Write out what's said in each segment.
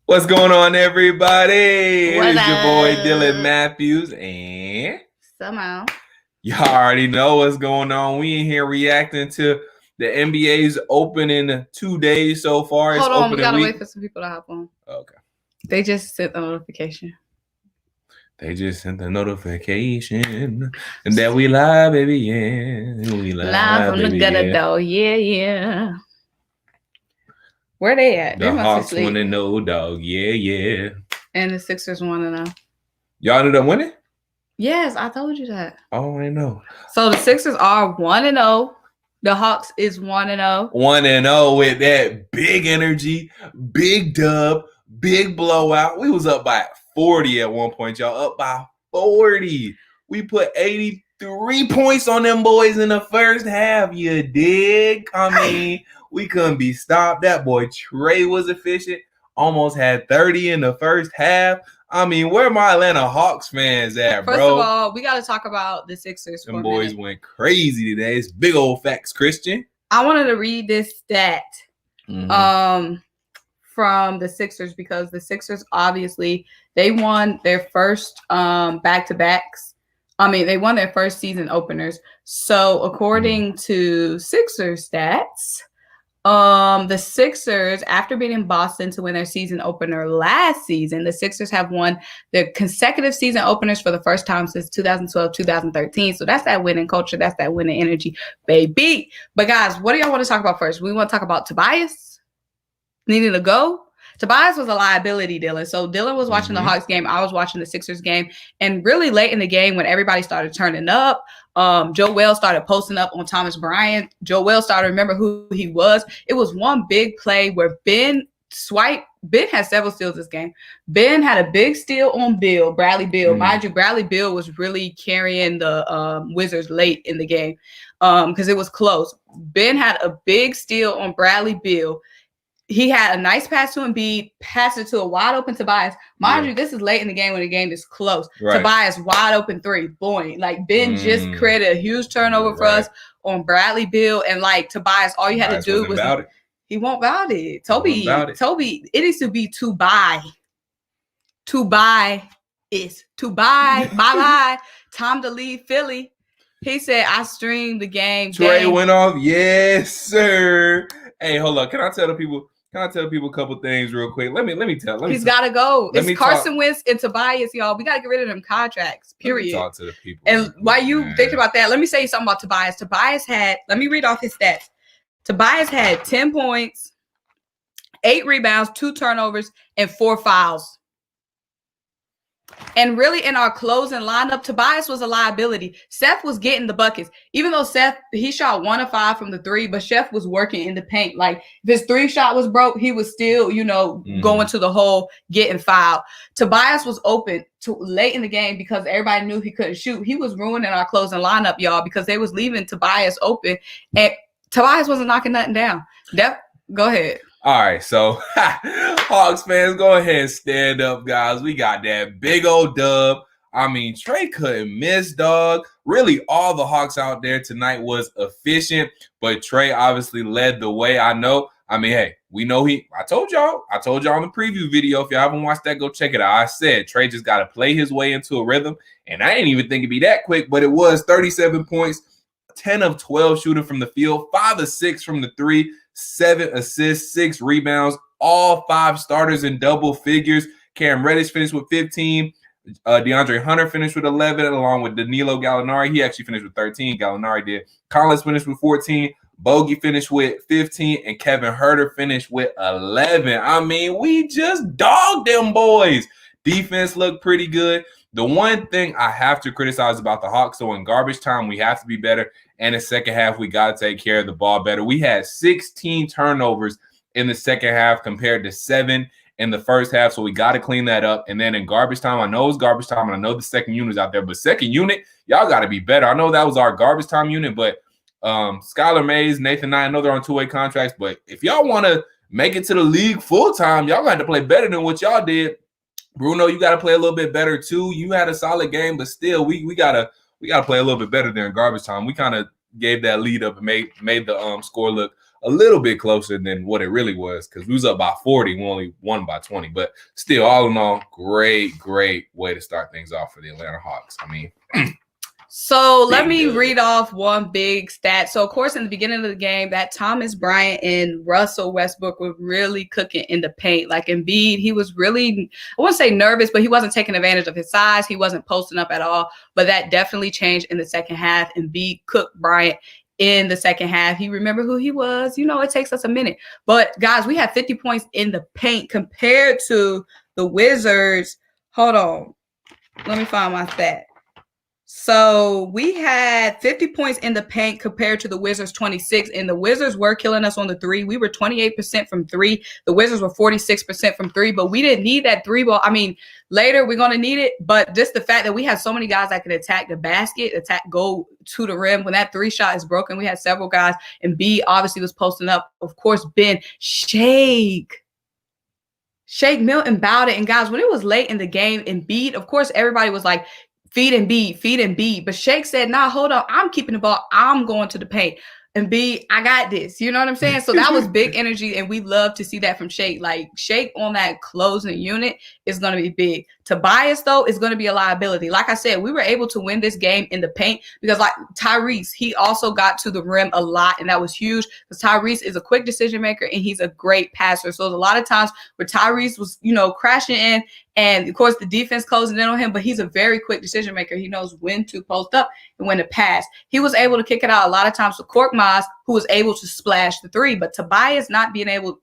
What's going on, everybody? It What is your boy up? Dylan Matthews, and Somehow. y'all already know what's going on. We in here reacting to the NBA's opening 2 days so far. Hold on, we opening gotta week. wait for some people to hop on. Okay. They just sent a notification. They just sent the notification and that we live, baby, yeah. We Live from the gutter, though. Yeah. Where they at? The They Hawks want to know, dog. Yeah. And the Sixers want to know. Y'all ended up winning? Yes, I told you that. Oh, I know. So the Sixers are 1-0. The Hawks is 1-0. 1-0 with that big energy, big dub, big blowout. We was up by 40 at one point, y'all. Up by 40. We put 83 points on them boys in the first half. You dig? I mean, we couldn't be stopped. That boy Trey was efficient. Almost had 30 in the first half. I mean, where my Atlanta Hawks fans at, bro? First of all, we got to talk about the Sixers. Them boys went crazy today. It's big old facts, Christian. I wanted to read this stat from the Sixers because the Sixers, obviously, they won their first back-to-backs. I mean, they won their first season openers. So according to Sixers stats, the Sixers, after beating Boston to win their season opener last season, the Sixers have won their consecutive season openers for the first time since 2012, 2013. So that's that winning culture. That's that winning energy, baby. But guys, what do y'all want to talk about first? We want to talk about Tobias needing to go. Tobias was a liability, Dylan. So Dylan was watching the Hawks game. I was watching the Sixers game. And really late in the game, when everybody started turning up, Joe Wells started posting up on Thomas Bryant. Joe Wells started to remember who he was. It was one big play where Ben had several steals this game. Ben had a big steal on Bradley Beal. Mind you, Bradley Beal was really carrying the Wizards late in the game because it was close. Ben had a big steal on Bradley Beal. He had a nice pass to EMBIID, passed it to a wide open Tobias. Mind you, this is late in the game when the game is close. Right. Tobias wide open three, boy. Like Ben just created a huge turnover for us on Bradley Beal, and like Tobias, all you had to do was he won't about it. Toby, it needs to be to buy. To buy is to buy. Bye. Time to leave Philly. He said, I streamed the game. Trey went off. Yes, sir. Hey, hold up. Can I tell people a couple things real quick? Let me tell. He's got to go. It's Carson Wentz and Tobias, y'all. We got to get rid of them contracts, period. Let me talk to the people. And while you think about that, let me say something about Tobias. Tobias had, let me read off his stats. Tobias had 10 points, 8 rebounds, 2 turnovers, and 4 fouls. And really, in our closing lineup, Tobias was a liability. Seth was getting the buckets. Even though Seth, he shot 1 of 5 from the 3, but Chef was working in the paint. Like, if his 3 shot was broke, he was still, going to the hole, getting fouled. Tobias was open late in the game because everybody knew he couldn't shoot. He was ruining our closing lineup, y'all, because they was leaving Tobias open. And Tobias wasn't knocking nothing down. Go ahead. All right, so Hawks fans, go ahead and stand up, guys. We got that big old dub. I mean, Trey couldn't miss, dog. Really, all the Hawks out there tonight was efficient, but Trey obviously led the way. I know. I mean, hey, we know I told y'all in the preview video. If you haven't watched that, go check it out. I said Trey just got to play his way into a rhythm, and I didn't even think it'd be that quick, but it was 37 points, 10 of 12 shooting from the field, 5 of 6 from the 3, 7 assists, 6 rebounds, all 5 starters in double figures. Cam Reddish finished with 15. DeAndre Hunter finished with 11, along with Danilo Gallinari. He actually finished with 13. Gallinari did. Collins finished with 14. Bogey finished with 15. And Kevin Huerter finished with 11. I mean, we just dogged them boys. Defense looked pretty good. The one thing I have to criticize about the Hawks, so in garbage time, we have to be better. And in the second half, we got to take care of the ball better. We had 16 turnovers in the second half compared to 7 in the first half, so we got to clean that up. And then in garbage time, I know it's garbage time, and I know the second unit's out there, but second unit, y'all got to be better. I know that was our garbage time unit, but Skylar Mays, Nathan Knight, I know they're on 2-way contracts, but if y'all want to make it to the league full-time, y'all got to play better than what y'all did. Bruno, you got to play a little bit better too. You had a solid game, but still, we got to play a little bit better than garbage time. We kind of gave that lead up and made the score look a little bit closer than what it really was because we was up by 40. We only won by 20. But still, all in all, great way to start things off for the Atlanta Hawks. I mean, so let me read off one big stat. So, of course, in the beginning of the game, that Thomas Bryant and Russell Westbrook were really cooking in the paint. Like Embiid, he was really, I wouldn't say nervous, but he wasn't taking advantage of his size. He wasn't posting up at all. But that definitely changed in the second half. Embiid cooked Bryant in the second half. He remembered who he was. You know, it takes us a minute. But, guys, we had 50 points in the paint compared to the Wizards. Hold on. Let me find my stat. So we had 50 points in the paint compared to the Wizards 26, and the Wizards were killing us on the three. We were 28% from three. The Wizards were 46% from three, but we didn't need that three ball. I mean, later we're going to need it, but just the fact that we had so many guys that could attack the basket, go to the rim. When that three shot is broken, we had several guys, and B obviously was posting up. Of course, Ben, Shake Milton bowed it. And guys, when it was late in the game, Embiid, of course, everybody was like, feed Embiid. But Shake said, nah, hold on. I'm keeping the ball. I'm going to the paint. Embiid, I got this. You know what I'm saying? So that was big energy, and we love to see that from Shake. Like, Shake on that closing unit is going to be big. Tobias, though, is going to be a liability. Like I said, we were able to win this game in the paint because, like, Tyrese, he also got to the rim a lot, and that was huge because Tyrese is a quick decision maker, and he's a great passer. So there's a lot of times where Tyrese was, you know, crashing in, and, of course, the defense closing in on him, but he's a very quick decision maker. He knows when to post up and when to pass. He was able to kick it out a lot of times to Korkmaz, who was able to splash the three, but Tobias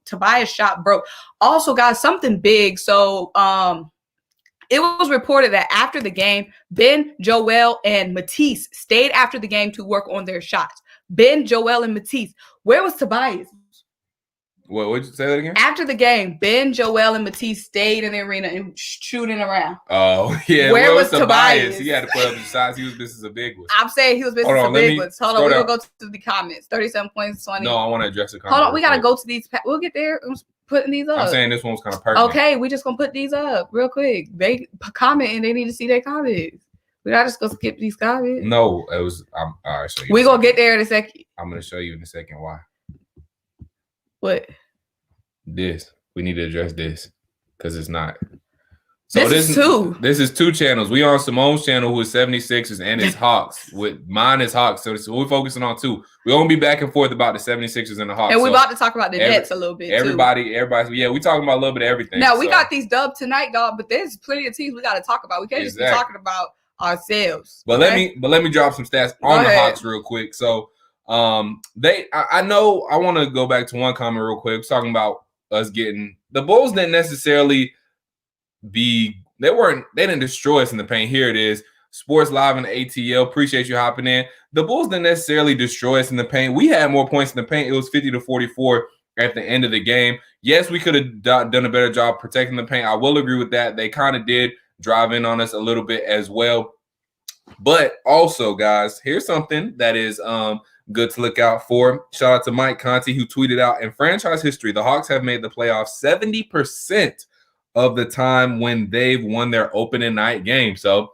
Tobias shot broke. Also, guys, something big. So it was reported that after the game, Ben, Joel, and Matisse stayed after the game to work on their shots. Ben, Joel, and Matisse. Where was Tobias? What would you say that again? After the game, Ben, Joel, and Matisse stayed in the arena and shooting around. Oh, yeah. Where was Tobias? He had to put up his shots. He was missing some big ones. I'm saying he was missing some big ones. Hold on. We're going to go to the comments. 37 points, 20. No, I want to address the comments. Hold on. We got to go to these. We'll get there. I'm putting these up. I'm saying this one was kind of perfect. Okay. We just going to put these up real quick. They comment and they need to see their comments. We're not just going to skip these comments. No, it was. All right. We're going to get there in a second. I'm going to show you in a second why. What? This. We need to address this because it's not. So this is two. This is two channels. We on Simone's channel, who is 76ers, and it's Hawks. With mine is Hawks. So we're focusing on two. We're going to be back and forth about the 76ers and the Hawks. And we're about to talk about the Nets a little bit, everybody, yeah, we talking about a little bit of everything. Now, we got these dubs tonight, dog, but there's plenty of teams we got to talk about. We can't just be talking about ourselves. But okay? let me drop some stats on the Hawks real quick. So I know I want to go back to one comment real quick. Talking about us getting the Bulls didn't necessarily they didn't destroy us in the paint. Here it is. Sports Live and the ATL. Appreciate you hopping in. The Bulls didn't necessarily destroy us in the paint. We had more points in the paint. It was 50-44 at the end of the game. Yes, we could have done a better job protecting the paint. I will agree with that. They kind of did drive in on us a little bit as well. But also, guys, here's something that is good to look out for. Shout out to Mike Conti, who tweeted out, in franchise history, the Hawks have made the playoffs 70% of the time when they've won their opening night game. So,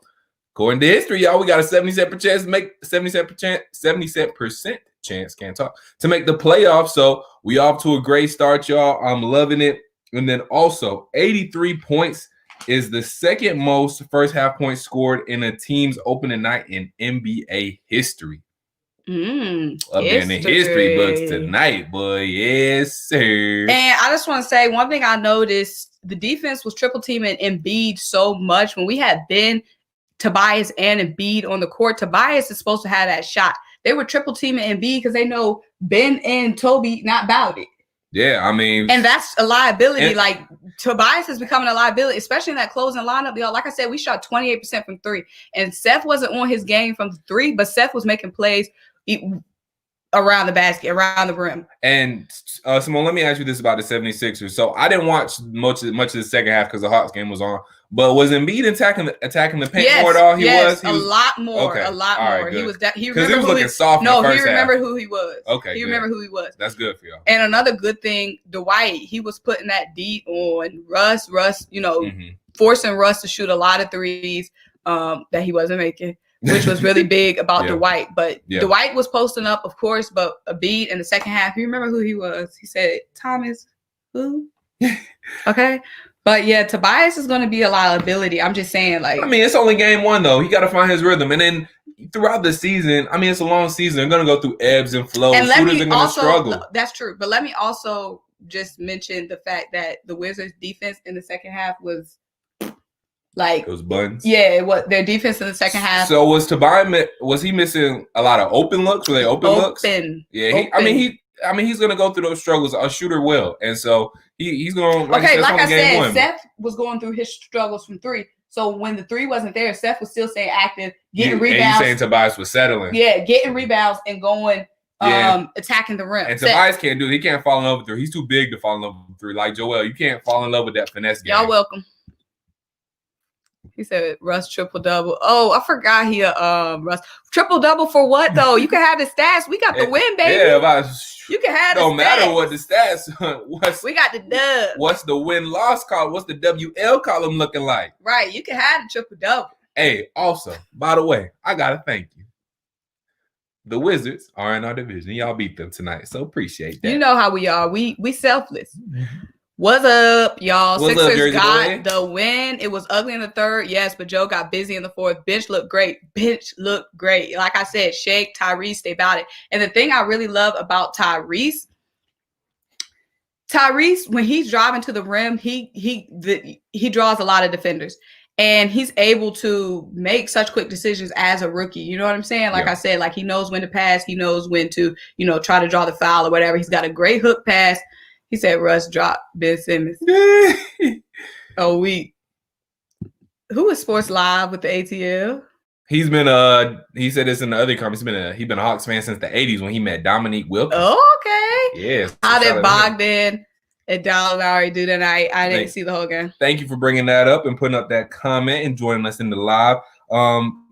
according to history, y'all, we got a 77% chance to make 77% chance, can't talk, to make the playoffs. So, we off to a great start, y'all. I'm loving it. And then also, 83 points is the second most first half points scored in a team's opening night in NBA history. Up in the history books tonight, boy. Yes, sir. And I just want to say one thing I noticed: the defense was triple teaming Embiid so much. When we had Ben, Tobias, and Embiid on the court, Tobias is supposed to have that shot. They were triple teaming Embiid because they know Ben and Toby not about it. Yeah, I mean, and that's a liability. Like, Tobias is becoming a liability, especially in that closing lineup. Y'all, like I said, we shot 28% from three, and Seth wasn't on his game from three, but Seth was making plays around the basket, around the rim. And Symone, let me ask you this about the 76ers. So I didn't watch much of the second half because the Hawks game was on. But was Embiid attacking the paint more at all? He was a lot more. Okay. A lot all more. Right, he was looking soft. No, he remembered who he was. Okay, he remembered who he was. That's good for y'all. And another good thing, Dwight, he was putting that D on Russ. You know, forcing Russ to shoot a lot of threes that he wasn't making. which was really big about Yeah. Dwight. But Yeah. Dwight was posting up, of course, but EMBIID in the second half, you remember who he was? He said, Thomas, who? Okay. But yeah, Tobias is going to be a liability. I'm just saying, like. I mean, it's only game one, though. He got to find his rhythm. And then throughout the season, I mean, it's a long season. They're going to go through ebbs and flows. And Shooters are going to struggle. That's true. But let me also just mention the fact that the Wizards' defense in the second half was like. It was buns. Yeah, their defense in the second half. So was Tobias, was he missing a lot of open looks? Were they open looks? Yeah. He's going to go through those struggles. A shooter will. And so he's going to. Like I said, Seth was going through his struggles from three. So when the three wasn't there, Seth was still staying active, getting rebounds. And you saying Tobias was settling. Yeah, getting rebounds and going, attacking the rim. And Tobias can't do it. He can't fall in love with three. He's too big to fall in love with three. Like Joel, you can't fall in love with that finesse game. Y'all welcome. He said Russ triple-double. Oh, I forgot he Russ. Triple-double for what, though? You can have the stats. We got the win, baby. Yeah, you can have the stats. Don't matter what the stats. We got the dub. What's the win-loss column? What's the WL column looking like? Right. You can have the triple-double. Hey, also, by the way, I got to thank you. The Wizards are in our division. Y'all beat them tonight, so appreciate that. You know how we are. We selfless. What's up, y'all? Sixers got the win. It was ugly in the third, yes, but Joe got busy in the fourth. Bench looked great. Like I said, Shake, Tyrese, they about it. And the thing I really love about Tyrese, when he's driving to the rim, he draws a lot of defenders. And he's able to make such quick decisions as a rookie. You know what I'm saying? Like I said, like he knows when to pass. He knows when to, try to draw the foul or whatever. He's got a great hook pass. He said Russ dropped Ben Simmons. Who is Sports Live with the ATL? He's been he said this in the other comments. He's been a Hawks fan since the 80s when he met Dominique Wilkins. Oh, okay. Yes. How did Bogdan and Gallinari do tonight? I didn't see the whole game. Thank you for bringing that up and putting up that comment and joining us in the live.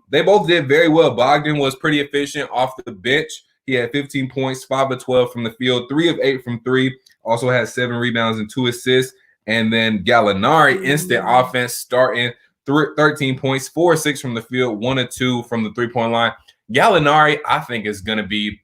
They both did very well. Bogdan was pretty efficient off the bench. He had 15 points, 5 of 12 from the field, 3 of 8 from 3. Also had 7 rebounds and 2 assists. And then Gallinari, instant offense, starting 13 points, 4 of 6 from the field, 1 of 2 from the 3-point line. Gallinari, I think, is going to be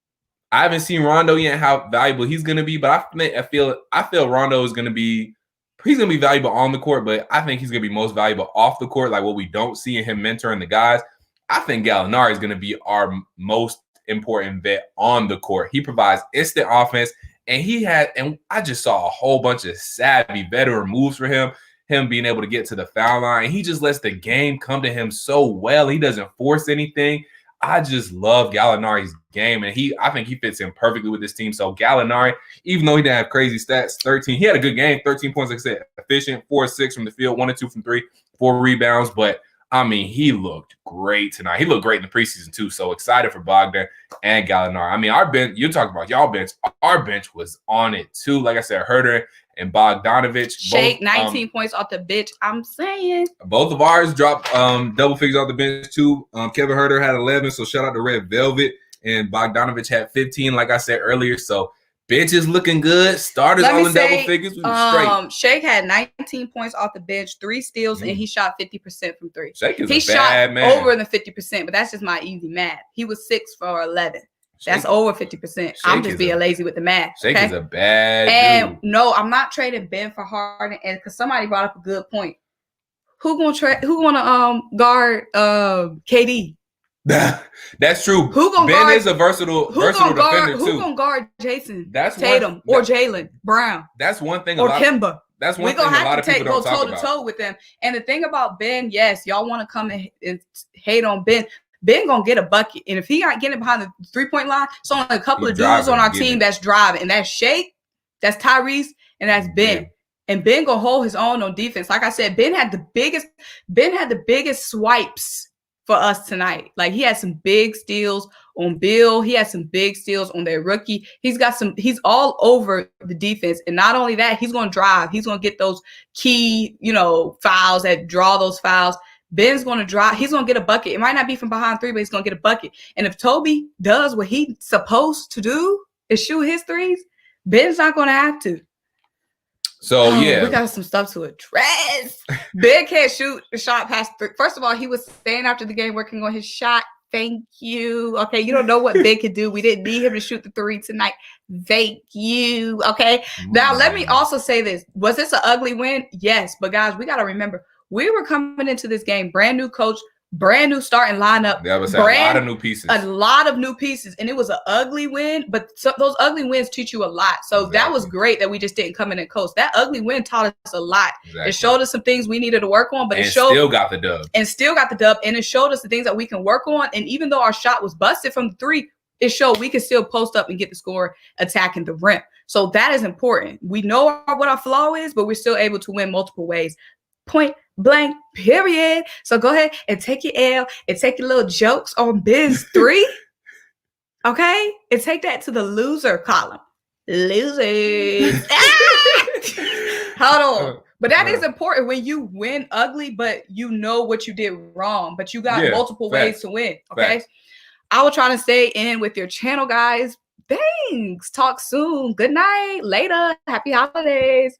– I haven't seen Rondo yet how valuable he's going to be, but I feel Rondo is going to be – he's going to be valuable on the court, but I think he's going to be most valuable off the court, like what we don't see in him mentoring the guys. I think Gallinari is going to be our most important vet on the court. He provides instant offense. And I just saw a whole bunch of savvy veteran moves for him being able to get to the foul line. And he just lets the game come to him so well. He doesn't force anything. I just love Gallinari's game. And I think he fits in perfectly with this team. So Gallinari, even though he didn't have crazy stats, he had a good game, 13 points, like I said, efficient, 4 of 6 from the field, 1 of 2 from 3, 4 rebounds. But I mean, he looked great tonight. He looked great in the preseason, too. So excited for Bogdan and Gallinari. I mean, our bench, you're talking about y'all bench. Our bench was on it, too. Like I said, Herder and Bogdanovich. Shake, 19 points off the bench. I'm saying. Both of ours dropped double figures off the bench, too. Kevin Herder had 11, so shout out to Red Velvet. And Bogdanovich had 15, like I said earlier. So bench is looking good. Starters all in double figures. We were straight. Shake had 19 points off the bench, 3 steals, and he shot 50% from 3. Shake is he a bad man. Over the 50%, but that's just my easy math. He was 6 for 11. That's over 50%. I'm just being lazy with the math. Shake is a bad dude. No, I'm not trading Ben for Harden, and because somebody brought up a good point. Who gonna guard KD? That's true. Ben is a versatile defender too. Who gonna guard Jason Tatum or Jaylen Brown? That's one thing. Or Kemba. That's one thing a lot of people don't talk about. Go toe to toe with them. And the thing about Ben, yes, y'all want to come and hate on Ben. Ben gonna get a bucket, and if he not getting behind the 3-point line, so only a couple of dudes on our team that's driving, and that's Shake, that's Tyrese, and that's Ben. And Ben gonna hold his own on defense. Like I said, Ben had the biggest swipes for us tonight. Like he had some big steals on Bill. He had some big steals on their rookie. He's all over the defense. And not only that, he's going to drive. He's going to get those key, fouls that draw those fouls. Ben's going to drive. He's going to get a bucket. It might not be from behind 3, but he's going to get a bucket. And if Toby does what he's supposed to do is shoot his threes, Ben's not going to have to. So yeah, we got some stuff to address. Ben can't shoot a shot past 3. First of all, he was staying after the game working on his shot. Thank you. Okay, you don't know what Ben can do. We didn't need him to shoot the 3 tonight. Thank you. Okay. Now let me also say this. Was this an ugly win? Yes, but guys, we got to remember we were coming into this game, brand new coach, brand new starting lineup. That was a lot of new pieces. A lot of new pieces, and it was an ugly win. But those ugly wins teach you a lot. So that was great that we just didn't come in and coast. That ugly win taught us a lot. It showed us some things we needed to work on, but it showed still got the dub. And still got the dub, and it showed us the things that we can work on. And even though our shot was busted from the 3, it showed we can still post up and get the score attacking the rim. So that is important. We know what our flaw is, but we're still able to win multiple ways. Point blank, period. So go ahead and take your L and take your little jokes on Ben's 3. Okay? And take that to the loser column. Losers. Hold on. But that is important when you win ugly, but you know what you did wrong. But you got multiple ways to win. Okay? I will try to stay in with your channel, guys. Thanks. Talk soon. Good night. Later. Happy holidays.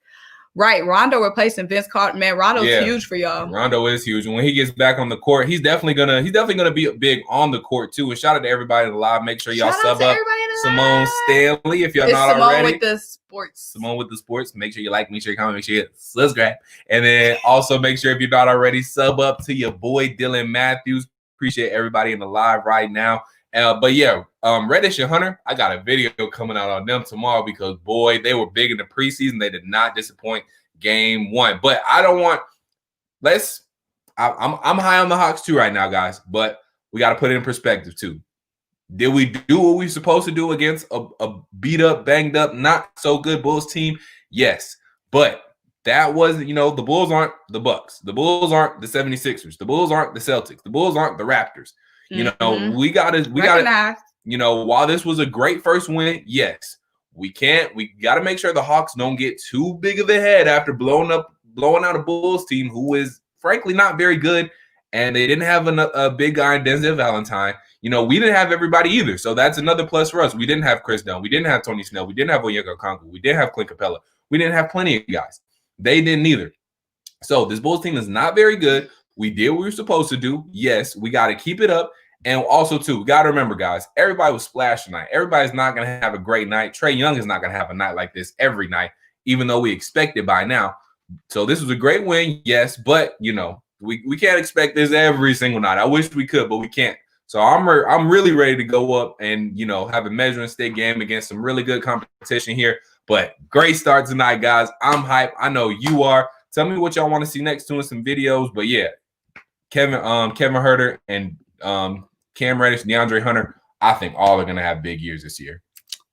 Right, Rondo replacing Vince Carter. Man, Rondo's huge for y'all. Rondo is huge. And when he gets back on the court, he's definitely gonna be big on the court too. And shout out to everybody in the live. Make sure y'all sub up Symone Stanley if y'all not already. Symone with the sports. Symone with the sports. Make sure you like, make sure you comment, make sure you subscribe. And then also make sure if you're not already, sub up to your boy Dylan Matthews. Appreciate everybody in the live right now. But yeah, Reddish and Hunter, I got a video coming out on them tomorrow because boy, they were big in the preseason. They did not disappoint game 1. But I don't want I'm high on the Hawks too right now, guys. But we got to put it in perspective too. Did we do what we were supposed to do against a beat up, banged up, not so good Bulls team? Yes. But that wasn't, the Bulls aren't the Bucks. The Bulls aren't the 76ers. The Bulls aren't the Celtics. The Bulls aren't the Raptors. We gotta, while this was a great first win, yes, we gotta make sure the Hawks don't get too big of a head after blowing out a Bulls team who is frankly not very good, and they didn't have a big guy in Denzel Valentine. We didn't have everybody either, so that's another plus for us. We didn't have Chris Dunn, we didn't have Tony Snell, we didn't have Onyeka Okongwu, we didn't have Clint Capella, we didn't have plenty of guys. They didn't either. So this Bulls team is not very good. We did what we were supposed to do. Yes, we got to keep it up. And also, too, we got to remember, guys, everybody was splash tonight. Everybody's not going to have a great night. Trae Young is not going to have a night like this every night, even though we expect it by now. So this was a great win, yes, but, we can't expect this every single night. I wish we could, but we can't. So I'm really ready to go up and, have a measuring stick game against some really good competition here. But great start tonight, guys. I'm hyped. I know you are. Tell me what y'all want to see next to in some videos. But, yeah, Kevin Huerter and Cam Reddish, DeAndre Hunter, I think all are going to have big years this year.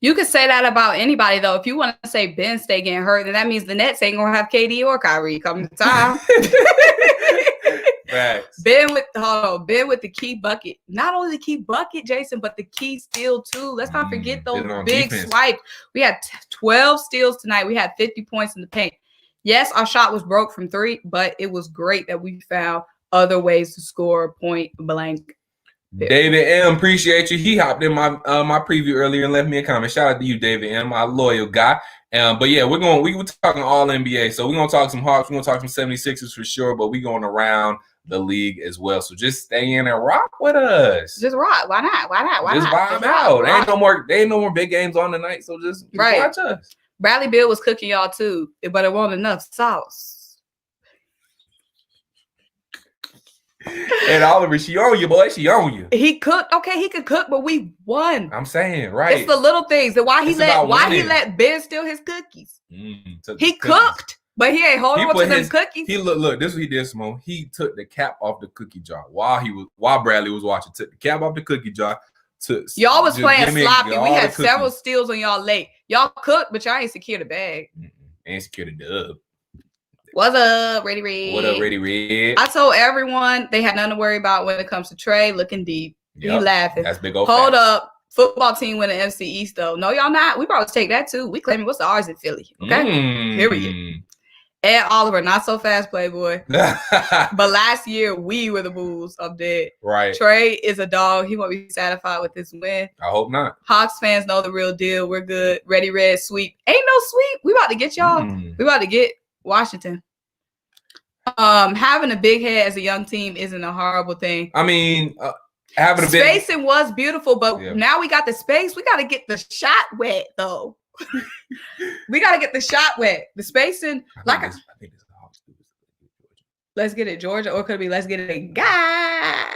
You could say that about anybody, though. If you want to say Ben stay getting hurt, then that means the Nets ain't going to have KD or Kyrie come to time. Facts. Ben with the key bucket. Not only the key bucket, Jason, but the key steal, too. Let's not forget those big swipes. We had 12 steals tonight. We had 50 points in the paint. Yes, our shot was broke from 3, but it was great that we found other ways to score point blank. David M, appreciate you. He hopped in my preview earlier and left me a comment. Shout out to you, David M, my loyal guy. But yeah, we were talking all NBA. So we're gonna talk some Hawks, we're gonna talk some 76ers for sure, but we're going around the league as well. So just stay in and rock with us. Just rock. Why not? Just vibe out. There ain't no more big games on tonight. So just watch us. Bradley Beal was cooking y'all too, but it wasn't enough sauce. And Oliver, she on you, boy. She on you. He cooked. Okay, he could cook, but we won. I'm saying, right. It's the little things. Why he let Ben steal his cookies? He cooked, but he ain't holding on to them cookies. He look. This is what he did, Symone. He took the cap off the cookie jar while Bradley was watching. Took the cap off the cookie jar. Y'all was playing sloppy. We had several steals on y'all late. Y'all cooked, but y'all ain't secure the bag. Ain't secure the dub. What's up, Ready Red? What up, Ready Red? I told everyone they had nothing to worry about when it comes to Trae looking deep. Yep. You laughing. That's big old Hold up. Football team win the NFC East, though. No, y'all not. We probably take that, too. We claiming what's ours in Philly. Okay? Period. Ed Oliver, not so fast, Playboy. But last year, we were the Bulls up there. Right. Trey is a dog. He won't be satisfied with this win. I hope not. Hawks fans know the real deal. We're good. Ready, red, sweep. Ain't no sweep. We about to get y'all. We about to get Washington. Having a big head as a young team isn't a horrible thing. I mean, having a spacing was beautiful, but now we got the space. We got to get the shot wet, though. We got to get the shot wet. The spacing, I think it's the Hawks. Let's get it, Georgia, or could it be let's get it a guy?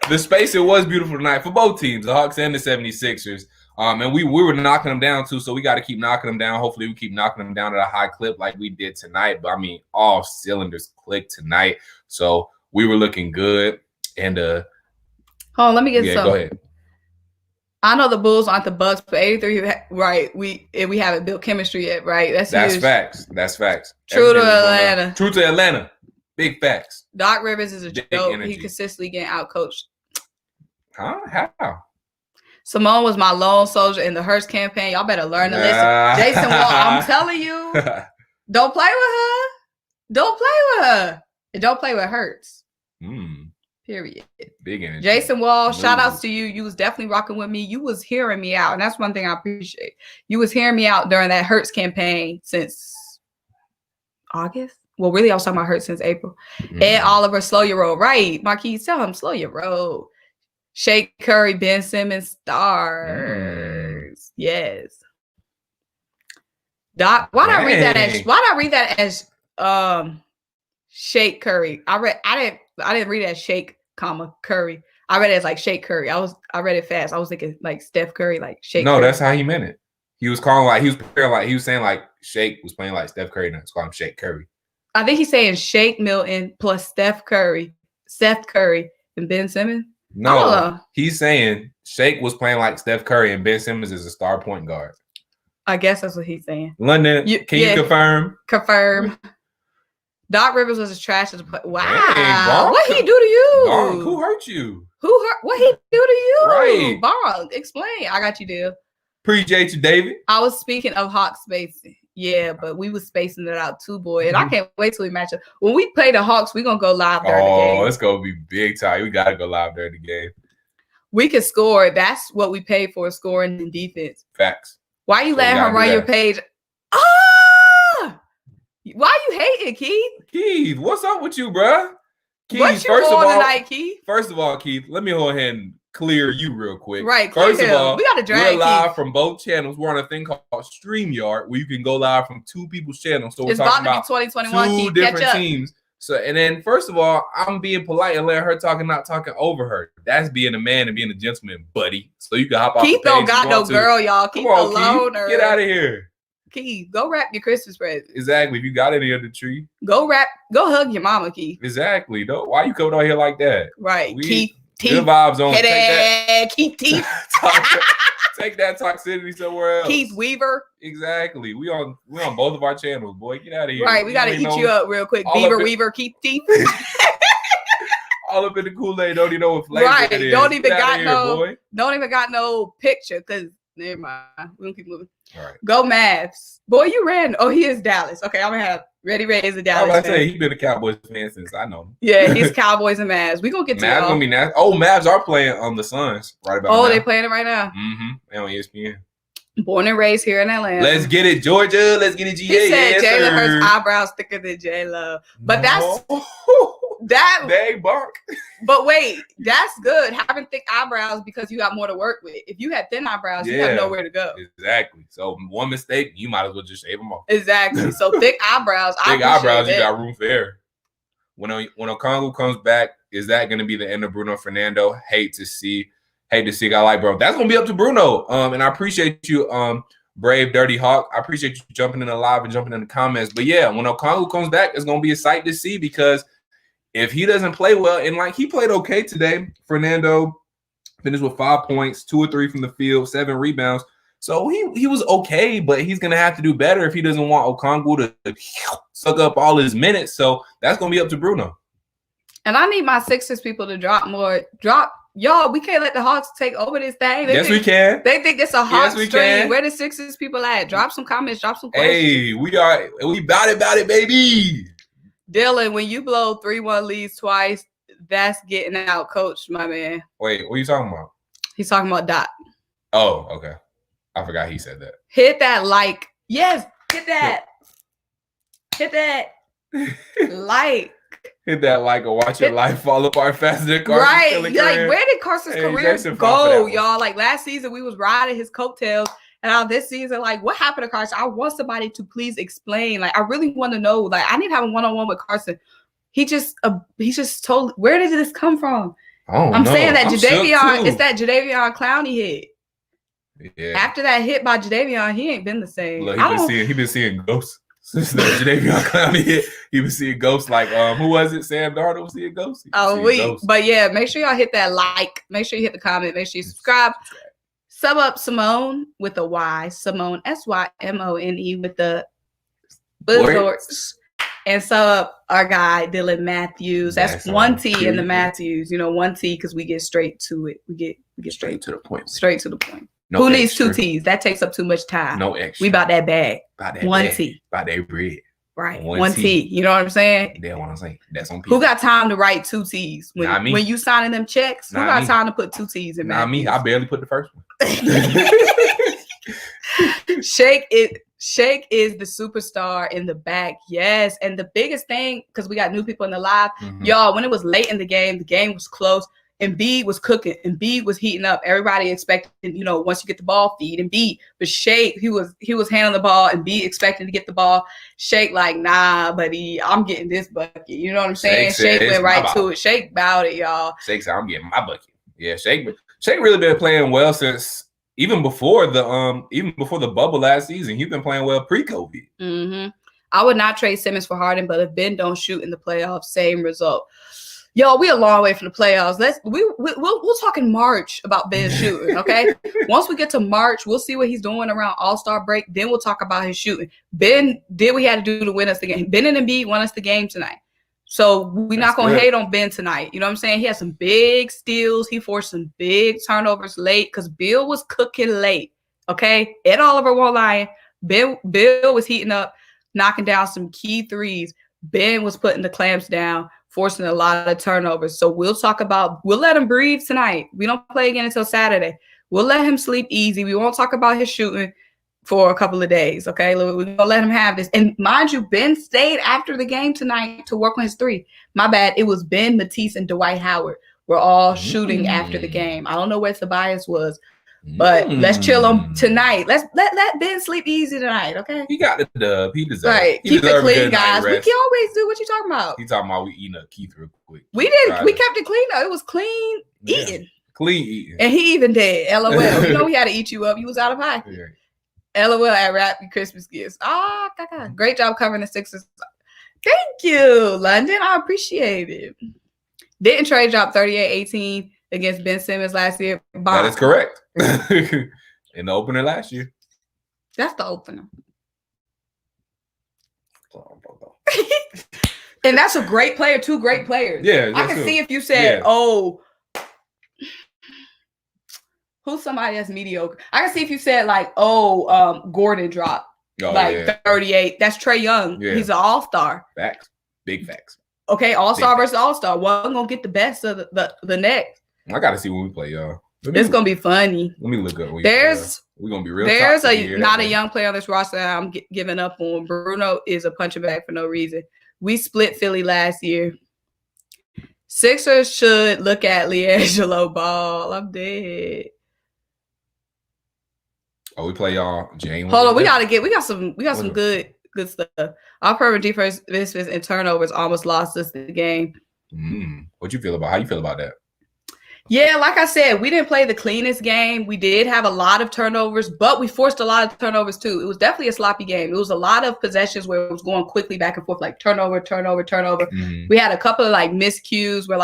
The spacing was beautiful tonight for both teams, the Hawks and the 76ers. And we were knocking them down too, so we got to keep knocking them down. Hopefully, we keep knocking them down at a high clip like we did tonight. But I mean, all cylinders clicked tonight, so we were looking good. And hold on, let me get some. Go ahead. I know the Bulls aren't the Bucks, but 83, right? We haven't built chemistry yet, right? That's huge. Facts. That's facts. True to Atlanta. True to Atlanta. Big facts. Doc Rivers is a joke. He consistently getting outcoached. Huh? How? Symone was my lone soldier in the Hurts campaign. Y'all better learn to listen. Jason Wall, I'm telling you, don't play with her. Don't play with her. And don't play with Hurts. Period. Big energy. Jason Wall, shout outs to you. You was definitely rocking with me. You was hearing me out. And that's one thing I appreciate. You was hearing me out during that Hurts campaign since August. Well, really, I was talking about Hurts since April. Ed Oliver, slow your roll. Right. Marquise, tell him slow your roll. Shake Curry, Ben Simmons, stars. Yes. Doc, why did I read that as Shake Curry? I didn't read it as Shake, Curry. I read it as like Shake Curry. I read it fast. I was thinking like Steph Curry, like Shake. No, Curry. That's how he meant it. He was calling he was saying like Shake was playing like Steph Curry, and it's called him Shake Curry. I think he's saying Shake Milton plus Seth Curry, and Ben Simmons. No, he's saying Shake was playing like Steph Curry, and Ben Simmons is a star point guard. I guess that's what he's saying. London, can you confirm? Confirm. Doc Rivers was as trash as a player. Wow. Dang, what he do to you? Bonk, who hurt you? What he do to you? Right. Bonk, explain. I got you, deal. Appreciate you, David. I was speaking of Hawks spacing. Yeah, but we was spacing it out too, boy. And I can't wait till we match up. When we play the Hawks, we're going to go live during the game. Oh, it's going to be big time. We got to go live during the game. We can score. That's what we paid for, scoring and defense. Facts. Why you letting her run your page? Ah! Why you hating, Keith? Keith, what's up with you, bruh? Keith, what you on tonight, Keith? First of all, Keith, let me go ahead and clear you real quick. Right. First of all, we got to drag we're live Keith from both channels. We're on a thing called StreamYard where you can go live from two people's channels. So it's we're talking about to be 2021. two Keith, different teams. So, and then first of all, I'm being polite and letting her talk and not talking over her. That's being a man and being a gentleman, buddy. So you can hop off. Keith the page don't got no girl, y'all. Keith alone. Keith. Get out of here. Keith, go wrap your Christmas present. Exactly. If you got any under the tree, go hug your mama, Keith. Exactly. Why you coming out here like that? Right. Keith. Good vibes on. Take that. Keith teeth. Take that toxicity somewhere else. Keith Weaver. Exactly. We on both of our channels, boy. Get out of here. Right. We got to eat you up real quick. Beaver Weaver, Keith teeth. All up in the Kool-Aid. Don't even know what flavor it is. Don't even got no picture because never mind. We're gonna keep moving. All right. Go Mavs. Boy, you ran. Oh, he is Dallas. Okay, I'm gonna have Ready Ray is a Dallas. I was about to say he's been a Cowboys fan since I know him. Yeah, he's Cowboys and Mavs. We gonna get to Mavs y'all. Gonna be nasty. Oh, Mavs are playing on the Suns right about now. Oh, they playing it right now. And on ESPN. Born and raised here in Atlanta. Let's get it, Georgia. Let's get it, GA. He said Jalen Hurts' eyebrows thicker than J-Lo. But that's that. Dang, bark. But wait, that's good. Having thick eyebrows because you got more to work with. If you had thin eyebrows, you have nowhere to go. Exactly. So one mistake, you might as well just shave them off. Exactly. So thick eyebrows. You got room for error. When Okongwu comes back, is that going to be the end of Bruno Fernando? Hate to see guy like bro. That's gonna be up to Bruno. And I appreciate you, Brave Dirty Hawk. I appreciate you jumping in the live and jumping in the comments. But yeah, when Okongwu comes back, it's gonna be a sight to see because if he doesn't play well, and like he played okay today, Fernando finished with 5 points, 2 or 3 from the field, 7 rebounds. So he was okay, but he's gonna have to do better if he doesn't want Okongwu to suck up all his minutes. So that's gonna be up to Bruno. And I need my Sixers people to drop y'all, we can't let the Hawks take over this thing. Yes, we can. They think it's a Hawks we stream. can. Where the Sixers people at? Drop some comments. Drop some questions. Hey, we about it, baby. Dylan, when you blow 3-1 leads twice, that's getting out coached, my man. Wait, what are you talking about? He's talking about Doc. Oh, okay. I forgot he said that. Hit that like. Yes, hit that. Hit that like. Hit that like or watch your life fall apart faster than Carson's right. Like, career. Where did Carson's career go, y'all? Like last season, we was riding his coattails. And now this season, like, what happened to Carson? I want somebody to please explain. Like, I really want to know. Like, I need to have a one-on-one with Carson. He just told. Where did this come from? I'm saying that Jadeveon. It's that Jadeveon Clowney hit. Yeah. After that hit by Jadeveon, he ain't been the same. Look, he been seeing ghosts since the Jadeveon Clowney hit. He was seeing ghosts. Like who was it? Sam Darnold was seeing ghosts. But yeah, make sure y'all hit that like. Make sure you hit the comment. Make sure you subscribe. Sub up Symone with a Y. Symone SYMONE with the buzzwords. And sub up our guy Dylan Matthews. That's one T in the Matthews. You know, one T because we get straight to it. We get straight to the point. Straight to the point. No Who needs two T's? That takes up too much time. No extra. We about that bag. One bag. T. About that bread. Right. One T. You know what I'm saying? That's what I'm saying. That's on people. Who got time to write two T's? When you signing them checks, who got time to put two T's in? Not me. I barely put the first one. Shake is the superstar in the back. Yes. And the biggest thing, because we got new people in the live, y'all, when it was late in the game was close. EMBIID was cooking. EMBIID was heating up. Everybody expected, once you get the ball, feed EMBIID. But Shake, he was handling the ball. EMBIID expecting to get the ball. Shake like, nah, buddy, I'm getting this bucket. You know what I'm saying? Shake went right to it. Shake bowed it, y'all. Shake said, I'm getting my bucket. Yeah, Shake really been playing well since even before the bubble last season. He's been playing well pre-COVID. I would not trade Simmons for Harden, but if Ben don't shoot in the playoffs, same result. Yo, we a long way from the playoffs. We'll talk in March about Ben shooting, okay? Once we get to March, we'll see what he's doing around All-Star break. Then we'll talk about his shooting. Ben did what he had to do to win us the game. Ben and EMBIID won us the game tonight. So we're not going to hate on Ben tonight. You know what I'm saying? He had some big steals. He forced some big turnovers late because Bill was cooking late, okay? Ed Oliver won't lie. Bill was heating up, knocking down some key threes. Ben was putting the clamps down, forcing a lot of turnovers. So we'll let him breathe tonight. We don't play again until Saturday. We'll let him sleep easy. We won't talk about his shooting for a couple of days, okay? We're going to let him have this. And mind you, Ben stayed after the game tonight to work on his three. My bad. It was Ben, Matisse, and Dwight Howard were all shooting after the game. I don't know where Tobias was, but let's chill on tonight. Let Ben sleep easy tonight, okay? He got the dub. He deserves right. Keep it clean, guys. We can always do what you talking about. He talking about we eating a Keith real quick. We didn't. We kept it clean though. It was clean eating. Clean eating. And he even did. LOL. We had to eat you up. You was out of pocket. Yeah. LOL at Wrap Christmas gifts. Great job covering the Sixers. Thank you, London. I appreciate it. Didn't trade drop 38-18 against Ben Simmons last year. That is correct. In the opener last year. That's the opener. And that's a great player, two great players. Yeah. I can see if you said, who's somebody that's mediocre? I can see if you said Gordon dropped 38. That's Trae Young. Yeah. He's an all-star. Facts. Big facts. Okay, all-star versus all-star. One gonna get the best of the next. I gotta see when we play, y'all. It's gonna be funny. Let me look up. We're gonna be real. There's not a young player on this roster that I'm giving up on. Bruno is a punching bag for no reason. We split Philly last year. Sixers should look at LiAngelo Ball. I'm dead. Oh, we play y'all James. Hold on, we got some good stuff. Our perfect defense and turnovers almost lost us the game. What you feel about? How you feel about that? Yeah, like I said, we didn't play the cleanest game. We did have a lot of turnovers, but we forced a lot of turnovers too. It was definitely a sloppy game. It was a lot of possessions where it was going quickly back and forth, like turnover. We had a couple of miscues where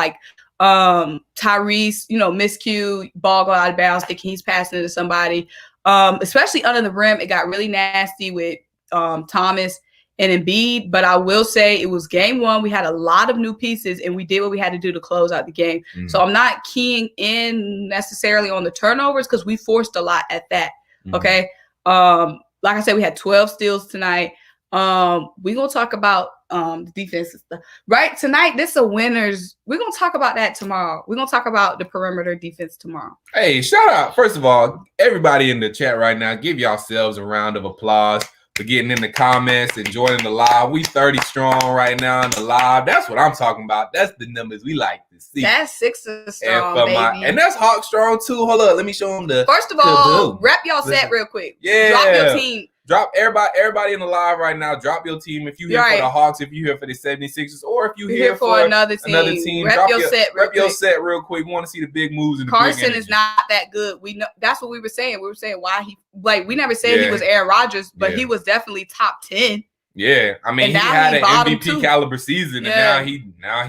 Tyrese, miscue, ball go out of bounds, thinking he's passing it to somebody. Especially under the rim, it got really nasty with Thomas. and Embiid. But I will say it was game one. We had a lot of new pieces, and we did what we had to do to close out the game. So I'm not keying in necessarily on the turnovers because we forced a lot at that. Okay. Like I said, we had 12 steals tonight. We're going to talk about the defense and stuff. Right? Tonight, this is a winners. We're going to talk about that tomorrow. We're going to talk about the perimeter defense tomorrow. Hey, shout out. First of all, everybody in the chat right now, give yourselves a round of applause for getting in the comments and joining the live. We 30 strong right now in the live. That's what I'm talking about. That's the numbers we like to see. That's Sixers strong, baby. And that's Hawk strong too. Hold up. Let me show them the. First of all, rep y'all set real quick. Yeah. Drop your team. Drop everybody in the live right now. Drop your team. If you here for the Hawks, if you here for the 76ers, or if you here for another team. Rep your set real quick. We want to see the big moves. And Carson is not that good. We know that's what we were saying. We were saying why he we never said he was Aaron Rodgers, but he was definitely top 10. Yeah, I mean, he had an MVP caliber season, and now he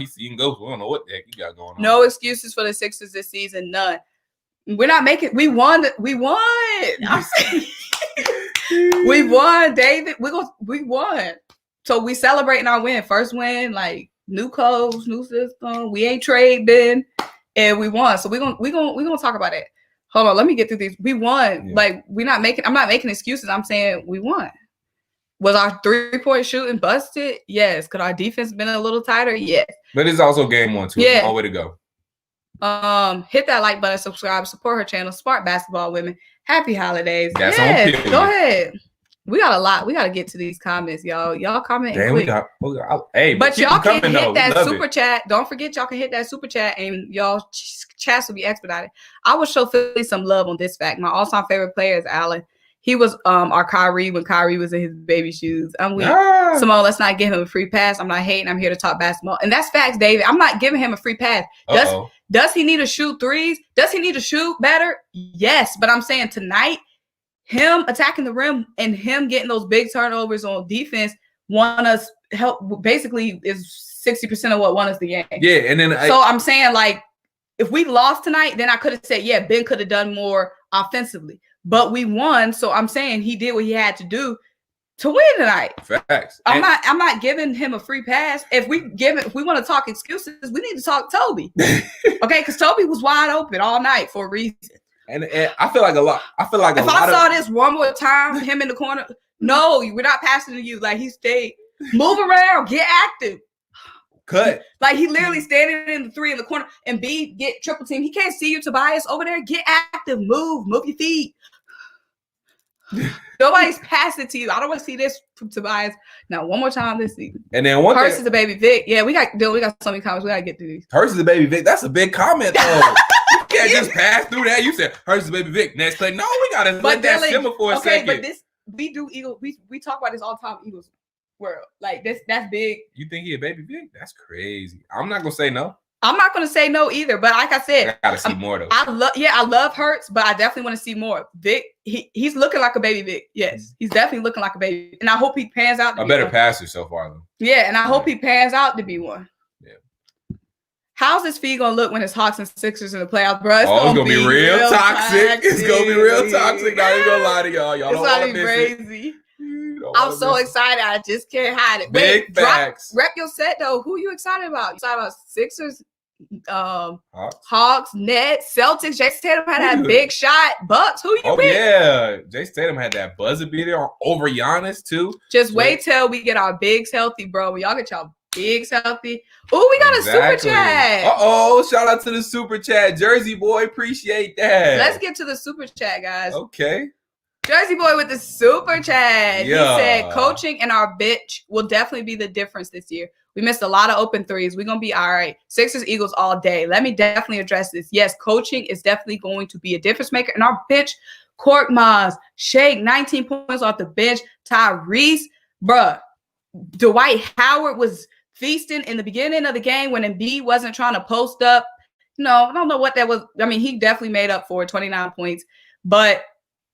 can go. I don't know what the heck he got going on. No excuses for the Sixers this season. None. We're not making. We won. I'm saying. We won, David. We won. So we celebrating our win. First win, like new coach, new system. We ain't trade Ben, and we won. So we gonna talk about it. Hold on, let me get through these. We won. Yeah. Like I'm not making excuses. I'm saying we won. Was our 3-point shooting busted? Yes. Could our defense been a little tighter? Yes. But it's also game one too. Yeah. All way to go. Hit that like button, subscribe, support her channel, Smart Basketball Women. Happy holidays. That's on period. Go ahead. We got a lot. We got to get to these comments, y'all. Y'all comment quick. But y'all can hit that super chat. Don't forget, y'all can hit that super chat, and y'all chats will be expedited. I will show Philly some love on this fact. My all-time favorite player is Allen. He was our Kyrie when Kyrie was in his baby shoes. I'm weak. Symone, let's not give him a free pass. I'm not hating. I'm here to talk basketball. And that's facts, David. I'm not giving him a free pass. Does he need to shoot threes? Does he need to shoot better? Yes. But I'm saying tonight, him attacking the rim and him getting those big turnovers on defense won us basically is 60% of what won us the game. Yeah. And then I'm saying, like, if we lost tonight, then I could have said, yeah, Ben could have done more offensively. But we won, so I'm saying he did what he had to do to win tonight. Facts. I'm not giving him a free pass. If we want to talk excuses, we need to talk Toby. Okay, because Toby was wide open all night for a reason. And I feel like if I saw this one more time, him in the corner, no, we're not passing to you. Like, he stayed, move around, get active. Cut. Like, he literally standing in the 3 in the corner and B get triple team. He can't see you, Tobias, over there. Get active, move your feet. Nobody's passing to you. I don't want to see this from Tobias now one more time this season. And then one Hurst is a baby Vic. Yeah, we got so many comments. We gotta get through these. Hurst is a baby Vic. That's a big comment though. You can't just pass through that. You said Hurst is a baby Vic. Next play. No, we gotta let that simmer for a second. But this we do Eagle. We talk about this all the time. Eagles world. Like that's big. You think he a baby Vic? That's crazy. I'm not gonna say no. I'm not going to say no either, but like I said, I gotta see more though. I love Hurts, but I definitely want to see more. Vic, he's looking like a baby Vic. Yes, he's definitely looking like a baby, and I hope he pans out. A better passer so far though. Yeah, and I hope he pans out to be one. Yeah. How's this feed gonna look when it's Hawks and Sixers in the playoffs, bro? It's gonna be real toxic. It's gonna be real toxic. Not even gonna lie to y'all. Y'all don't want to miss crazy. I'm so excited. I just can't hide it. Big facts. Rep your set though. Who you excited about? You excited about Sixers? Hawks, Nets, Celtics. Jason Tatum had that big shot. Bucks. Who you pick? Yeah, Jason Tatum had that buzzer beater over Giannis too. Just wait till we get our bigs healthy, bro. When y'all get y'all bigs healthy. Oh, we got a super chat. Shout out to the super chat, Jersey boy. Appreciate that. Let's get to the super chat, guys. Okay. Jersey boy with the super chat. Yeah. He said, coaching and our bitch will definitely be the difference this year. We missed a lot of open threes. We're going to be all right. Sixers, Eagles all day. Let me definitely address this. Yes, coaching is definitely going to be a difference maker. And our bench, Korkmaz, Shake, 19 points off the bench. Tyrese, bruh. Dwight Howard was feasting in the beginning of the game when Embiid wasn't trying to post up. No, I don't know what that was. I mean, he definitely made up for it, 29 points. But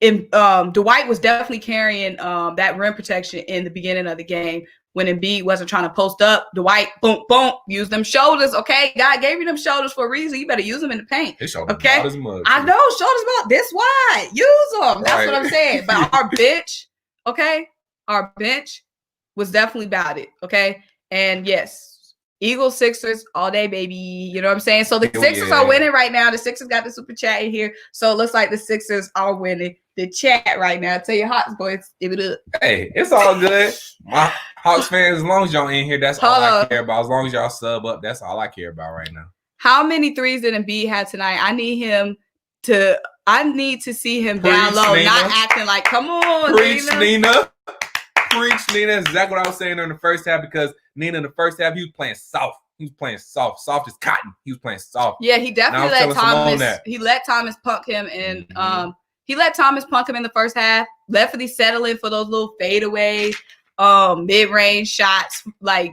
Dwight was definitely carrying that rim protection in the beginning of the game. When Embiid wasn't trying to post up, Dwight, boom, boom, use them shoulders, okay? God gave you them shoulders for a reason. You better use them in the paint, okay? I know, shoulders about this wide. Use them. That's what I'm saying. But our bench, okay? Our bench, was definitely about it. Okay. And yes, Eagles, Sixers all day, baby. You know what I'm saying? So the Sixers are winning right now. The Sixers got the super chat in here. So it looks like the Sixers are winning the chat right now. Tell your Hawks boys, give it up. Hey, it's all good. My Hawks fans, as long as y'all in here, that's all I care about. As long as y'all sub up, that's all I care about right now. How many threes did EMBIID have tonight? I need to see him down low, Nina. Not acting like, come on, Preach, Nina. Preach, Nina. That's exactly what I was saying in the first half, because Nina in the first half, he was playing soft. He was playing soft as cotton. He was playing soft. Yeah, he definitely let Thomas. He let Thomas punk him, and he let Thomas punk him in the first half. Let for these settling for those little fadeaway, mid-range shots. Like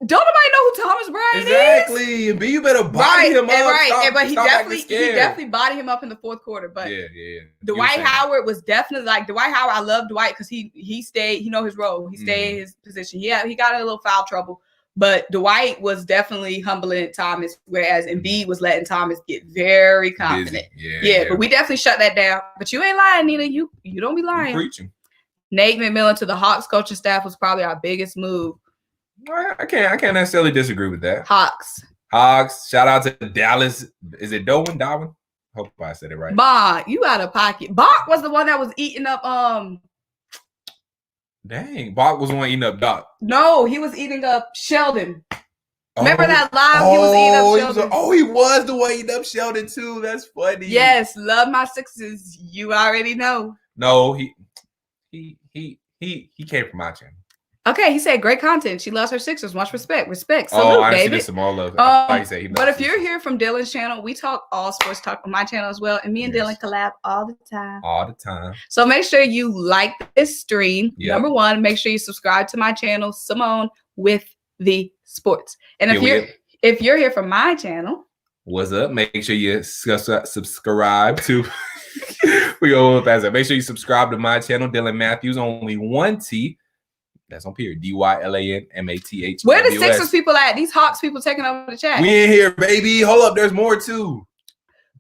don't nobody know who Thomas Bryant is. Exactly. But you better body him up. Right. But he definitely bodied him up in the fourth quarter. But yeah. Dwight Howard was definitely like Dwight Howard. I love Dwight because he stayed, he know his role. He stayed in his position. Yeah, he got in a little foul trouble. But Dwight was definitely humbling Thomas, whereas EMBIID was letting Thomas get very confident. Yeah, but we definitely shut that down. But you ain't lying, Nina. You don't be lying. You're preaching. Nate McMillan to the Hawks coaching staff was probably our biggest move. I can't necessarily disagree with that. Hawks. Shout out to Dallas. Is it Darwin? Hope I said it right. Bach, you out of pocket. Bach was the one that was eating up. Dang, Bach was the one eating up Doc. No, he was eating up Sheldon. Remember that live? He was eating up Sheldon. He was the one eating up Sheldon too. That's funny. Yes, love my Sixers. You already know. No, he came from my channel. Okay, he said great content. She loves her Sixers. Much respect. Salute, I David. Some more love. But if you're here from Dylan's channel, we talk all sports talk on my channel as well. And me and Dylan collab all the time. So make sure you like this stream. Yep. Number one, make sure you subscribe to my channel, Symone with the Sports. And if you're here from my channel, what's up? Make sure you subscribe to we go past that. Make sure you subscribe to my channel, Dylan Matthews, only one T. That's on period. DYLANMATH. Where the Sixers people at? These Hawks people taking over the chat. We in here, baby. Hold up. There's more too.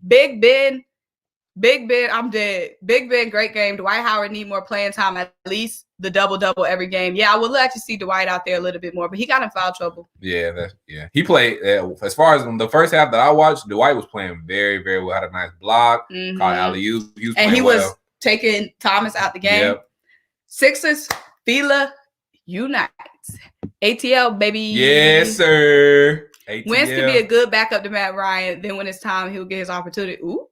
Big Ben. I'm dead. Big Ben, great game. Dwight Howard need more playing time, at least the double every game. Yeah, I would like to see Dwight out there a little bit more, but he got in foul trouble. Yeah. He played, as far as the first half that I watched, Dwight was playing very, very well. Had a nice block, caught alley-oop. He was taking Thomas out the game. Yep. Sixers, PHILA, Unite. ATL, baby. Yes, sir. ATL. Wentz could be a good backup to Matt Ryan. Then when it's time, he'll get his opportunity. Ooh.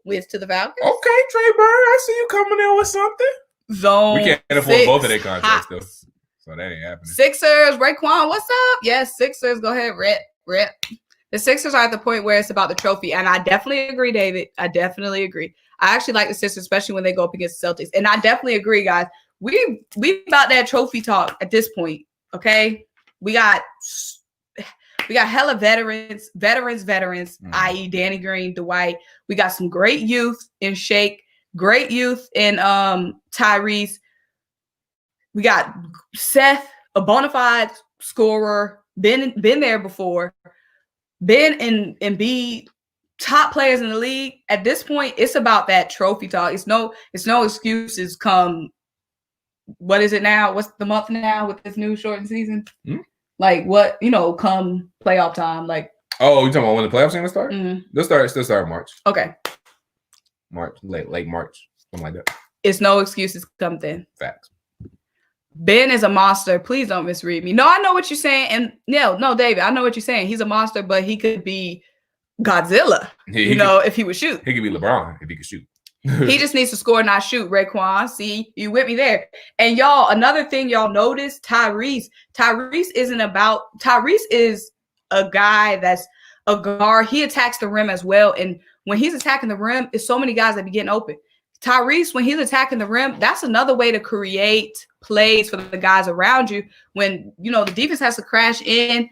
Wentz to the Falcons. Okay, Trey Burr, I see you coming in with something. Zone. We can't afford both of their contracts, though. So that ain't happening. Sixers, Raekwon, what's up? Yes, Sixers, go ahead, rip. The Sixers are at the point where it's about the trophy. And I definitely agree, David. I definitely agree. I actually like the Sixers, especially when they go up against the Celtics. And I definitely agree, guys. We about that trophy talk at this point, okay? We got hella veterans, i.e. Danny Green, Dwight. We got some great youth in Shake, great youth in Tyrese. We got Seth, a bona fide scorer, been there before. Ben and EMBIID, top players in the league. At this point, it's about that trophy talk. It's no excuses come. What is it now? What's the month now with this new shortened season? Like what, come playoff time. Like, oh, you talking about when the playoffs are gonna start? They'll start in March. Okay. March, late March, something like that. It's no excuses come then. Facts. Ben is a monster. Please don't misread me. No, I know what you're saying. And no, David, I know what you're saying. He's a monster, but he could be Godzilla, if he would shoot. He could be LeBron if he could shoot. He just needs to score, not shoot, Raekwon. See, you with me there. And y'all, another thing y'all notice, Tyrese is a guy that's a guard. He attacks the rim as well. And when he's attacking the rim, it's so many guys that be getting open. Tyrese, when he's attacking the rim, that's another way to create plays for the guys around you. When, the defense has to crash in,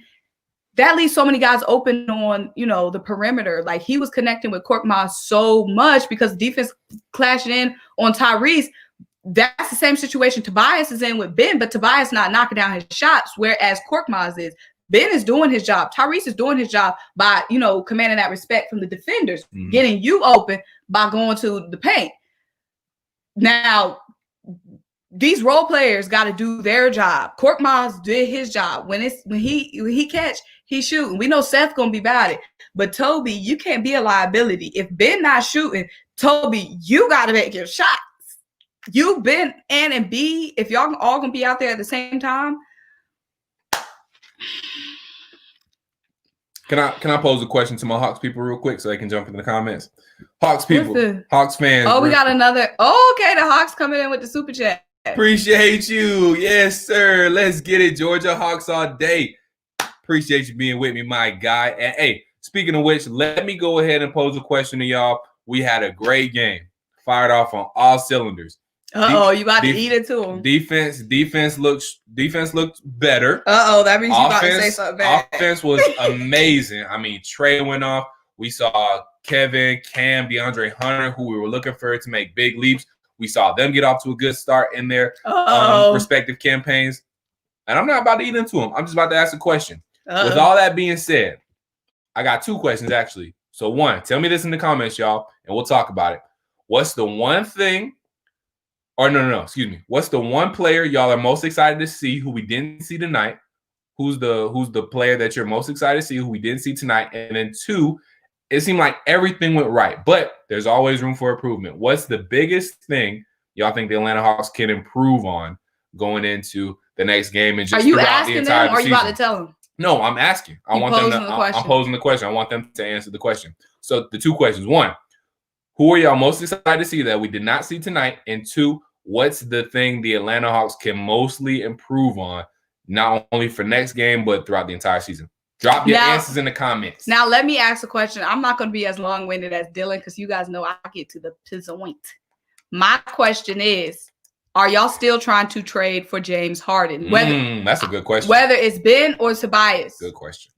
that leaves so many guys open on, the perimeter. Like he was connecting with Korkmaz so much because defense clashing in on Tyrese. That's the same situation Tobias is in with Ben, but Tobias not knocking down his shots, whereas Korkmaz is. Ben is doing his job. Tyrese is doing his job by, commanding that respect from the defenders, getting you open by going to the paint. Now, these role players got to do their job. Korkmaz did his job. When he catch, he shooting. We know Seth gonna be about it, but Toby, you can't be a liability. If Ben not shooting, Toby, you got to make your shots. You, Ben, and B, if y'all all gonna be out there at the same time. Can I pose a question to my Hawks people real quick so they can jump in the comments? Hawks people, Hawks fans. Oh, we got another. Oh, okay, the Hawks coming in with the super chat. Appreciate you. Yes, sir. Let's get it. Georgia Hawks all day. Appreciate you being with me, my guy. And hey, speaking of which, let me go ahead and pose a question to y'all. We had a great game. Fired off on all cylinders. You about to eat it to them. Defense looked better. That means you about to say something bad. Offense was amazing. I mean, Trey went off. We saw Kevin, Cam, DeAndre Hunter, who we were looking for to make big leaps. We saw them get off to a good start in their respective campaigns. And I'm not about to eat into them. I'm just about to ask a question. With all that being said, I got two questions, actually. So one, tell me this in the comments, y'all, and we'll talk about it. What's the one thing excuse me. What's the one player y'all are most excited to see who we didn't see tonight? Who's the player that you're most excited to see who we didn't see tonight? And then two, it seemed like everything went right, but there's always room for improvement. What's the biggest thing y'all think the Atlanta Hawks can improve on going into the next game and just throughout the entire season? Or are you about to tell them? No, I'm asking. I'm posing the question. I want them to answer the question. So the two questions. One, who are y'all most excited to see that we did not see tonight? And two, what's the thing the Atlanta Hawks can mostly improve on, not only for next game, but throughout the entire season? Drop your answers in the comments. Now, let me ask a question. I'm not going to be as long-winded as Dylan because you guys know I get to the point. My question is, are y'all still trying to trade for James Harden? That's a good question. Whether it's Ben or Tobias. Good question.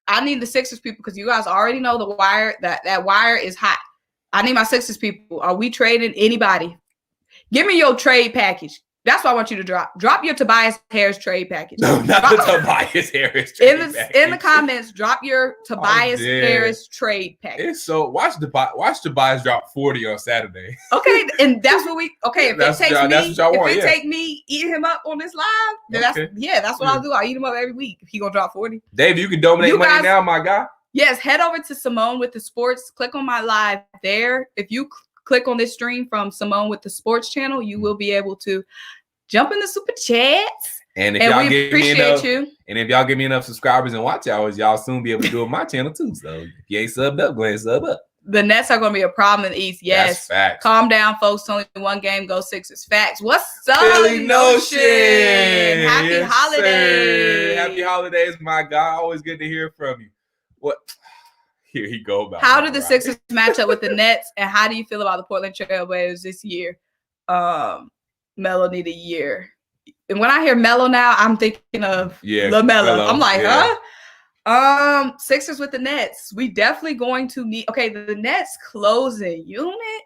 I need the Sixers people because you guys already know the wire. That wire is hot. I need my Sixers people. Are we trading anybody? Give me your trade package. That's what I want you to drop. Drop your Tobias Harris trade package. No, not the Tobias Harris trade package. In the comments, drop your Tobias Harris trade package. It's so watch Tobias drop 40 on Saturday. Okay, and that's what if it takes me eating him up on this live, then that's what I'll do. I'll eat him up every week if he gonna drop 40. Dave, you can donate money now, my guy. Yes, head over to Symone with the Sports. Click on my live there. If you click on this stream from Symone with the Sports channel, you will be able to jump in the super chats. And if y'all give me enough subscribers and watch hours, y'all soon be able to do it on my channel too. So if you ain't subbed up, go ahead and sub up. The Nets are going to be a problem in the East. Yes. That's facts. Calm down, folks. Only one game. Go Sixers. Facts. What's up? Philly Notion. Happy holidays. Sir. Happy holidays, my guy. Always good to hear from you. What? Here he go. How did the Sixers match up with the Nets, and how do you feel about the Portland Trail Blazers this year? Melo need a year. And when I hear Melo now, I'm thinking of LaMelo. I'm like, huh? Sixers with the Nets. We definitely going to need. Okay, the Nets closing unit.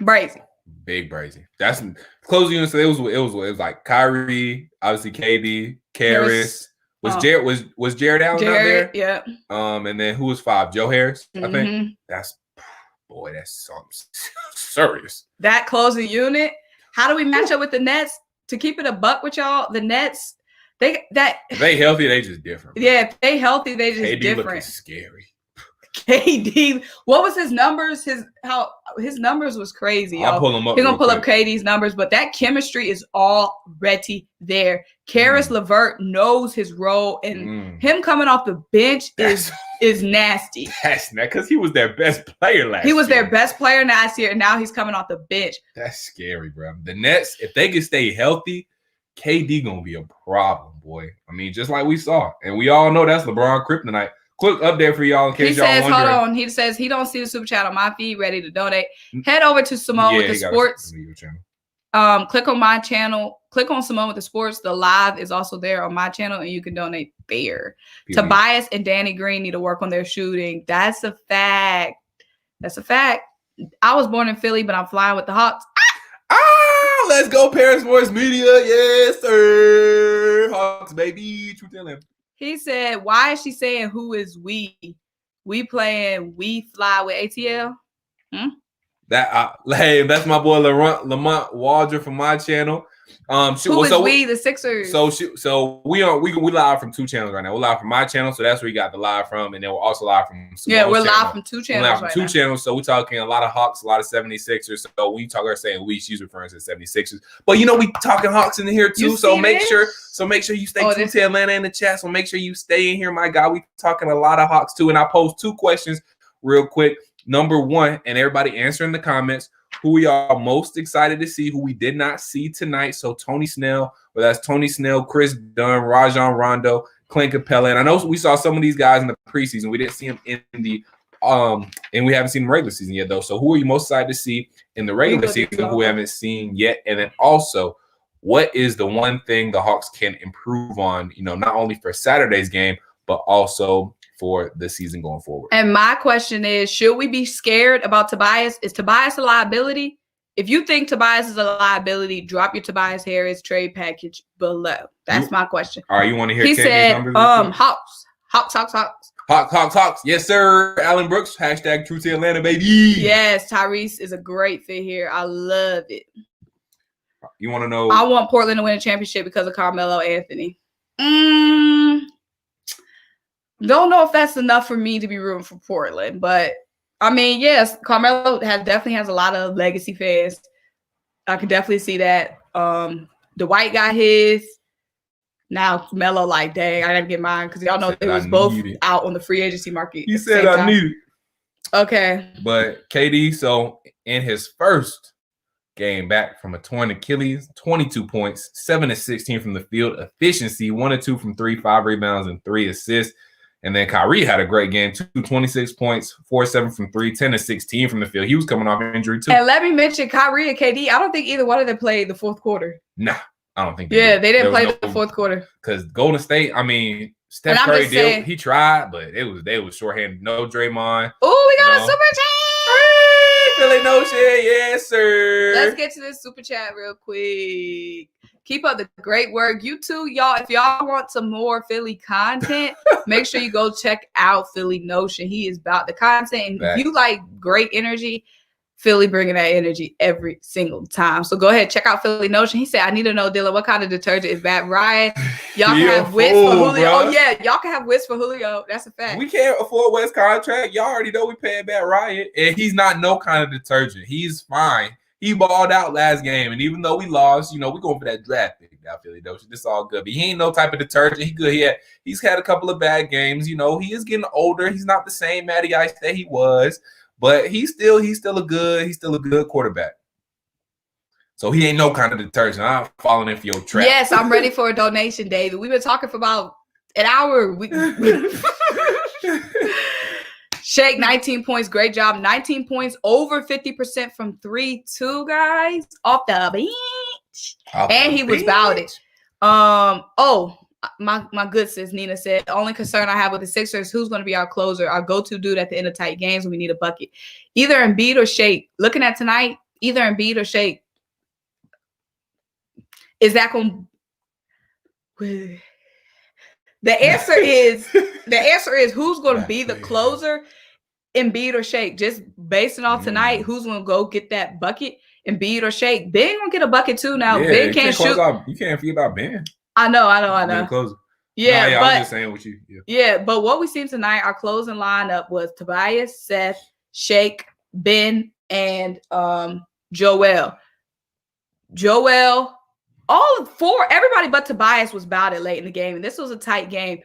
Brazy. Big Brazy. That's closing unit. So it was like Kyrie, obviously KD, Karras. Was Jared Allen out there? Yeah. And then who was 5? Joe Harris, I think. That's something serious. That closing unit. How do we match up with the Nets? To keep it a buck with y'all, the Nets, they healthy, they just different. Bro. Yeah, if they healthy, they just KD different. Looking scary. KD, what was his numbers? His numbers was crazy. I'll pull them up. He's gonna pull up KD's numbers, but that chemistry is already there. Karis LeVert knows his role, and him coming off the bench is nasty. That's not because he was their best player last year. He was their best player last year, and now he's coming off the bench. That's scary, bro. The Nets, if they can stay healthy, KD gonna be a problem, boy. I mean, just like we saw, and we all know that's LeBron kryptonite. Quick update for y'all in case y'all wondering. Hold on. He says he don't see the super chat on my feed. Ready to donate. Head over to Symone with the Sports. Click on my channel. Click on Symone with the Sports. The live is also there on my channel, and you can donate there. Tobias and Danny Green need to work on their shooting. That's a fact. That's a fact. I was born in Philly, but I'm flying with the Hawks. Let's go, Paris Voice Media. Yes, sir. Hawks, baby. Truth telling. He said, why is she saying who is we? We playing We Fly with ATL? Hey, that's my boy Lamont Waldron from my channel. Who is we, the Sixers? So we live from 2 channels right now. We're live from my channel, so that's where we got the live from, and then we're also live from Simone's we're channel. live from 2 channels. We're live from 2 channels, so we're talking a lot of Hawks, a lot of 76ers. So when you talk her saying we, she's referring to the 76ers. But we talking Hawks in here too. So make sure you stay tuned to Atlanta in the chat. So make sure you stay in here, my guy. We talking a lot of Hawks too, and I posed 2 questions real quick. Number 1, and everybody answer in the comments. Who we are most excited to see, who we did not see tonight. So Tony Snell, well, that's Tony Snell, Chris Dunn, Rajon Rondo, Clint Capella. And I know we saw some of these guys in the preseason. We didn't see them in the and we haven't seen them regular season yet, though. So who are you most excited to see in the regular season who we haven't seen yet? And then also, what is the one thing the Hawks can improve on, not only for Saturday's game, but also for the season going forward? And my question is, should we be scared about Tobias? Is Tobias a liability? If you think Tobias is a liability, drop your Tobias Harris trade package below. That's my question. All right, you want to hear he said, numbers? Hawks. Yes, sir. Allen Brooks, hashtag True to Atlanta, baby. Yes, Tyrese is a great fit here. I love it. You want to know? I want Portland to win a championship because of Carmelo Anthony. Don't know if that's enough for me to be rooting for Portland, but I mean, yes, Carmelo definitely has a lot of legacy fans. I can definitely see that. Dwight got his. Now Melo, like, dang, I gotta get mine because y'all know they was both out on the free agency market. He said I need it. Okay. But KD, so in his first game back from a torn Achilles, 22 points, 7 of 16 from the field, efficiency, 1 of 2 from 3, 5 rebounds, and 3 assists. And then Kyrie had a great game, 26 points, 4-7 from 3, 10 of 16 from the field. He was coming off injury too. And let me mention Kyrie and KD. I don't think either one of them played the 4th quarter. Nah, I don't think they didn't play the 4th quarter. Because Golden State, I mean, Steph Curry did. He tried, but they was shorthanded. No Draymond. Oh, we got a super chat. Philly Notion, yes, sir. Let's get to this super chat real quick. Keep up the great work. You too, y'all. If y'all want some more Philly content, make sure you go check out Philly Notion. He is about the content. And if you like great energy, Philly bringing that energy every single time. So go ahead, check out Philly Notion. He said, I need to know, Dylan, what kind of detergent is Bat Riot? Y'all can have Wits for Julio. Bro. Oh, yeah. Y'all can have Wits for Julio. That's a fact. We can't afford West's contract. Y'all already know we paying Bat Riot. And he's not no kind of detergent. He's fine. He balled out last game, and even though we lost, we're going for that draft pick now, Philly Notion. This is all good. But he ain't no type of detergent. He good. He's had a couple of bad games. He is getting older. He's not the same Matty Ice that he was, but he's still a good quarterback. So he ain't no kind of detergent. I'm falling in for your trap. Yes, I'm ready for a donation, David. We've been talking for about an hour. Shake, 19 points. Great job. 19 points, over 50% from 3, too, guys. Off the bench. He was about it. My good sis Nina said, the only concern I have with the Sixers, who's going to be our closer, our go-to dude at the end of tight games when we need a bucket. Either EMBIID or Shake. Looking at tonight, either EMBIID or Shake. Is that going to... The answer is who's going to be the closer, EMBIID or Shake. Just basing off tonight, who's going to go get that bucket, EMBIID or Shake. Ben going to get a bucket too now. Yeah, Ben can't shoot. You can't forget about Ben. I know. Yeah, but, I'm just saying with you. Yeah, but what we seen tonight, our closing lineup was Tobias, Seth, Shake, Ben, and Joel. All 4, everybody but Tobias was about it late in the game. And this was a tight game.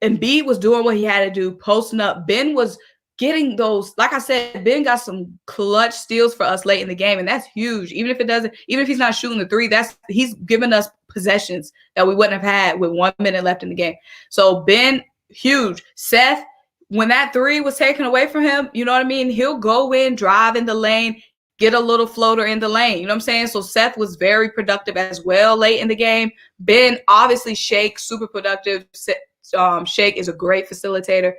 EMBIID was doing what he had to do, posting up. Ben was getting those, like I said, Ben got some clutch steals for us late in the game. And that's huge. Even if he's not shooting the 3, he's giving us possessions that we wouldn't have had with 1 minute left in the game. So Ben, huge. Seth, when that 3 was taken away from him, you know what I mean? He'll go in, drive in the lane, get a little floater in the lane. You know what I'm saying? So Seth was very productive as well late in the game. Ben, obviously, Shake, super productive. Shake is a great facilitator.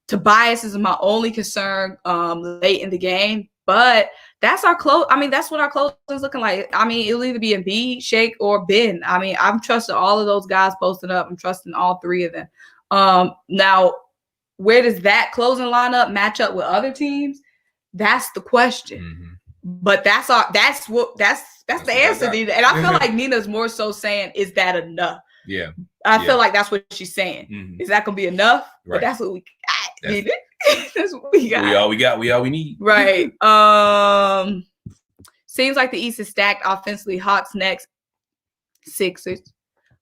Tobias is my only concern late in the game. But that's our close. I mean, that's what our close is looking like. I mean, it'll either be EMBIID, Shake, or Ben. I mean, I'm trusting all of those guys posting up. I'm trusting all 3 of them. Now, where does that closing lineup match up with other teams? That's the question. But that's the answer, Nina. And I feel like Nina's more so saying, is that enough? Yeah. I feel like that's what she's saying. Mm-hmm. Is that gonna be enough? Right. But that's what we got, Nina. That's what we got. We all we need. Right. Seems like the East is stacked offensively. Hawks next, Sixers.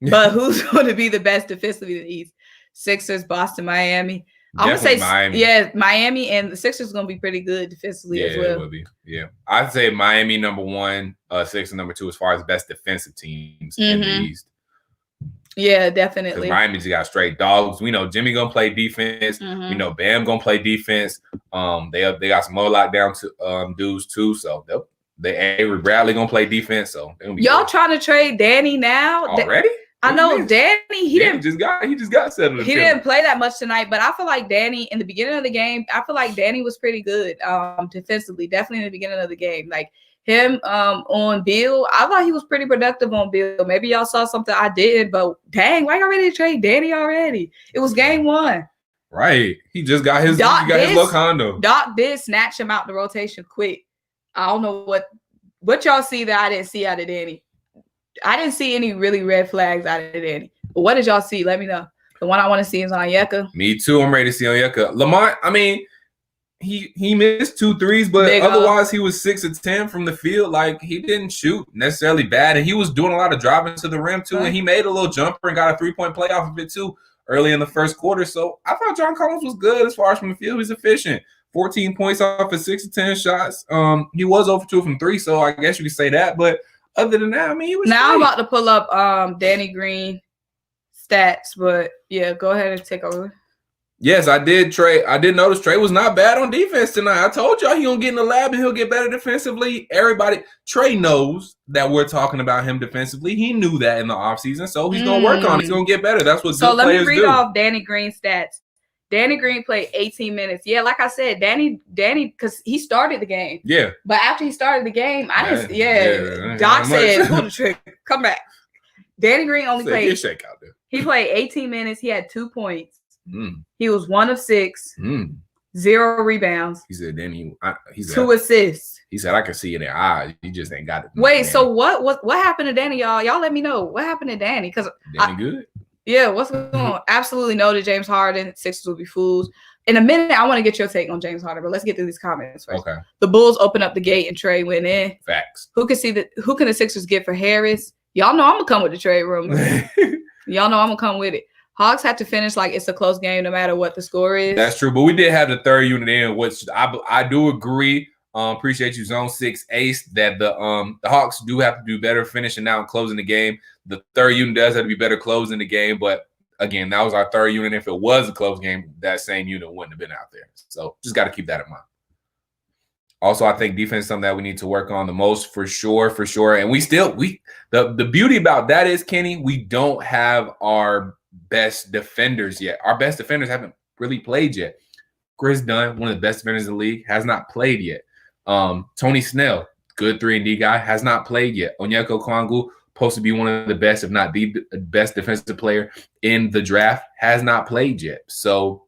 But who's going to be the best defensively in the East? Sixers, Boston, Miami. I'm gonna say Miami. Miami and the Sixers are gonna be pretty good defensively as well. It will be. Yeah, I'd say Miami number 1, Sixers number 2 as far as best defensive teams in the East. Yeah, definitely. Miami just got straight dogs. We know Jimmy gonna play defense. We know Bam gonna play defense. They got some more lockdown dudes too. So Avery Bradley gonna play defense. So y'all trying to trade Danny now already? I know Danny. He just got settled. He didn't play that much tonight, but I feel like Danny in the beginning of the game. I feel like Danny was pretty good defensively. Definitely in the beginning of the game, like him on Bill. I thought he was pretty productive on Bill. Maybe y'all saw something I did, but dang, why y'all ready to trade Danny already? It was game 1. Right. He just got his little condo. Doc did snatch him out the rotation quick. I don't know what y'all see that I didn't see out of Danny. I didn't see any really red flags out of Danny. But what did y'all see? Let me know. The one I want to see is Onyeka. Me too. I'm ready to see Onyeka. Lamont, I mean, he missed 2 threes, but otherwise he was 6 of 10 from the field. Like, he didn't shoot necessarily bad, and he was doing a lot of driving to the rim too, and he made a little jumper and got a 3-point play off of it too early in the first quarter. So I thought John Collins was good as far as from the field. He's efficient. 14 points off of 6 of 10 shots. He was over 2 from 3, so I guess you could say that, but other than that, I mean, he was now great. I'm about to pull up Danny Green stats, but yeah, go ahead and take over. Yes, I did notice Trey was not bad on defense tonight. I told y'all he gonna get in the lab and he'll get better defensively. Trey knows that we're talking about him defensively. He knew that in the offseason, so he's gonna work on it. He's gonna get better. That's what good players do. So let me read off Danny Green stats. Danny Green played 18 minutes. Yeah, like I said, Danny, because he started the game. Yeah. But after he started the game, Doc said, pull the trigger, come back. Danny Green only played. Shake out there. He played 18 minutes. He had 2 points. He was 1 of 6. 0 rebounds. He said, Danny, 2 assists. He said, I can see in their eyes. You just ain't got it. Wait, so what happened to Danny, y'all? Y'all let me know. What happened to Danny? Because Danny good. Yeah, what's going on? Absolutely no to James Harden. Sixers will be fools. In a minute, I want to get your take on James Harden, but let's get through these comments first. Okay. The Bulls open up the gate and Trey went in. Facts. Who can the Sixers get for Harris? Y'all know I'm gonna come with the trade room. Y'all know I'm gonna come with it. Hawks have to finish like it's a close game no matter what the score is. That's true, but we did have the third unit in, which I do agree. Appreciate you, Zone 6 Ace, that the Hawks do have to do better finishing out and closing the game. The third unit does have to be better closing the game, but again, that was our third unit. If it was a close game, that same unit wouldn't have been out there. So just got to keep that in mind. Also, I think defense is something that we need to work on the most for sure. And the beauty about that is, Kenny, we don't have our best defenders yet. Our best defenders haven't really played yet. Chris Dunn, one of the best defenders in the league, has not played yet. Tony Snell, good 3-and-D guy, has not played yet. Onyeka Okongwu, supposed to be one of the best, if not the best defensive player in the draft, has not played yet. So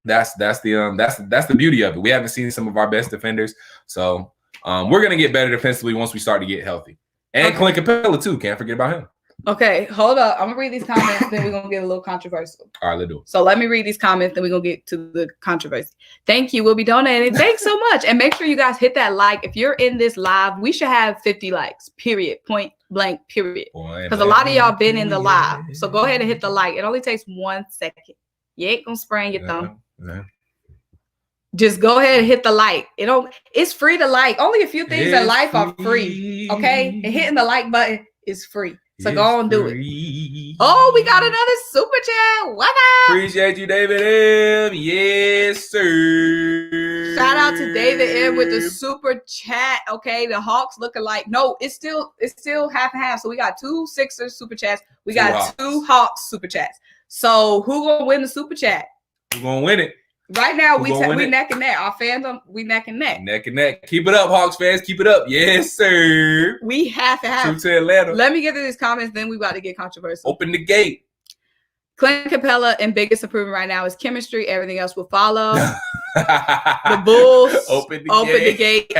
that's the beauty of it. We haven't seen some of our best defenders. So we're gonna get better defensively once we start to get healthy. And Clint Capella too. Can't forget about him. Okay, hold up. I'm gonna read these comments, then we're gonna get a little controversial. All right, let's do it. So let me read these comments, then we're gonna get to the controversy. Thank you. We'll be donating. Thanks so much. And make sure you guys hit that like. If you're in this live, we should have 50 likes, period. Point blank, period. Because a lot of y'all been in the live. So go ahead and hit the like. It only takes 1 second. You ain't gonna sprain your thumb. Yeah. Just go ahead and hit the like. It's free to like. Only a few things in life are free. Okay? And hitting the like button is free. So go on and do it. Oh, we got another super chat. What up? Appreciate you, David M. Yes, sir. Shout out to David M with the super chat. Okay, the Hawks looking like it's still half and half. So we got 2 Sixers super chats. We got 2 Hawks super chats. So who gonna win the super chat? Who's gonna win it? Right now, we neck and neck. Our fandom, we neck and neck. Neck and neck. Keep it up, Hawks fans. Keep it up. Yes, sir. We have to have. True to Atlanta. Let me get to these comments, then we about to get controversial. Open the gate. Clint Capella and biggest improvement right now is chemistry. Everything else will follow. The Bulls open the gate.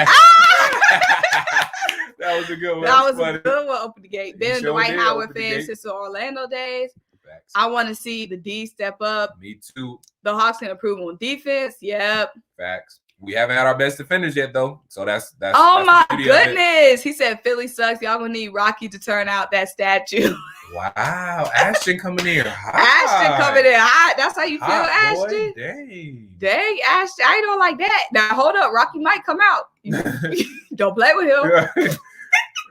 That was a good one. That was funny. a good one. Open the gate. Then sure Dwight did Howard open the fans gate. since the Orlando days. Facts. I want to see the D step up. Me too. The Hawks can improve on defense. Yep. Facts. We haven't had our best defenders yet, though. So that's Oh that's my the beauty of it. goodness. He said Philly sucks. Y'all gonna need Rocky to turn out that statue. Wow. Ashton coming in hot. Ashton coming in hot. That's how you feel, Hot, boy. Ashton? Dang. Dang, Ashton. I don't like that. Now hold up. Rocky might come out. Don't play with him.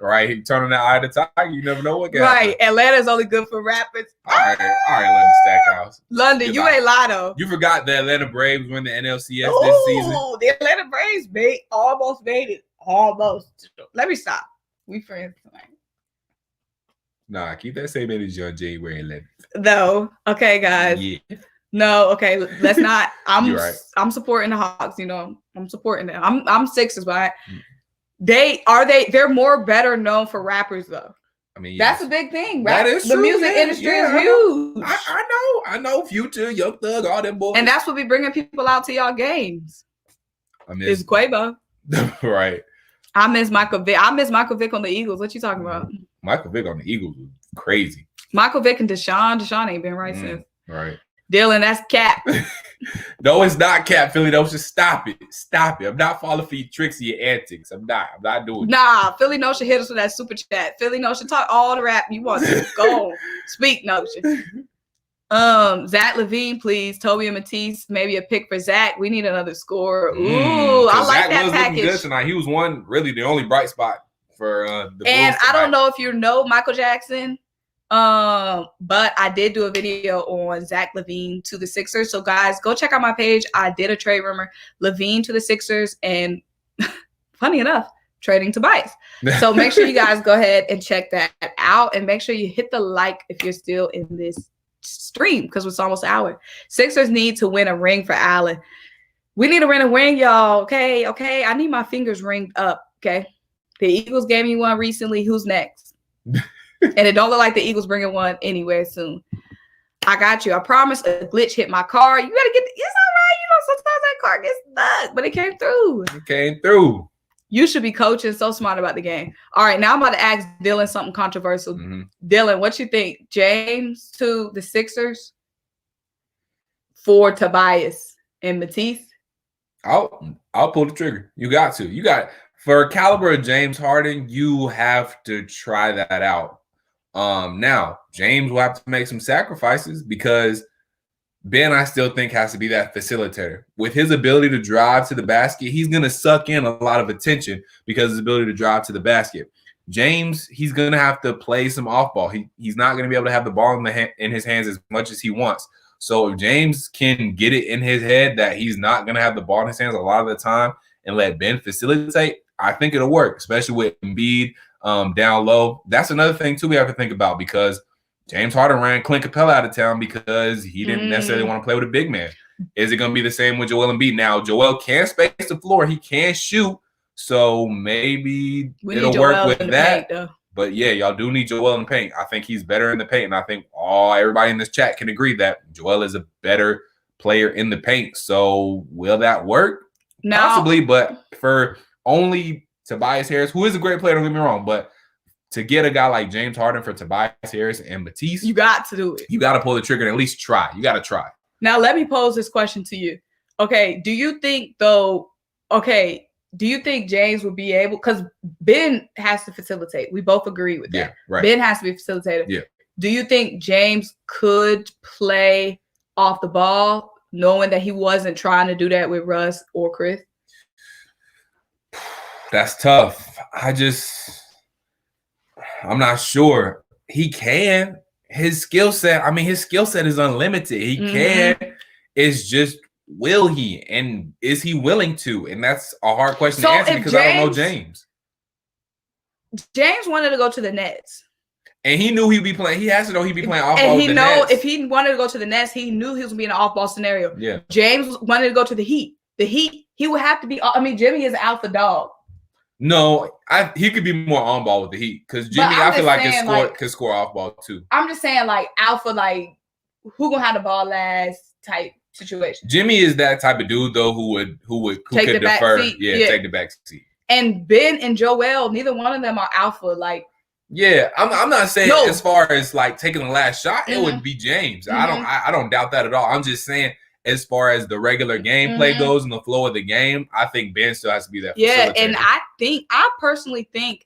Right. He turning that eye to tiger. You never know what can Right. happen. Atlanta's only good for rappers. All right, London Stackhouse. London, you Goodbye. ain't lie though. You forgot the Atlanta Braves win the NLCS this season. Oh, the Atlanta Braves almost made it. Almost. Let me stop. We friends tonight. Nah, keep that same energy on January 11th. No. Okay, guys. Yeah. No, okay. Let's not. You're right. I'm supporting the Hawks, you know. I'm supporting them. I'm Sixers, but they're more better known for rappers though. I mean, That's a big thing. That is the true, music yeah. industry Yeah, is huge. I know. Future, Young Thug, all them boys. And that's what be bringing people out to y'all games. I Is Quavo. Right. I miss Michael Vick. I miss Michael Vick on the Eagles. What you talking about? Michael Vick on the Eagles was crazy. Michael Vick and Deshaun. Deshaun ain't been right since. Right. Dylan, that's cap. No, it's not Cap. Philly, don't just stop it. Stop it. I'm not falling for your tricks and your antics. I'm not doing it. Nah, Philly Notion hit us with that super chat. Philly Notion talk all the rap you want to. Go on. Speak Notion. Zach LaVine, please. Toby and Matisse, maybe a pick for Zach. We need another scorer. Ooh, I like Zach that was looking good package. tonight. He was the only bright spot for the And Bulls I don't tonight. know if you know Michael Jackson, but I did do a video on Zach LaVine to the Sixers. So guys, go check out my page. I did a trade rumor, LaVine to the Sixers, and funny enough, trading Tobias. So make sure you guys go ahead and check that out, and make sure you hit the like if you're still in this stream because it's almost an hour. Sixers need to win a ring for Allen. We need to win a ring, y'all. Okay. I need my fingers ringed up. Okay. The Eagles gave me one recently. Who's next? And it don't look like the Eagles bringing one anywhere soon. I got you. I promise. A glitch hit my car. You gotta get. It's all right. You know, sometimes that car gets stuck, but it came through. It came through. You should be coaching. So smart about the game. All right, now I'm about to ask Dylan something controversial. Mm-hmm. Dylan, what you think? James to the Sixers for Tobias and Matisse? I'll pull the trigger. You got to. For caliber of James Harden, you have to try that out. Now James will have to make some sacrifices because Ben, I still think, has to be that facilitator. With his ability to drive to the basket, he's going to suck in a lot of attention because of his ability to drive to the basket. James, he's going to have to play some off ball. He's not going to be able to have the ball in his hands as much as he wants. So if James can get it in his head that he's not going to have the ball in his hands a lot of the time and let Ben facilitate, I think it'll work, especially with EMBIID down low. That's another thing, too, we have to think about because James Harden ran Clint Capella out of town because he didn't necessarily want to play with a big man. Is it going to be the same with Joel Embiid? Now, Joel can space the floor. He can shoot. So maybe it'll work with that. Paint, but, yeah, y'all do need Joel in the paint. I think he's better in the paint. And I think everybody in this chat can agree that Joel is a better player in the paint. So will that work? No. Possibly, but for only Tobias Harris, who is a great player, don't get me wrong, but to get a guy like James Harden for Tobias Harris and Matisse, you got to do it. You got to pull the trigger and at least try. You got to try. Now, let me pose this question to you. Okay, do you think James would be able, because Ben has to facilitate. We both agree with that. Yeah, right. Ben has to be facilitated. Yeah. Do you think James could play off the ball knowing that he wasn't trying to do that with Russ or Chris? That's tough. I'm not sure. He can. His skill set is unlimited. He can. It's just, will he? And is he willing to? And that's a hard question to answer because I don't know James. James wanted to go to the Nets. And he knew he'd be playing. He has to know he'd be playing off ball. And he knows if he wanted to go to the Nets, he knew he was going to be in an off ball scenario. Yeah. James wanted to go to the Heat. The Heat, he would have to be. Jimmy is an alpha dog. No, he could be more on ball with the Heat because Jimmy, I feel like could score off ball too. I'm just saying, like alpha, like who gonna have the ball last type situation. Jimmy is that type of dude though who could defer. Seat. Yeah, take the back seat. And Ben and Joel, neither one of them are alpha. Like, yeah, I'm not saying as far as like taking the last shot, it would be James. I don't doubt that at all. I'm just saying as far as the regular gameplay goes and the flow of the game, I think Ben still has to be that. Yeah, and I personally think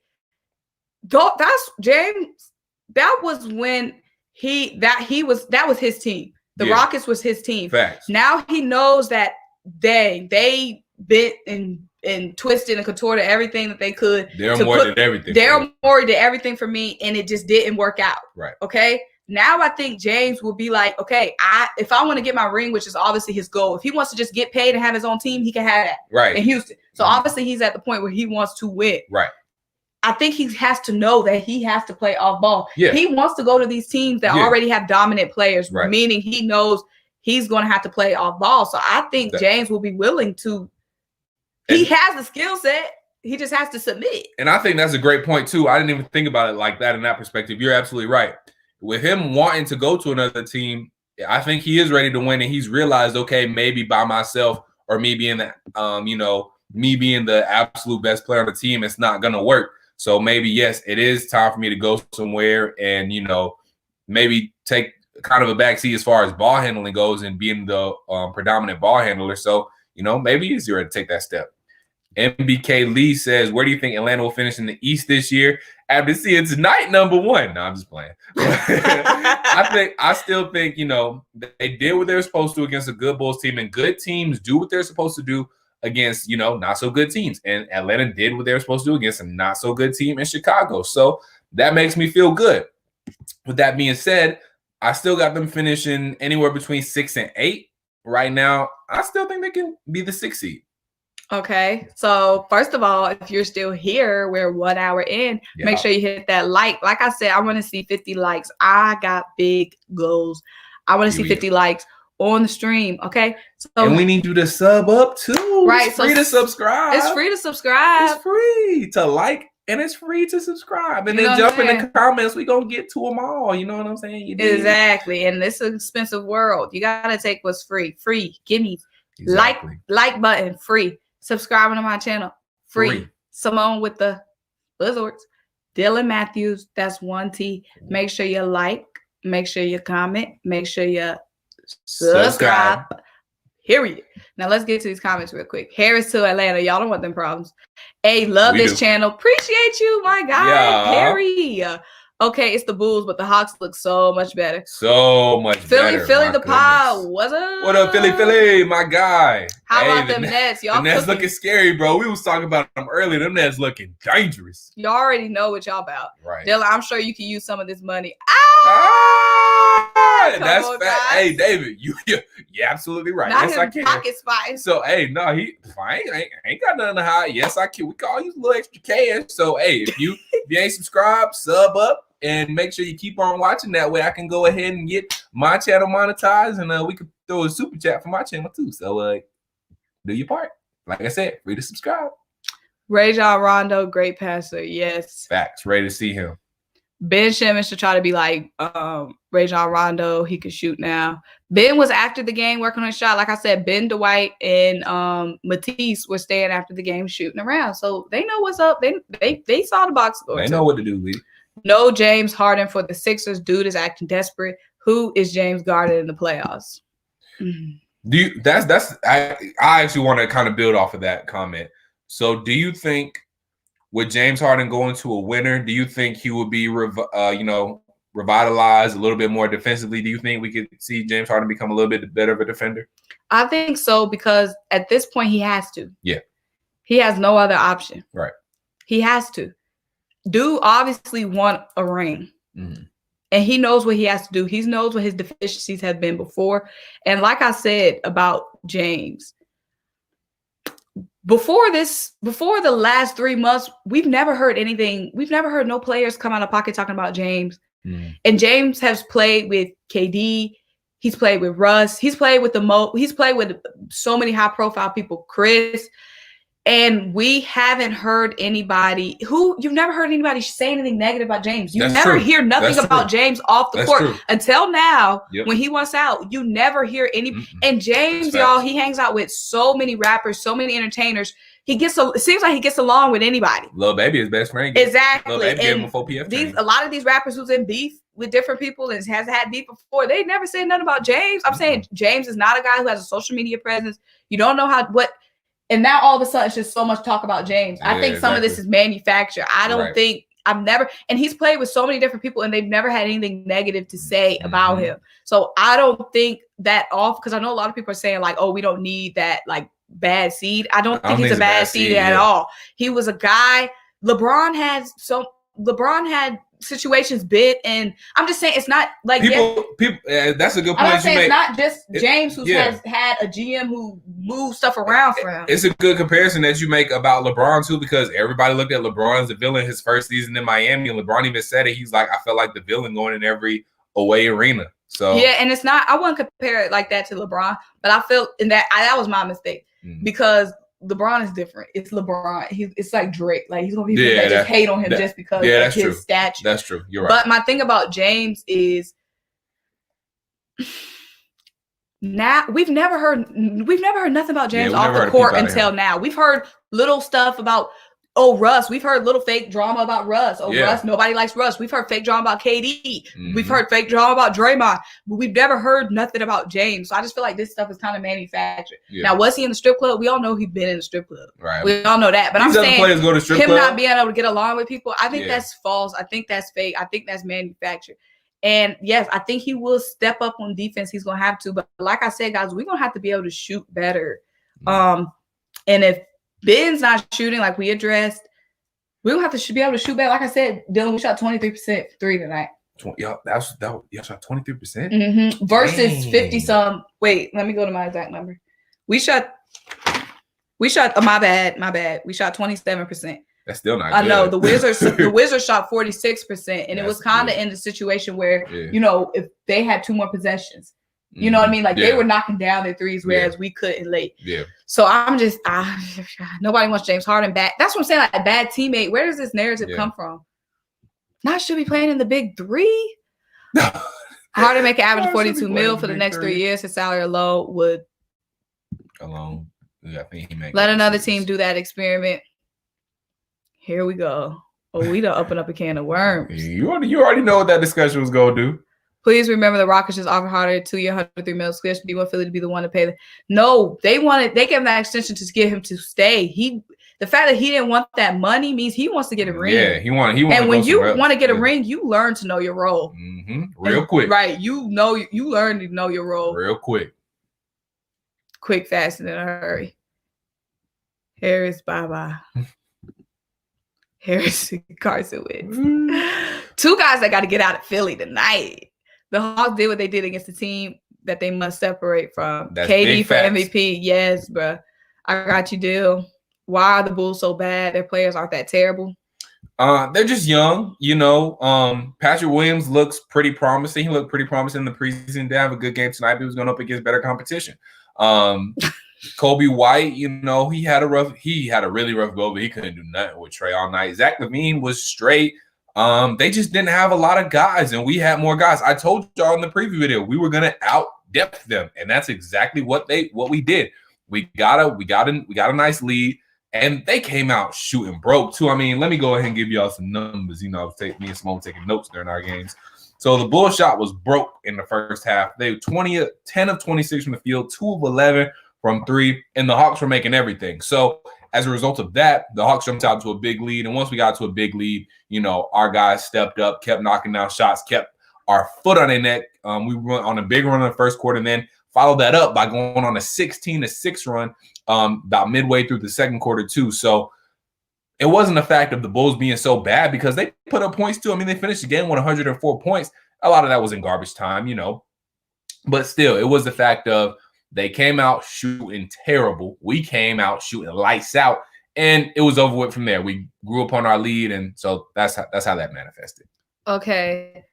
that's James. That was when that was his team. The Rockets was his team. Facts. Now he knows that they bit and twisted and contorted everything that they could. Daryl Morey did everything. Daryl Morey did everything for me, and it just didn't work out. Right. Okay. Now I think James will be like, okay, if I want to get my ring, which is obviously his goal, if he wants to just get paid and have his own team, he can have that. Right. In Houston. So obviously he's at the point where he wants to win. Right. I think he has to know that he has to play off ball. Yeah. He wants to go to these teams that already have dominant players, right. Meaning he knows he's going to have to play off ball. So I think James will be willing to. He has the skill set. He just has to submit. And I think that's a great point, too. I didn't even think about it like that in that perspective. You're absolutely right. With him wanting to go to another team, I think he is ready to win. And he's realized, okay, maybe by myself or me being the, me being the absolute best player on the team, it's not going to work. So maybe, yes, it is time for me to go somewhere and, maybe take kind of a backseat as far as ball handling goes and being the predominant ball handler. So, maybe it's easier to take that step. MBK Lee says, where do you think Atlanta will finish in the East this year? After seeing tonight, #1. No, I'm just playing. I still think, they did what they were supposed to against a good Bulls team, and good teams do what they're supposed to do against, not so good teams. And Atlanta did what they were supposed to do against a not so good team in Chicago. So that makes me feel good. With that being said, I still got them finishing anywhere between 6 and 8 right now. I still think they can be the 6th seed. Okay, so first of all, if you're still here, we're 1 hour in. Make sure you hit that like. Like I said, I want to see 50 likes. I got big goals. I want to see 50 likes on the stream. Okay, so and we need you to sub up too. Right, it's free to subscribe. It's free to subscribe. It's free to like. And it's free to subscribe. And then jump in the comments. We're going to get to them all. You know what I'm saying? Exactly. And this is an expensive world. You got to take what's free. Free. Give me. Exactly. Like button. Free. Subscribing to my channel. Free. Symone with the Blizzards. Dylan Matthews. That's 1 T. Make sure you like. Make sure you comment. Make sure you subscribe. Period. Now let's get to these comments real quick. Harris to Atlanta. Y'all don't want them problems. Hey, love this channel. Appreciate you, my guy. Harry. Okay, it's the Bulls, but the Hawks look so much better. So much better. Philly the pod. What's up? What up, Philly, my guy? How about them Nets? Y'all the Nets looking scary, bro. We was talking about them earlier. Them Nets looking dangerous. You already know what y'all about. Right. Dylan, I'm sure you can use some of this money. That's fact. Hey, David, you're absolutely right. Not yes, I can. Pocket spotting. So, hey, no, I ain't got nothing to hide. Yes, I can. We can all use a little extra cash. So, hey, if you ain't subscribed, sub up and make sure you keep on watching. That way I can go ahead and get my channel monetized, and we can throw a super chat for my channel too. So, do your part. Like I said, free to subscribe. Rajon Rondo, great passer. Yes. Facts. Ready to see him. Ben Simmons should try to be like Rajon Rondo. He could shoot now. Ben was after the game working on a shot. Like I said, Ben Dwight and Matisse were staying after the game shooting around. So they know what's up. They saw the box score. They know what to do, Lee. No James Harden for the Sixers. Dude is acting desperate. Who is James Harden in the playoffs? I actually want to kind of build off of that comment. So do you think with James Harden going to a winner, do you think he would be, revitalized a little bit more defensively? Do you think we could see James Harden become a little bit better of a defender? I think so, because at this point he has to. Yeah. He has no other option. Right. He has to. Dude obviously won a ring. Mm-hmm. And he knows what he has to do. He knows what his deficiencies have been before. And like I said about James, before the last 3 months, we've never heard anything. We've never heard no players come out of pocket talking about James. Mm. And James has played with KD. He's played with Russ. He's played with he's played with so many high profile people, Chris. And we haven't heard anybody you've never heard anybody say anything negative about James. You never hear nothing about James off the court until now. Yep. When he wants out, you never hear any. And James, y'all, he hangs out with so many rappers, so many entertainers. it seems like he gets along with anybody. Lil Baby, his best friend. Exactly. Lil Baby gave him a 4 PF. A lot of these rappers who's in beef with different people and has had beef before, they never said nothing about James. I'm saying James is not a guy who has a social media presence. You don't know and now all of a sudden it's just so much talk about James. I think some of this is manufactured. I don't think and he's played with so many different people and they've never had anything negative to say about him. So I don't think that because I know a lot of people are saying like, oh, we don't need that like bad seed. I don't think he's a bad seed at all. He was a guy. LeBron had situations bit, and I'm just saying it's not like people. That's a good point. I'm saying it's not just James who has had a GM who moves stuff around for him. It's a good comparison that you make about LeBron too, because everybody looked at LeBron as the villain his first season in Miami, and LeBron even said it. He's like, I felt like the villain going in every away arena. So yeah, and it's not. I wouldn't compare it like that to LeBron, but I feel that was my mistake because LeBron is different. It's LeBron. It's like Drake. Like he's gonna be people that just hate on him just because of his stature. That's true. You're right. But my thing about James is now we've never heard nothing about James off the court until now. We've heard little stuff about Russ. We've heard little fake drama about Russ. Russ, nobody likes Russ. We've heard fake drama about KD. We've heard fake drama about Draymond. But we've never heard nothing about James. So I just feel like this stuff is kind of manufactured. Now, was he in the strip club? We all know he's been in the strip club. Right. We all know that. But I'm saying players go to strip him club. Not being able to get along with people, I think that's false. I think that's fake. I think that's manufactured. And yes, I think he will step up on defense. He's going to have to. But like I said, guys, we're going to have to be able to shoot better. And if Ben's not shooting like we addressed, we don't have to be able to shoot back. Like I said, Dylan, we shot 23% three tonight. Y'all shot 23%? Versus 50-some. Wait, let me go to my exact number. We shot, my bad. We shot 27%. That's still not good. I know. The Wizards shot 46%. And it was kind of in the situation where, if they had 2 more possessions. You know what I mean? Like they were knocking down their threes, whereas we couldn't late. Yeah. So I'm just nobody wants James Harden back. That's what I'm saying. Like a bad teammate. Where does this narrative come from? Not should be playing in the big 3. Harden make an average of 42 mil for the next 3 years. His salary alone would I think he make let another team do that experiment. Here we go. Oh, we done open up a can of worms. You already know what that discussion was gonna do. Please remember the Rockets just offered Harden a 2-year, $103 million extension. Do you want Philly to be the one to pay them? No, they gave him that extension to get him to stay. The fact that he didn't want that money means he wants to get a ring. Yeah, he want. And when you want to get a ring, you learn to know your role. Real quick. Right. You learn to know your role. Real quick. Quick, fast, and in a hurry. Harris, bye-bye. Harris, Carson wins. 2 guys that got to get out of Philly tonight. The Hawks did what they did against the team that they must separate from. That's KD for MVP. Yes, bro. I got you, deal. Why are the Bulls so bad? Their players aren't that terrible. They're just young, Patrick Williams looks pretty promising. He looked pretty promising in the preseason. They have a good game tonight, but he was going up against better competition. Kobe White, he had a really rough go, but he couldn't do nothing with Trey all night. Zach LaVine was straight. They just didn't have a lot of guys, and we had more guys. I told y'all in the preview video we were gonna out-depth them, and that's exactly what we did. We got a nice lead, and they came out shooting broke too. I mean, let me go ahead and give y'all some numbers. Me and Symone taking notes during our games. So the Bulls shot was broke in the first half. They were 10 of 26 from the field, 2 of 11 from 3, and the Hawks were making everything. So as a result of that, the Hawks jumped out to a big lead. And once we got to a big lead, our guys stepped up, kept knocking down shots, kept our foot on their neck. We went on a big run in the first quarter and then followed that up by going on a 16-6 run about midway through the second quarter too. So it wasn't a fact of the Bulls being so bad because they put up points too. I mean, they finished the game with 104 points. A lot of that was in garbage time, But still, it was the fact of they came out shooting terrible. We came out shooting lights out, and it was over with from there. We grew upon our lead, and so that's how that manifested. Okay.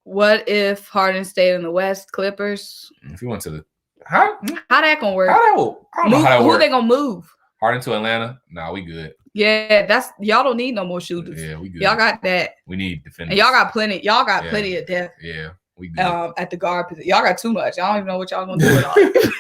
What if Harden stayed in the West? Clippers? If he went to the how that gonna work? I don't know how that who work. They gonna move? Harden to Atlanta? Nah, we good. Yeah, y'all don't need no more shooters. Yeah, we good. Y'all got that. We need defenders. And y'all got plenty. Y'all got plenty of depth. Yeah. We good. At the guard position. Y'all got too much. Y'all don't even know what y'all gonna do with all it.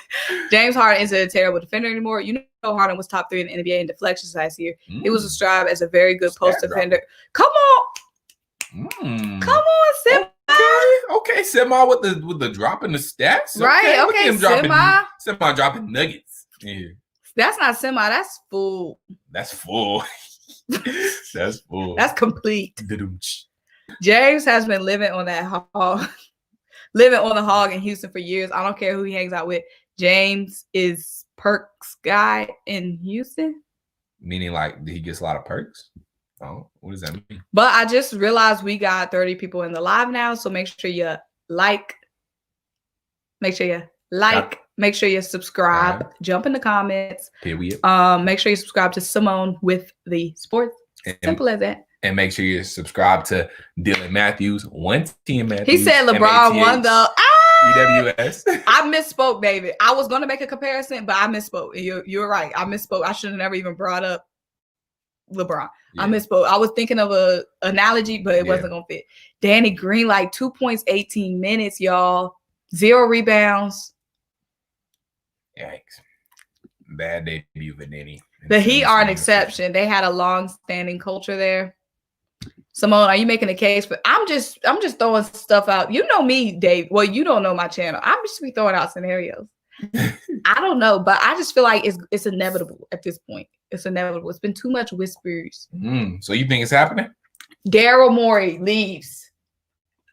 James Harden isn't a terrible defender anymore. You know, Harden was top 3 in the NBA in deflections last year. He was described as a very good post defender. Come on. Come on, Symone. Okay, Symone with the drop in the stats. Right, okay, Symone dropping nuggets. Yeah. That's not Symone, that's full. That's full. That's full. That's complete. James has been living on the hog in Houston for years. I don't care who he hangs out with. James is perks guy in Houston. Meaning like he gets a lot of perks? Oh, what does that mean? But I just realized we got 30 people in the live now. So make sure you like. Make sure you subscribe. Jump in the comments. Period. Make sure you subscribe to SymoneWithTheSports. Simple as that. And make sure you subscribe to Dylan Matthews, one team Matthews. He said LeBron won the EWS. I misspoke, David. I was gonna make a comparison, but I misspoke. You're right. I misspoke. I should have never even brought up LeBron. Yeah. I misspoke. I was thinking of a analogy, but it wasn't gonna fit. Danny Green, like 2 points, 18 minutes, y'all. 0 rebounds. Yikes. Bad debut for Danny. The Heat are an exception. They had a long-standing culture there. Symone, are you making a case? But I'm just throwing stuff out. You know me, Dave. Well, you don't know my channel. I'm just be throwing out scenarios. I don't know, but I just feel like it's inevitable at this point. It's inevitable. It's been too much whispers. So you think it's happening? Daryl Morey leaves.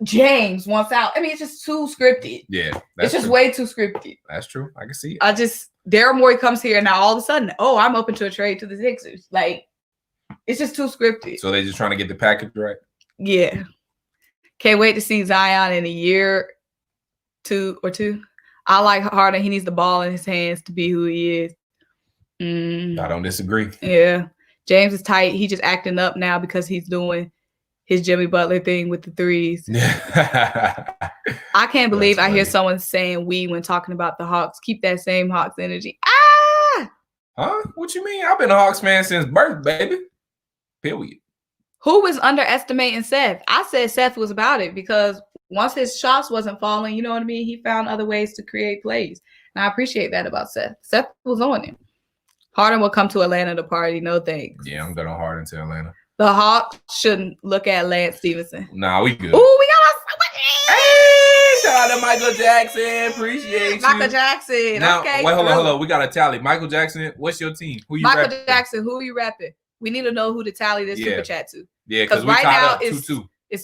James wants out. I mean, it's just too scripted. Yeah, it's just way too scripted. That's true. I can see it. Daryl Morey comes here and now all of a sudden, I'm open to a trade to the Sixers. Like, it's just too scripted. So they're just trying to get the package right? Yeah. Can't wait to see Zion in a year, two. I like Harden. He needs the ball in his hands to be who he is. I don't disagree. Yeah. James is tight. He just acting up now because he's doing his Jimmy Butler thing with the threes. I can't believe I hear someone saying we when talking about the Hawks. Keep that same Hawks energy. Huh? What you mean? I've been a Hawks fan since birth, baby. Period. Who was underestimating Seth? I said Seth was about it because once his shots wasn't falling, you know what I mean? He found other ways to create plays. And I appreciate that about Seth. Seth was on him. Harden will come to Atlanta to party. No thanks. Yeah, I'm going to Harden to Atlanta. The Hawks shouldn't look at Lance Stevenson. Nah, we good. Ooh, we got Hey, shout out to Michael Jackson. Appreciate you. Michael Jackson. Now, okay. Wait, hold on. We got a tally. Michael Jackson, what's your team? Who you Michael rapping? Jackson, who are you rapping? We need to know who to tally this super chat to. Yeah, because right now it's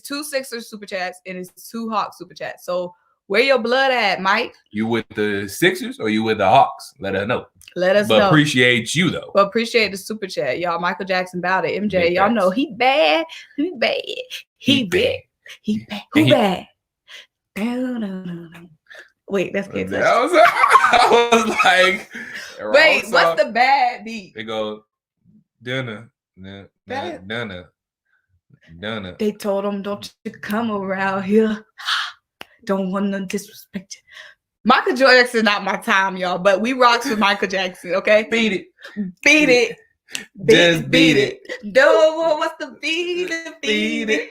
2 Sixers super chats and it's 2 Hawks super chats. So where your blood at, Mike? You with the Sixers or you with the Hawks? Let us know. Let us know. But appreciate you though. But appreciate the super chat, y'all. Michael Jackson about it. MJ, y'all know he bad. He bad. He bad. He bad. Who bad? Wait, that's Kid Touch. I was like, wait, what's the bad beat? They go, Dunna. They told him, don't you come around here. Don't want to disrespect you. Michael Jackson, not my time, y'all, but we rocks with Michael Jackson, okay? Beat it. Beat it. Just beat it. No, what's the beat it? Beat it.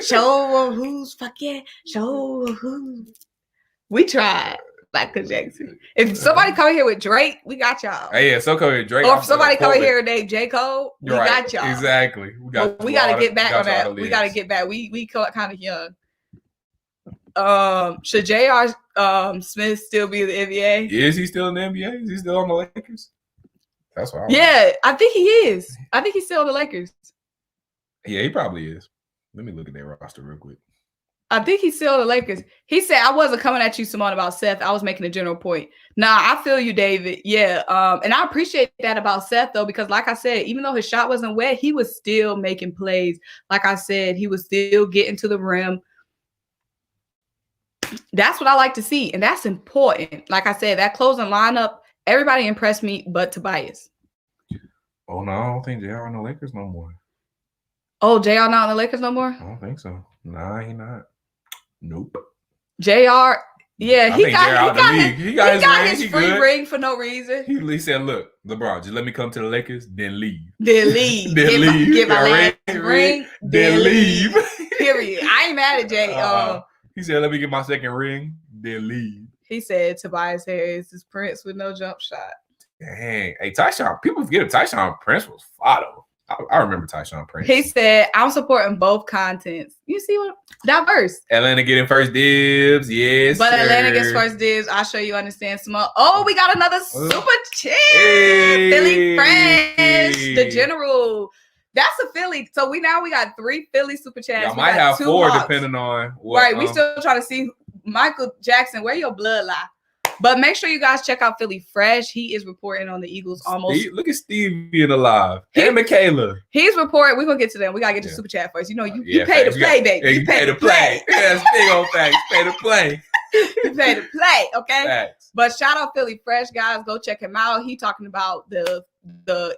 Show who's fucking. Show who. We tried Michael Jackson. If somebody come here with Drake, we got y'all. Hey, yeah, so come here, Drake. Or if somebody come here named J. Cole, we got y'all. Exactly. We got to get back on that. We got to get back. We kind of young. Should J.R. Smith still be in the NBA? Is he still in the NBA? Is he still on the Lakers? That's why. I think he is. I think he's still on the Lakers. Yeah, he probably is. Let me look at their roster real quick. I think he's still on the Lakers. He said, I wasn't coming at you, Symone, about Seth. I was making a general point. Nah, I feel you, David. Yeah. And I appreciate that about Seth, though, because like I said, even though his shot wasn't wet, he was still making plays. Like I said, he was still getting to the rim. That's what I like to see, and that's important. Like I said, that closing lineup, everybody impressed me but Tobias. Oh, no, I don't think JR on the Lakers no more. Oh, JR not on the Lakers no more? I don't think so. Nah, he not. Nope. JR, yeah, he got his free good. ring for no reason. He said, look, LeBron, just let me come to the Lakers, then leave. Then leave. Give my last ring, then leave. Period. I ain't mad at Jay. He said, "Let me get my second ring, then leave." He said Tobias Harris is Prince with no jump shot. Dang. Hey, Tyshawn. People forget Tyshawn Prince was fire though. I remember Tyshawn Prince. He said, "I'm supporting both contents." You see what? Diverse. Atlanta getting first dibs. Yes, but sir. Atlanta gets first dibs. I'll show you understand, Symone. Oh, we got another super chat. Hey. Philly Fresh, the general. That's a Philly. So we got 3 Philly super chats. Y'all might have 4 depending on what. Right. We still trying to see Michael Jackson, where your blood lie. But make sure you guys check out Philly Fresh. He is reporting on the Eagles almost. Look at Steve being alive. And Michaela. He's reporting. We're going to get to them. We got to get to super chat first. You know, you pay to play, baby. You pay to play. That's big old facts. Pay to play. You pay to play, okay? Facts. But shout out Philly Fresh, guys. Go check him out. He talking about the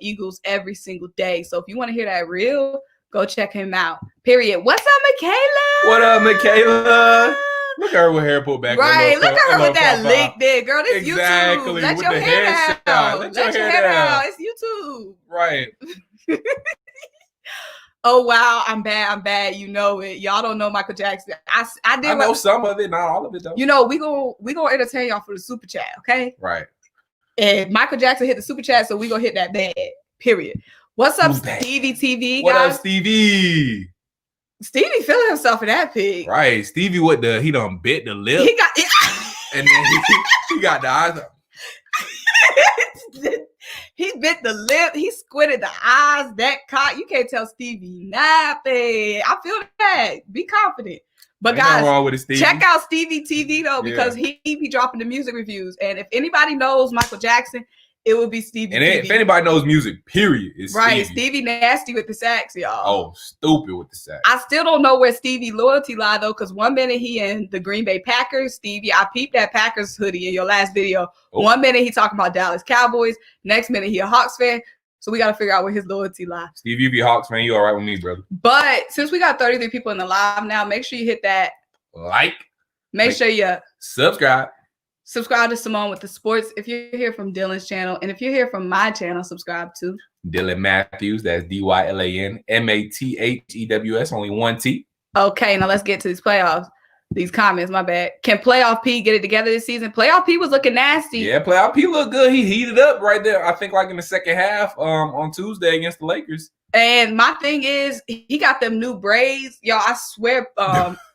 Eagles every single day. So if you want to hear that real, go check him out. Period. What's up, Michaela? What up, Michaela? Look at her with hair pulled back. Right, look at her with that link there, girl. This exactly. YouTube. Let with your hair down. Let your hair down. It's YouTube. Right. Oh wow, I'm bad. You know it. Y'all don't know Michael Jackson. I know some of it, not all of it though. You know, we gonna entertain y'all for the super chat, okay? Right. And Michael Jackson hit the super chat, so we gonna hit that bad. Period. What's up, Stevie TV? What guys? up, Stevie? Stevie feeling himself in that pig. Right. Stevie he done bit the lip. He got and then he got the eyes. He bit the lip. He squinted the eyes. That caught. You can't tell Stevie nothing. I feel that. Be confident. But ain't guys, wrong with it, check out Stevie TV though, because he be dropping the music reviews. And if anybody knows Michael Jackson, it would be Stevie. And TV. If anybody knows music, period, it's right. Stevie Nasty with the sax, y'all. Oh, stupid with the sax. I still don't know where Stevie loyalty lie though, because one minute he in the Green Bay Packers. Stevie, I peeped that Packers hoodie in your last video. Oh. 1 minute he talking about Dallas Cowboys. Next minute he a Hawks fan. So we got to figure out where his loyalty lie. Stevie, you be Hawks fan, you all right with me, brother. But since we got 33 people in the live now, make sure you hit that like. Make sure you subscribe. Subscribe to Symone with the Sports if you're here from Dylan's channel. And if you're here from my channel, subscribe to Dylan Matthews. That's DYLAN MATHEWS. Only 1 T. Okay, now let's get to these playoffs. These comments, my bad. Can Playoff P get it together this season? Playoff P was looking nasty. Yeah, Playoff P looked good. He heated up right there. I think like in the second half on Tuesday against the Lakers. And my thing is, he got them new braids. Y'all, I swear,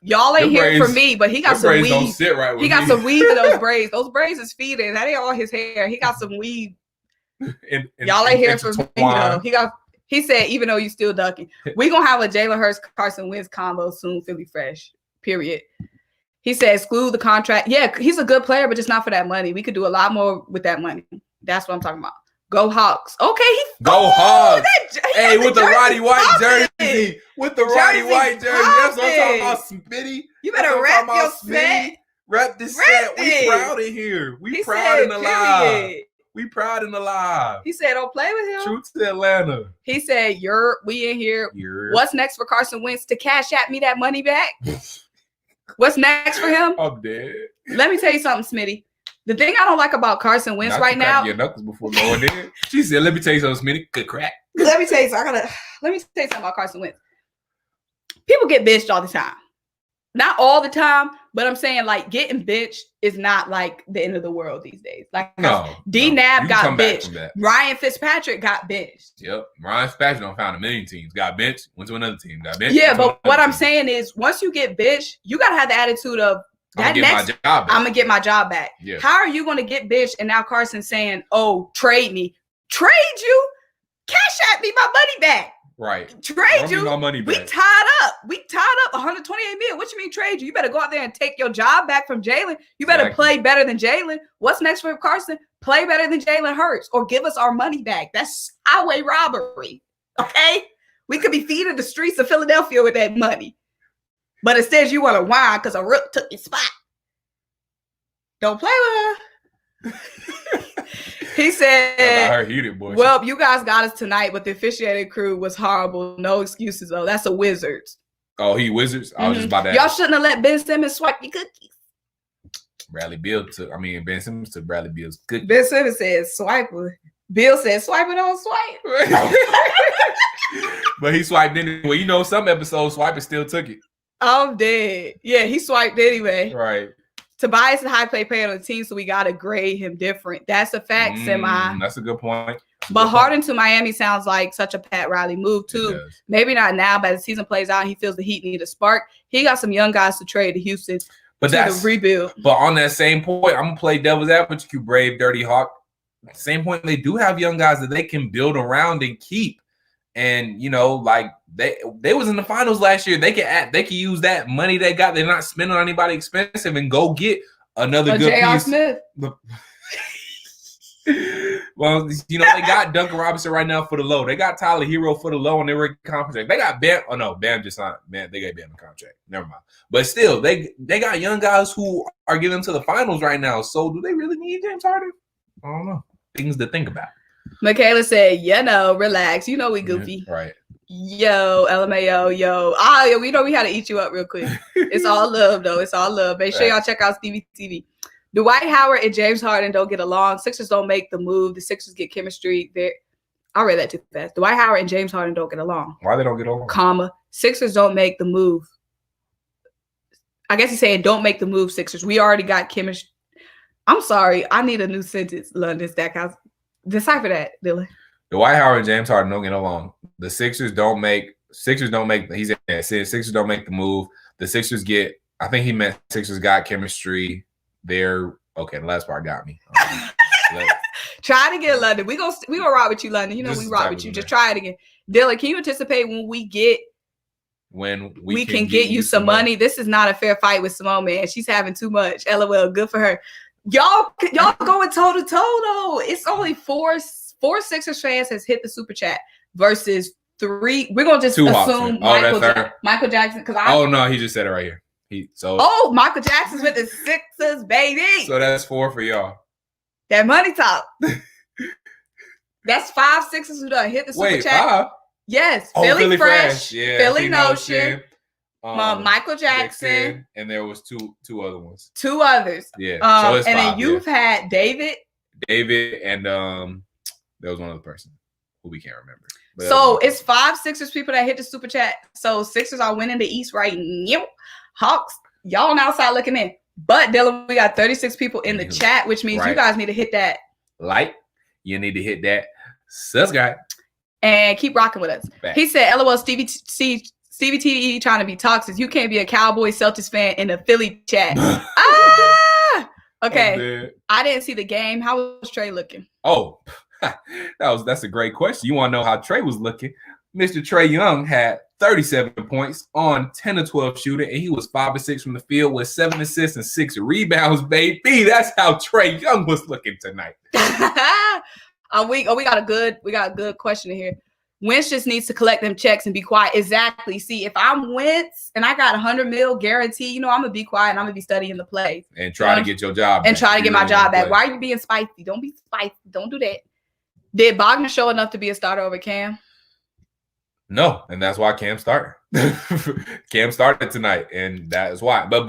y'all ain't here for me, but he got some weave. Don't sit right with he got some weave in those braids. Those braids is feeding. That ain't all his hair. He got some weave. Y'all ain't here for me, though. He said, even though you still ducking, we gonna have a Jalen Hurts Carson Wentz combo soon. Philly Fresh. Period. He said, exclude the contract. Yeah, he's a good player, but just not for that money. We could do a lot more with that money. That's what I'm talking about. Go Hawks. Okay. Go Hawks. Hey, with the Roddy White jersey. With the Roddy White jersey. That's what I'm talking about. Smitty. You better rep your set. Rep this set. We proud in here. We proud in the live. We proud in the live. He said, don't play with him. True to Atlanta. He said, we in here. What's next for Carson Wentz to cash at me that money back? What's next for him? I'm dead. Let me tell you something, Smitty. The thing I don't like about Carson Wentz right now. Your knuckles before going in. She said, "Let me tell you something, Smitty. Good crack." Let me tell you something. Let me tell you something about Carson Wentz. People get bitched all the time. Not all the time, but I'm saying like getting bitched is not like the end of the world these days. Like D-Nab got bitched. Ryan Fitzpatrick got bitched. Yep. Ryan Fitzpatrick don't found a million teams. Got bitched. Went to another team. Got bitched. Yeah, but what I'm saying is once you get bitched, you gotta have the attitude of I'm gonna get my job back. Yeah. How are you gonna get bitched and now Carson's saying, "Oh, trade me, trade you, cash at me my money back." Right. Trade you. My money back. We tied up 128 million. What you mean trade you? You better go out there and take your job back from Jalen. You better play better than Jalen. What's next for Carson? Play better than Jalen Hurts or give us our money back. That's highway robbery. Okay? We could be feeding the streets of Philadelphia with that money. But it says you want to whine because a rook took your spot. Don't play with her. He said, her heated, boy. Well, you guys got us tonight, but the officiating crew was horrible. No excuses, though. That's a Wizards. Oh, he Wizards? I was just about that. Y'all shouldn't have let Ben Simmons swipe your cookies. Ben Simmons took Bradley Beal's cookies. Ben Simmons said swipe it. Bill said swipe it on swipe. But he swiped anyway. You know, some episodes, Swiper still took it. I'm dead. Yeah, he swiped anyway. Right. Tobias is a high play player on the team, so we got to grade him different. That's a fact, Semi. That's a good point. But Harden to Miami sounds like such a Pat Riley move, too. Maybe not now, but as the season plays out, he feels the Heat need a spark. He got some young guys to trade to Houston to the rebuild. But on that same point, I'm going to play devil's advocate, you brave, dirty Hawk. Same point, they do have young guys that they can build around and keep. And, you know, like they was in the finals last year. They can use that money they got. They're not spending on anybody expensive and go get another good J.R. piece. Smith. Well, you know, they got Duncan Robinson right now for the low. They got Tyler Hero for the low and they were in contract. They got Bam. Oh, no, Bam just signed. Man, they got Bam in contract. Never mind. But still, they got young guys who are getting to the finals right now. So do they really need James Harden? I don't know. Things to think about. Michaela said, relax. You know we goofy. Right. Yo, LMAO, yo. We know we had to eat you up real quick. It's all love, though. It's all love. Make sure y'all check out Stevie TV. Dwight Howard and James Harden don't get along. Sixers don't make the move. The Sixers get chemistry. I read that too fast. Dwight Howard and James Harden don't get along. Why they don't get along? Sixers don't make the move. I guess he's saying don't make the move, Sixers. We already got chemistry. I'm sorry. I need a new sentence, London Stackhouse. Decipher that, Dylan. Dwight Howard and James Harden don't get along. The Sixers don't make. Sixers don't make the move. The Sixers get. I think he meant Sixers got chemistry. The last part got me. Try it again, London. We gonna rock with you, London. You know we rock with you. Just try it again. Dylan, can you anticipate when we can get you some money? This is not a fair fight with Symone, man. She's having too much. LOL. Good for her. Y'all going toe to toe though. It's only four Sixers fans has hit the super chat versus 3. We're gonna just assume Michael Jackson because no, he just said it right here. Michael Jackson's with the Sixers, baby. So that's 4 for y'all. That money talk. That's 5 Sixers who done hit the super chat. 5? Yes, Philly Fresh, yeah, Philly Notion. Michael Jackson, and there was two other ones. 2 others. Yeah. So it's 5, then you've had David, and there was one other person who we can't remember. But so it's 5 Sixers people that hit the super chat. So Sixers are winning the East right now. Hawks, y'all on the outside looking in. But Dylan, we got 36 people in the chat, which means you guys need to hit that you need to hit that subscribe and keep rocking with us. Back. He said, "LOL, Stevie T trying to be toxic. You can't be a Cowboy Celtics fan in the Philly chat." Okay. I didn't see the game. How was Trey looking? Oh, that's a great question. You want to know how Trey was looking? Mr. Trey Young had 37 points on 10 of 12 shooting, and he was 5 of 6 from the field with 7 assists and 6 rebounds, baby. That's how Trey Young was looking tonight. We got a good question in here. Wentz just needs to collect them checks and be quiet. Exactly. See, if I'm Wentz and I got $100 million guarantee, I'm gonna be quiet and I'm gonna be studying the plays and try to get your job and try to get my job back. Why are you being spicy? Don't be spicy. Don't do that. Did Bogner show enough to be a starter over Cam? No, and that's why Cam started. Cam started tonight, and that is why. But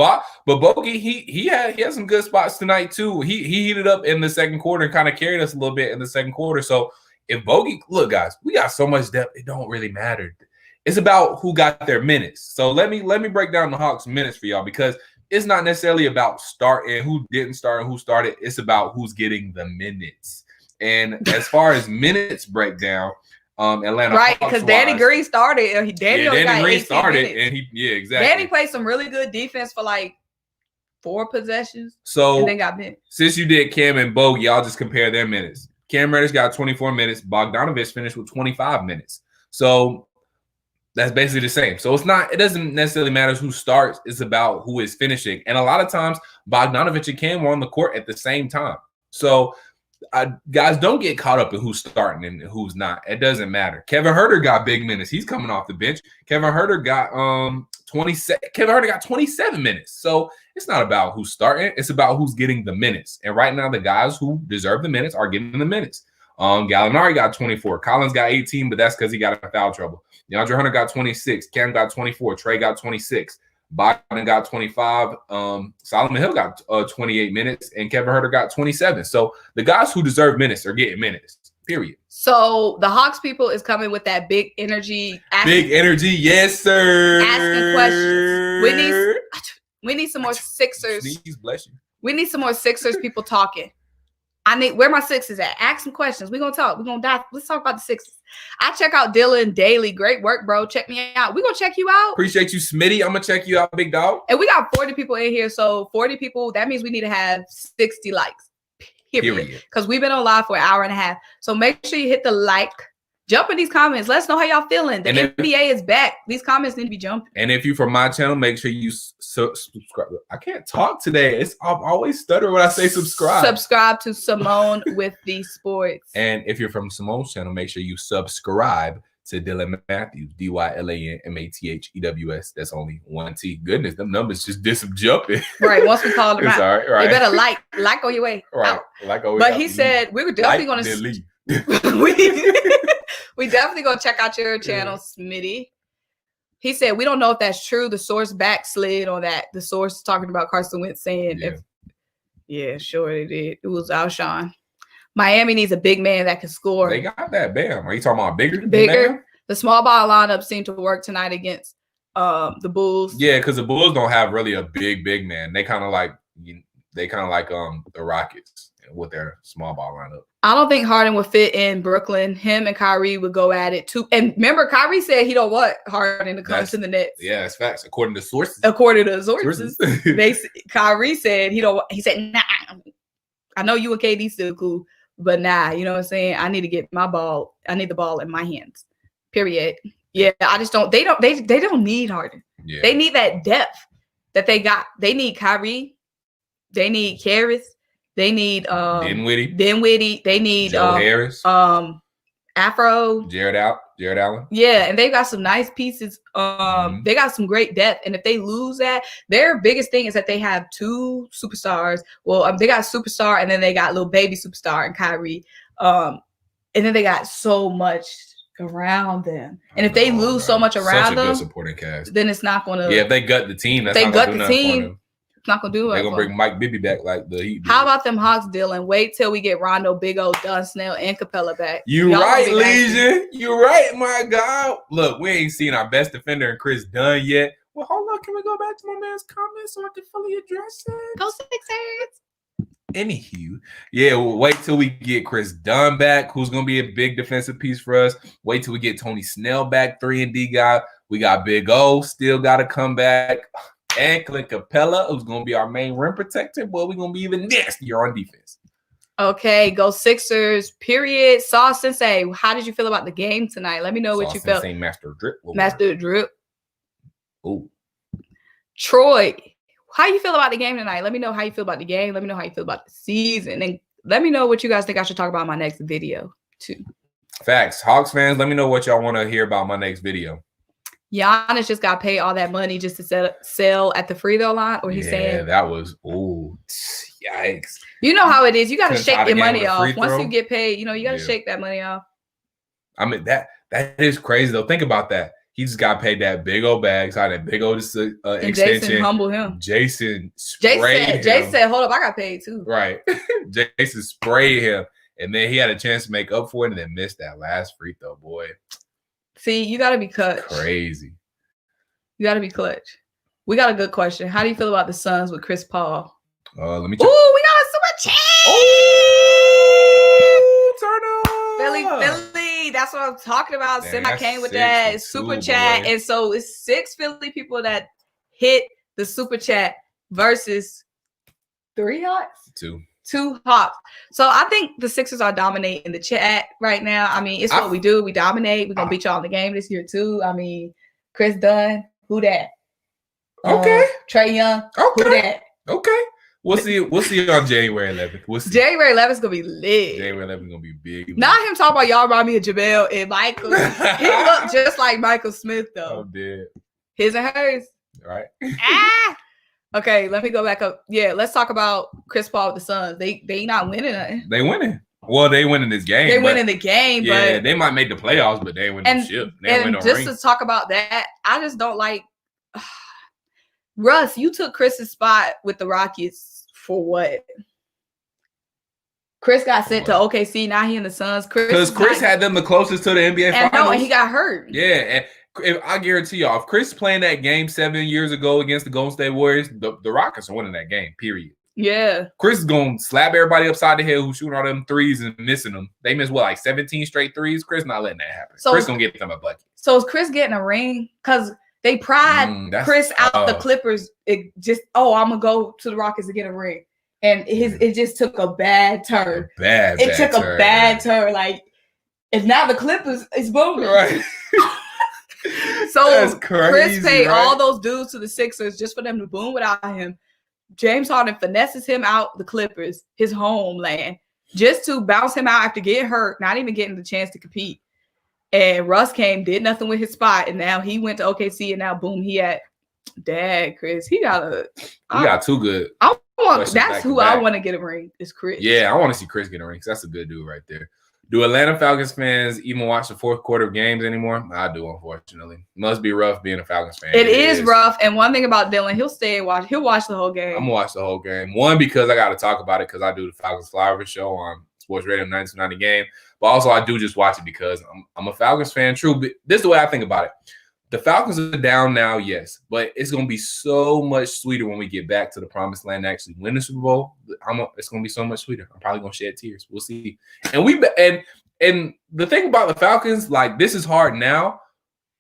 Bogey, he had some good spots tonight too. He heated up in the second quarter and kind of carried us a little bit in the second quarter. So if Bogey, look, guys, we got so much depth, it don't really matter. It's about who got their minutes. So let me break down the Hawks' minutes for y'all, because it's not necessarily about starting, who didn't start and who started. It's about who's getting the minutes. And as far as minutes breakdown, Atlanta, right? Because Danny Green started. Danny Green started, minutes. And exactly. Danny played some really good defense for like 4 possessions. So and then got minutes. Since you did Cam and Bogey, I'll just compare their minutes. Cam Reddish got 24 minutes. Bogdanovich finished with 25 minutes. So that's basically the same. So it doesn't necessarily matter who starts. It's about who is finishing. And a lot of times, Bogdanovich and Cam were on the court at the same time. So guys, don't get caught up in who's starting and who's not. It doesn't matter. Kevin Huerter got big minutes. He's coming off the bench. Kevin Huerter got 27 minutes. So it's not about who's starting. It's about who's getting the minutes. And right now, the guys who deserve the minutes are getting the minutes. Gallinari got 24. Collins got 18, but that's because he got in foul trouble. DeAndre Hunter got 26. Cam got 24. Trey got 26. Bogdan got 25. Solomon Hill got 28 minutes, and Kevin Huerter got 27. So the guys who deserve minutes are getting minutes. Period. So the Hawks people is coming with that big energy. Big energy, yes, sir. Asking questions. We need some more Sixers. Sneeze, bless you. We need some more Sixers people talking. Where my Sixers at? Ask some questions. We're gonna talk. We're gonna dive. Let's talk about the Sixers. I check out Dylan daily. Great work, bro. Check me out. We're gonna check you out. Appreciate you, Smitty. I'm gonna check you out, big dog. And we got 40 people in here. So 40 people, that means we need to have 60 likes. Period. Because we've been on live for an hour and a half. So make sure you hit the like. Jump in these comments. Let us know how y'all feeling. The NBA is back. These comments need to be jumping. And if you're from my channel, make sure you subscribe. I can't talk today. I'm always stutter when I say subscribe. Subscribe to Symone with the Sports. And if you're from Simone's channel, make sure you subscribe to Dylan Matthews, DYLANMATHEWS. That's only 1 T. Goodness, them numbers just did some jumping. Right. Once we call them out, right. You better like on your way. Right. Out. Like always. But he said we were definitely going to. We definitely gonna check out your channel, Smitty. He said we don't know if that's true. The source backslid on that. The source talking about Carson Wentz saying, sure it did. It was Alshon. Miami needs a big man that can score. They got that. Bam. Are you talking about bigger? Bigger. The small ball lineup seemed to work tonight against the Bulls. Yeah, because the Bulls don't have really a big man. They kind of like the Rockets with their small ball lineup. I don't think Harden would fit in Brooklyn. Him and Kyrie would go at it too. And remember, Kyrie said he don't want Harden to come to the Nets. Yeah, that's facts. According to sources. Kyrie said he don't. He said, nah. I know you and KD still cool, but nah. You know what I'm saying? I need to get my ball. I need the ball in my hands. Period. Yeah, I just don't. They don't need Harden. Yeah. They need that depth that they got. They need Kyrie. They need Karras. They need Dinwiddie. They need Joe Harris. Afro. Jared Allen. Yeah, and they got some nice pieces. They got some great depth. And if they lose that, their biggest thing is that they have 2 superstars. Well, they got superstar and then they got little baby superstar and Kyrie. And then they got so much around them. And if they lose so much around them, good supporting cast, then it's not going to. Yeah, if they gut the team, that's not going to do nothing for them. Not gonna do it. They're gonna bring Mike Bibby back like the Heat. How about them Hawks, Dylan? Wait till we get Rondo, Big O, Dunn, Snell, and Capella back. You right, Legion. You right, my God. Look, we ain't seen our best defender in Chris Dunn yet. Well, hold on. Can we go back to my man's comments so I can fully address it? Go Sixers. Anywho, yeah, we'll wait till we get Chris Dunn back, who's gonna be a big defensive piece for us. Wait till we get Tony Snell back, 3-and-D guy. We got Big O still got to come back. And Clint Capella, who's going to be our main rim protector. Boy, we're going to be even nastier on defense. Okay, go Sixers, period. Saw Sensei, how did you feel about the game tonight? Let me know what you felt. Sensei, Master Drip. Master Drip. Ooh. Troy, how you feel about the game tonight? Let me know how you feel about the game. Let me know how you feel about the season. And let me know what you guys think I should talk about in my next video, too. Facts. Hawks fans, let me know what y'all want to hear about my next video. Giannis just got paid all that money just to sell at the free throw line, or he's saying that was yikes. You know how it is. You got to shake your money off once you get paid. You know, you got to shake that money off. I mean that is crazy though. Think about that. He just got paid that big old bag, signed that big old extension. Jason humbled him. Jason said, "Hold up, I got paid too." Right. Jason sprayed him, and then he had a chance to make up for it, and then missed that last free throw. Boy. See, you got to be clutch. Crazy. You got to be clutch. We got a good question. How do you feel about the Suns with Chris Paul? Let me check. Ooh, we got a super chat. Oh, turn up. Philly. That's what I'm talking about. Semi came with that super chat. Boy. And so it's 6 Philly people that hit the super chat versus 3 Hawks? 2 Hawks. So I think the Sixers are dominating the chat right now. I mean, it's what we do. We dominate. We're going to beat y'all in the game this year, too. I mean, Chris Dunn, who that? Okay. Trae Young, who that? Okay. We'll see on January 11th. We'll see. January 11th is going to be lit. January 11th is going to be big. Not him talking about y'all remind me of JaVale and Michael. He looked just like Michael Smith, though. Oh, dead. His and hers. All right. Okay, let me go back up. Yeah, let's talk about Chris Paul with the Suns. They not winning nothing. They winning. Well, they winning this game. They winning the game, yeah, they might make the playoffs, but they ain't winning the ship. They ain't win no ring. To talk about that, I just don't like Russ. You took Chris's spot with the Rockets for what? Chris got sent to OKC. Now he in the Suns. Because Chris had them the closest to the NBA Finals. No, and he got hurt. Yeah, and if I guarantee y'all, if Chris playing that game 7 years ago against the Golden State Warriors, the Rockets are winning that game, period. Yeah. Chris is going to slap everybody upside the head who's shooting all them threes and missing them. They missed, what, like 17 straight threes? Chris not letting that happen. So, Chris going to get them a bucket. So is Chris getting a ring? Because they pried Chris out the Clippers. I'm going to go to the Rockets to get a ring. And it just took a bad turn. It took a bad turn. Like, if now the Clippers is booming. Right. So that's crazy, Chris paid all those dudes to the Sixers just for them to boom without him. James Harden finesses him out the Clippers, his homeland, just to bounce him out after getting hurt, not even getting the chance to compete. And Russ came, did nothing with his spot, and now he went to OKC, and now boom, he had Dad, Chris. He got too good. That's who I want to get a ring, is Chris. Yeah, I want to see Chris get a ring because that's a good dude right there. Do Atlanta Falcons fans even watch the fourth quarter of games anymore? I do, unfortunately. Must be rough being a Falcons fan. It is rough. And one thing about Dylan, he'll stay and watch. He'll watch the whole game. I'm going to watch the whole game. One, because I got to talk about it because I do the Falcons Flyover show on Sports Radio 92.90 Game. But also, I do just watch it because I'm a Falcons fan, true. But this is the way I think about it. The Falcons are down now, yes, but it's going to be so much sweeter when we get back to the promised land and actually win the Super Bowl. It's going to be so much sweeter. I'm probably going to shed tears. We'll see. And the thing about the Falcons, like, this is hard now,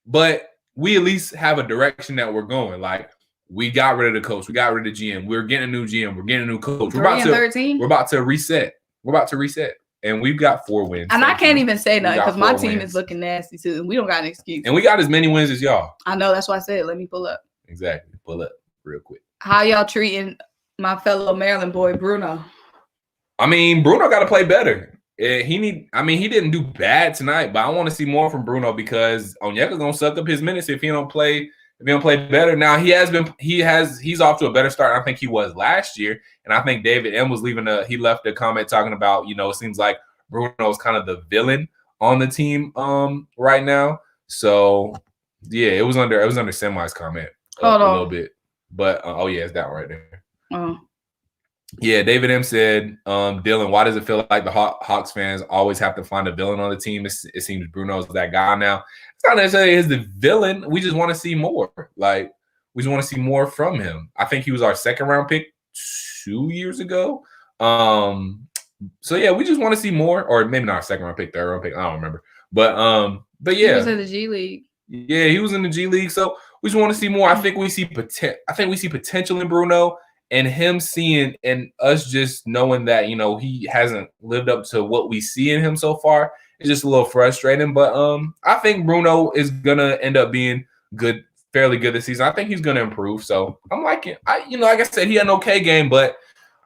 but we at least have a direction that we're going. Like, we got rid of the coach. We got rid of the GM. We're getting a new GM. We're getting a new coach. We're about to reset. We're about to reset. And we've got 4 wins. And I can't even say nothing because my team is looking nasty too. We don't got an excuse. And we got as many wins as y'all. I know. That's why I said, let me pull up. Exactly. Pull up real quick. How y'all treating my fellow Maryland boy, Bruno? I mean, Bruno got to play better. He didn't do bad tonight, but I want to see more from Bruno because Onyeka's going to suck up his minutes if he don't play better. Now he's off to a better start. I think he was last year. And I think David M was he left a comment talking about, it seems like Bruno's kind of the villain on the team right now. So yeah, it was under Semi's comment a little bit. But it's that one right there. Oh. Yeah, David M said, Dylan, why does it feel like the Hawks fans always have to find a villain on the team? It seems Bruno's that guy now. It's not necessarily he's the villain. We just want to see more. Like, we just want to see more from him. I think he was our second round pick 2 years ago. So yeah, we just want to see more, or maybe not our second round pick, third round pick. I don't remember. But yeah, he was in the G League. Yeah, he was in the G League. So we just want to see more. I think we see potential in Bruno, and him seeing and us just knowing that he hasn't lived up to what we see in him so far. It's just a little frustrating. But I think Bruno is gonna end up being good. Fairly good this season. I think he's going to improve. So I'm liking. Like I said, he had an okay game, but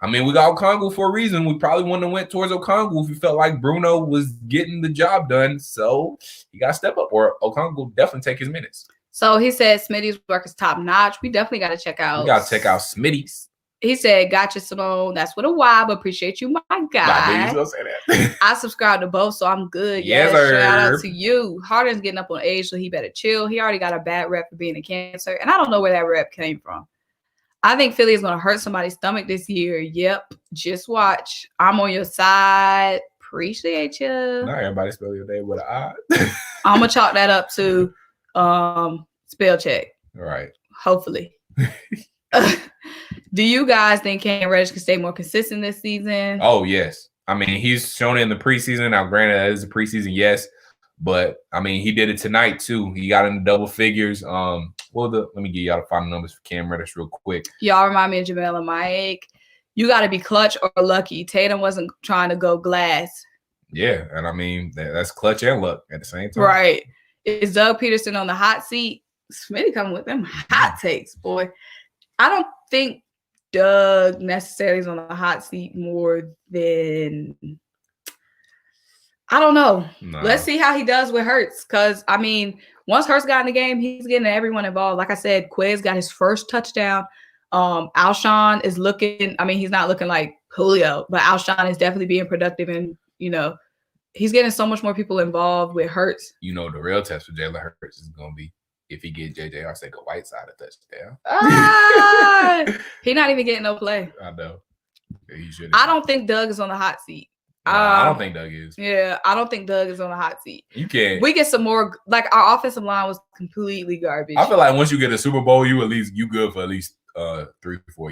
we got Okongwu for a reason. We probably wouldn't have went towards Okongwu if we felt like Bruno was getting the job done. So you got to step up, or Okongwu will definitely take his minutes. So he said Smitty's work is top notch. We definitely got to check out. We got to check out Smitty's. He said, "Gotcha, Symone. That's with a Y, but appreciate you, my guy." Nah, say that. I subscribe to both, so I'm good. Yes, shout out to you. Harden's getting up on age, so he better chill. He already got a bad rep for being a cancer, and I don't know where that rep came from. I think Philly is going to hurt somebody's stomach this year. Yep, just watch. I'm on your side. Appreciate you. Not everybody spell your name with an I. I'm gonna chalk that up to spell check. All right. Hopefully. Do you guys think Cam Reddish can stay more consistent this season? Oh, yes. He's shown it in the preseason. Now, granted, that is the preseason, yes. But, he did it tonight, too. He got into double figures. Let me give y'all the final numbers for Cam Reddish real quick. Y'all remind me of Jamel and Mike. You got to be clutch or lucky. Tatum wasn't trying to go glass. Yeah, and that's clutch and luck at the same time. Right. Is Doug Peterson on the hot seat? Smitty coming with them hot takes, boy. I don't think Doug necessarily is on the hot seat more than I don't know. No. Let's see how he does with Hurts. Because, once Hurts got in the game, he's getting everyone involved. Like I said, Quez got his first touchdown. Alshon is looking – he's not looking like Julio, but Alshon is definitely being productive. And, he's getting so much more people involved with Hurts. The real test for Jalen Hurts is going to be if he get J.J. Arcega-Whiteside a touchdown. He's not even getting no play. I know. He should. I don't think Doug is on the hot seat. Nah, I don't think Doug is. Yeah, I don't think Doug is on the hot seat. You can't. We get some more. Like our offensive line was completely garbage. I feel like once you get a Super Bowl, you good for at least 3-4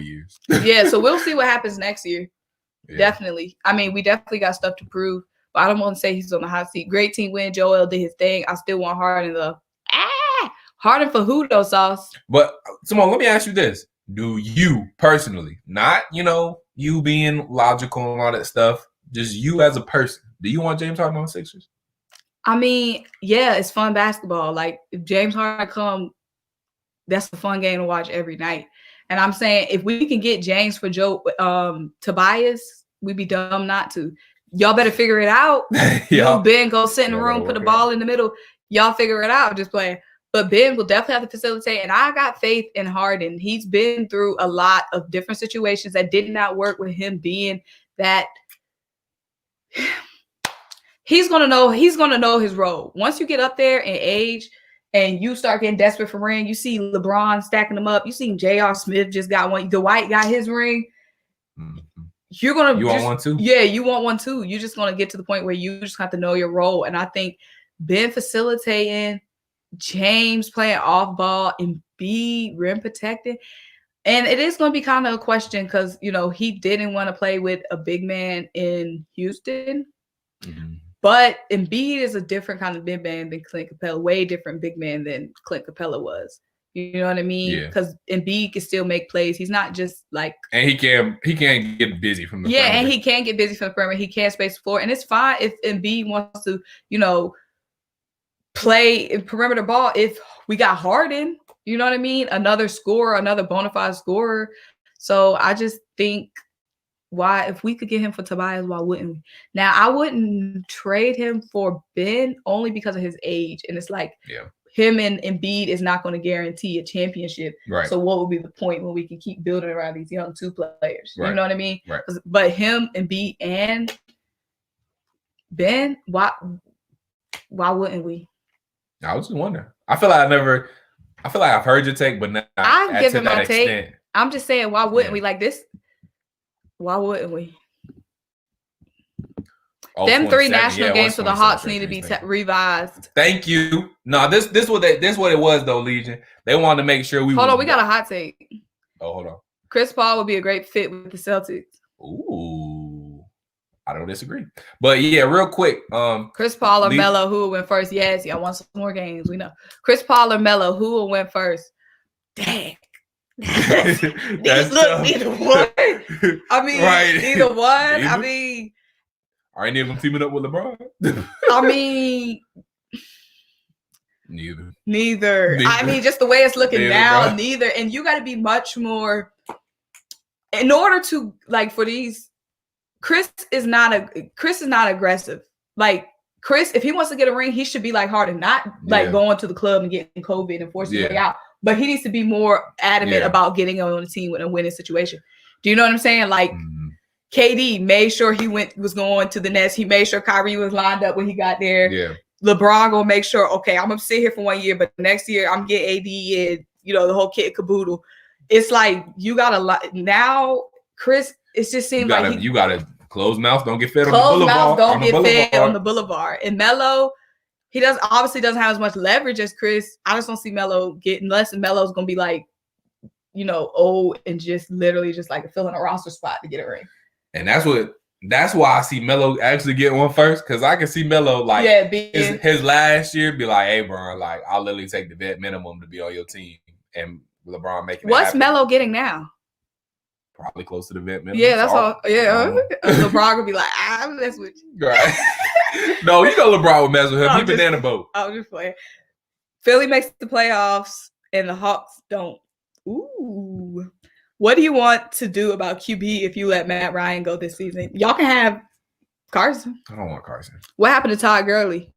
years. Yeah, so we'll see what happens next year. Yeah. Definitely. I mean, we definitely got stuff to prove, but I don't want to say he's on the hot seat. Great team win. Joel did his thing. I still want Harden though. Harden for who though, Sauce? But Symone, let me ask you this: do you personally, not you being logical and all that stuff, just you as a person, do you want James Harden on the Sixers? I mean, yeah, it's fun basketball. Like if James Harden come, that's a fun game to watch every night. And I'm saying if we can get James for Tobias, we'd be dumb not to. Y'all better figure it out. You, Ben, go sit in the room, put the ball in the middle. Y'all figure it out. Just playing. But Ben will definitely have to facilitate. And I got faith in Harden. He's been through a lot of different situations that did not work with him being that. He's gonna know his role. Once you get up there in age and you start getting desperate for ring, you see LeBron stacking them up. You see J.R. Smith just got one. Dwight got his ring. Mm-hmm. You want one too? Yeah, you want one too. You're just gonna get to the point where you just have to know your role. And I think Ben facilitating, James playing off ball, and B rim protecting. And it is going to be kind of a question because, he didn't want to play with a big man in Houston. Mm-hmm. But Embiid is a different kind of big man than Clint Capella, way different big man than Clint Capella was. You know what I mean? Yeah. Because Embiid can still make plays. He's not just like, and he can get busy from the perimeter. And he can get busy from the perimeter. He can space the floor, and it's fine if Embiid wants to, play perimeter ball. If we got Harden, you know what I mean? Another scorer, another bona fide scorer. So I just think, why, if we could get him for Tobias, why wouldn't we? Now, I wouldn't trade him for Ben only because of his age. And it's like, him and Embiid is not going to guarantee a championship. Right. So what would be the point when we can keep building around these young two players? Right. You know what I mean? Right. But him, Embiid, and Ben, why wouldn't we? I was just wondering. I feel like I've heard your take, but not I've given my take. I'm just saying, why wouldn't we like this? Why wouldn't we? Them 3 national games for the Hawks need to be revised. Thank you. No, this what it was though, Legion. They wanted to make sure we. Hold on, we got a hot take. Oh, hold on. Chris Paul would be a great fit with the Celtics. Ooh, I don't disagree. But yeah, real quick. Chris Paul or Melo, who will win first? Yes, y'all want some more games. We know. Chris Paul or Melo, who will win first? Dang. Neither one. I mean, either one. I mean, are any of them teaming up with LeBron? I mean, neither. I mean, just the way it's looking now, neither. And you got to be much more in order to for these. Chris is not aggressive. Like Chris, if he wants to get a ring, he should be like Harden, not going to the club and getting COVID and forcing his way out. But he needs to be more adamant about getting on the team with a winning situation. Do you know what I'm saying? Like KD made sure he was going to the Nets. He made sure Kyrie was lined up when he got there. Yeah. LeBron gonna make sure, okay, I'm gonna sit here for 1 year, but next year I'm getting AD and the whole kit caboodle. It's like you gotta now, Chris. It just seems like you gotta close mouths don't get fed on the boulevard. Closed mouths don't get fed on the boulevard. And Melo. He obviously doesn't have as much leverage as Chris. I just don't see Melo unless Melo's gonna be old and just literally just filling a roster spot to get a ring. And that's why I see Melo actually get one first, because I can see Melo his last year be like, hey, bro, I'll literally take the vet minimum to be on your team, and LeBron making. What's Melo getting now? Probably close to the vet minimum. Yeah, that's all. Yeah, LeBron would be like, I'm messing with you. Right. No, LeBron would mess with him. He banana boat. I'm just playing. Philly makes the playoffs and the Hawks don't. Ooh. What do you want to do about QB if you let Matt Ryan go this season? Y'all can have Carson. I don't want Carson. What happened to Todd Gurley?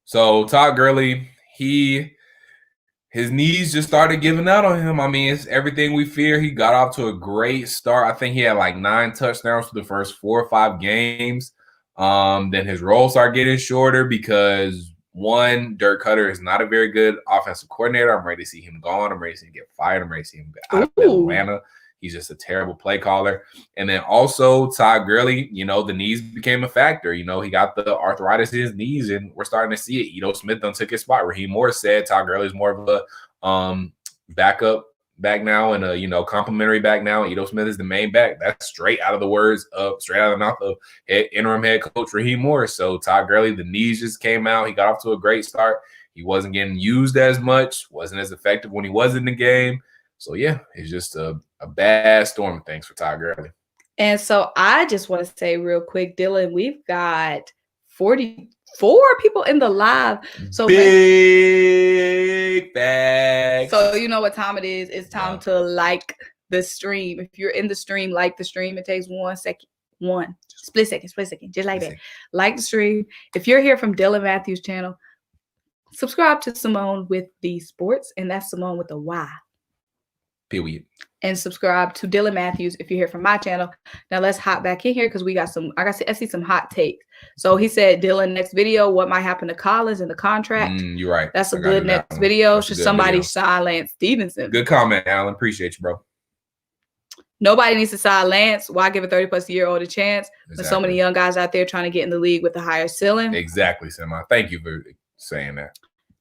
So Todd Gurley, his knees just started giving out on him. I mean, it's everything we fear. He got off to a great start. I think he had 9 touchdowns for the first 4 or 5 games. Then his role started getting shorter because, one, Dirk Cutter is not a very good offensive coordinator. I'm ready to see him gone. I'm ready to see him get fired. I'm ready to see him get out of Atlanta. He's just a terrible play caller. And then also Todd Gurley, you know, the knees became a factor. You know, he got the arthritis in his knees, and we're starting to see it. You know, Smith done took his spot. Raheem Morris said Todd Gurley is more of a backup back now and a, you know, complimentary back now. Ito Smith is the main back. That's straight out of the words of straight out of the mouth of interim head coach Raheem Morris. So Todd Gurley, the knees just came out. He got off to a great start. He wasn't getting used as much, wasn't as effective when he was in the game. So yeah, it's just a bad storm of things for Todd Gurley. And so I just want to say real quick, Dylan, we've got 44 people in the live. So big bags. So you know what time it is. It's time to like the stream. If you're in the stream, like the stream. It takes 1 second. Split second. Just like that. Like the stream. If you're here from Dylan Matthews' channel, subscribe to Symone with the Sports, and that's Symone with a Y. Period. And subscribe to Dylan Matthews if you're here from my channel. Now let's hop back in here because we got some. I see some hot takes. So he said, Dylan, next video, what might happen to Collins in the contract? You're right. That's a good next video. Should somebody silence Stevenson? Good comment, Alan. Appreciate you, bro. Nobody needs to silence. Why give a 30-plus-year-old a chance when so many young guys out there trying to get in the league with a higher ceiling? Exactly, Symone. Thank you for saying that.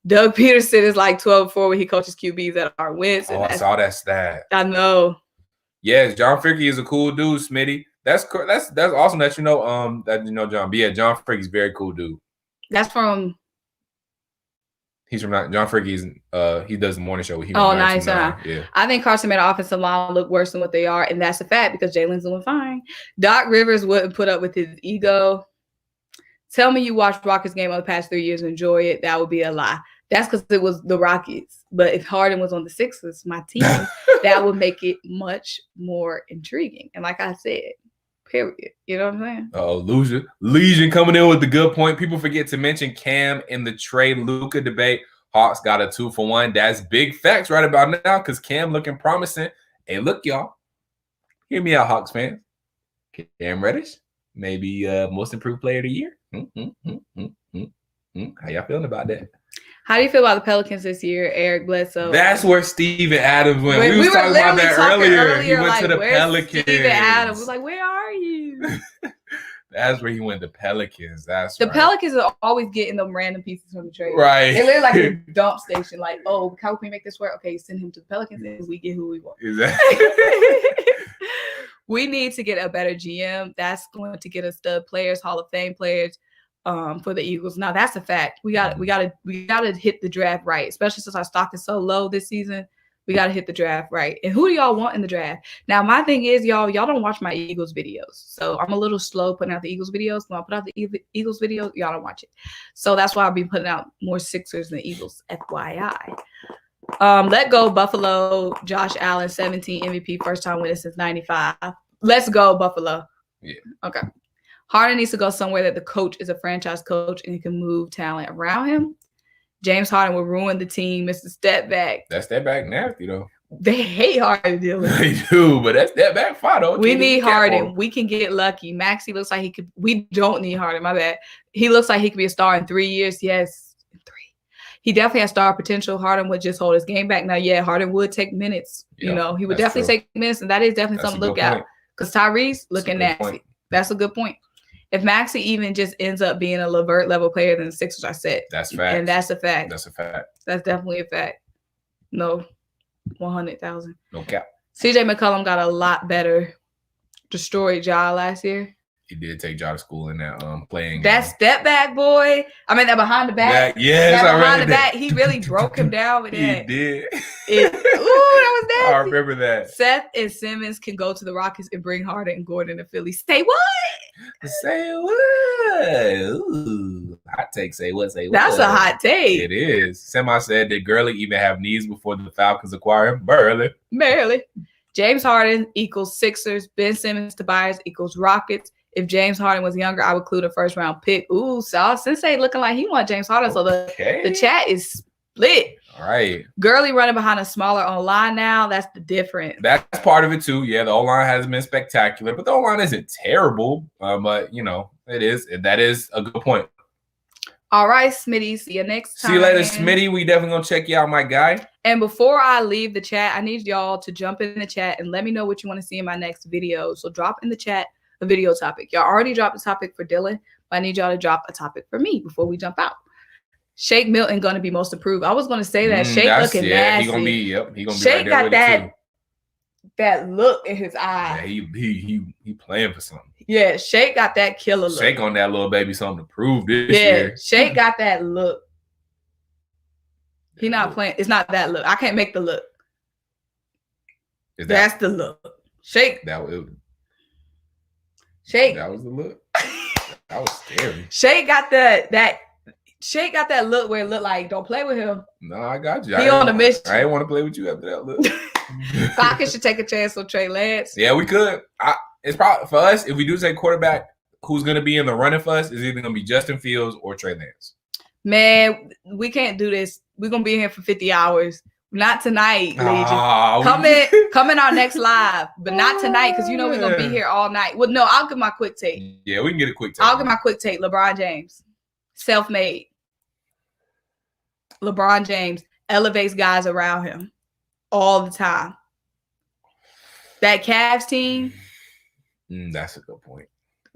Doug Peterson is like 12-4 when he coaches QBs that are wins. Oh, I saw that stat. I know. Yes, John Fricke is a cool dude, Smitty. That's awesome that you know John. But yeah, John Fricke's very cool dude. That's from. He's from John Fricke's. He does the morning show. Nice. Yeah. I think Carson made our offensive line look worse than what they are, and that's a fact because Jalen's doing fine. Doc Rivers wouldn't put up with his ego. Tell me you watched Rockets game over the past 3 years and enjoy it. That would be a lie. That's because it was the Rockets. But if Harden was on the Sixers, my team, that would make it much more intriguing. And like I said, period. You know what I'm saying? Oh, Legion coming in with the good point. People forget to mention Cam in the Trey Luka debate. Hawks got a 2-for-1. That's big facts right about now because Cam looking promising. Hey, look, y'all. Hear me out, Hawks fans. Cam Reddish, maybe most improved player of the year. How y'all feeling about that? How do you feel about the Pelicans this year, Eric Bledsoe? That's where Steven Adams went. We were talking about that earlier. He went to the Pelicans. Steven Adams was like, where are you? That's where he went to Pelicans. That's the Pelicans are always getting them random pieces from the trade. Right. They're like a dump station. Like, oh, how can we make this work? Okay, send him to the Pelicans and we get who we want. Exactly. We need to get a better GM. That's going to get us stud players, Hall of Fame players. For the Eagles. Now that's a fact. We got to hit the draft right, especially since our stock is so low this season. We got to hit the draft right. And who do y'all want in the draft? Now my thing is y'all don't watch my Eagles videos, so I'm a little slow putting out the Eagles videos. When I put out the Eagles videos, y'all don't watch it, so that's why I'll be putting out more Sixers than Eagles. FYI. Let go Buffalo. Josh Allen, 17 MVP, first time winner since '95. Let's go Buffalo. Yeah. Okay. Harden needs to go somewhere that the coach is a franchise coach and he can move talent around him. James Harden will ruin the team. Mr. Step Back. That step back nasty, though. They hate Harden, Dylan. They do, but that step back fine, though. We need Harden. We can get lucky. Maxey looks like he could. We don't need Harden. My bad. He looks like he could be a star in 3 years. Yes, in 3. He definitely has star potential. Harden would just hold his game back. Now, yeah, Harden would take minutes. Yeah, you know, he would definitely take minutes, and that is definitely something to look at. Because Tyrese looking nasty. That's a good point. If Maxey even just ends up being a LeVert level player, then the Sixers are set. That's fact. And that's a fact. That's a fact. That's definitely a fact. No, 100,000. No cap. CJ McCollum got a lot better. Destroyed Ja last year. He did take Ja to school in that playing. That step back, boy. I mean, that behind the back. Yes, that behind the back. He really broke him down with that. He did. That was nasty. I remember that. Seth and Simmons can go to the Rockets and bring Harden and Gordon to Philly. Say what? Say what? Ooh. Hot take. Say what? Say what? That's a hot take. It is. Semi said, did Gurley even have needs before the Falcons acquire him? Barely. James Harden equals Sixers. Ben Simmons to Tobias equals Rockets. If James Harden was younger, I would include a first-round pick. Ooh, Saul Sensei looking like he want James Harden. So the chat is split. All right. Gurley running behind a smaller O-line now. That's the difference. That's part of it, too. Yeah, the O-line hasn't been spectacular, but the O-line isn't terrible. But, you know, it is. That is a good point. All right, Smitty. See you next time. See you later, Smitty. We definitely going to check you out, my guy. And before I leave the chat, I need y'all to jump in the chat and let me know what you want to see in my next video. So drop in the chat a video topic. Y'all already dropped a topic for Dylan, but I need y'all to drop a topic for me before we jump out. Shake Milton gonna be most improved. I was gonna say that. Shake looking nasty. He gonna be, yep. He gonna be Shake right there got with that look in his eye. Yeah, he playing for something. Yeah, Shake got that killer look. Shake on that little baby something to prove this year. Yeah, Shake got that look. He not playing. It's not that look. I can't make the look. That's the look. Shake. Shake. That was the look. That was scary. Shake got that. Shake got that look where it looked like don't play with him. No, I got you. He on the mission. I didn't want to play with you after that look. Falcons should take a chance on Trey Lance. Yeah, we could. It's probably for us if we do take quarterback. Who's going to be in the running for us is either going to be Justin Fields or Trey Lance. Man, we can't do this. We're going to be here for 50 hours. Not tonight, Legion. Come in our next live, but not tonight because you know we're going to be here all night. Well, no, I'll give my quick take. Yeah, we can get a quick take. I'll give my quick take. LeBron James, self-made. LeBron James elevates guys around him all the time. That Cavs team. That's a good point.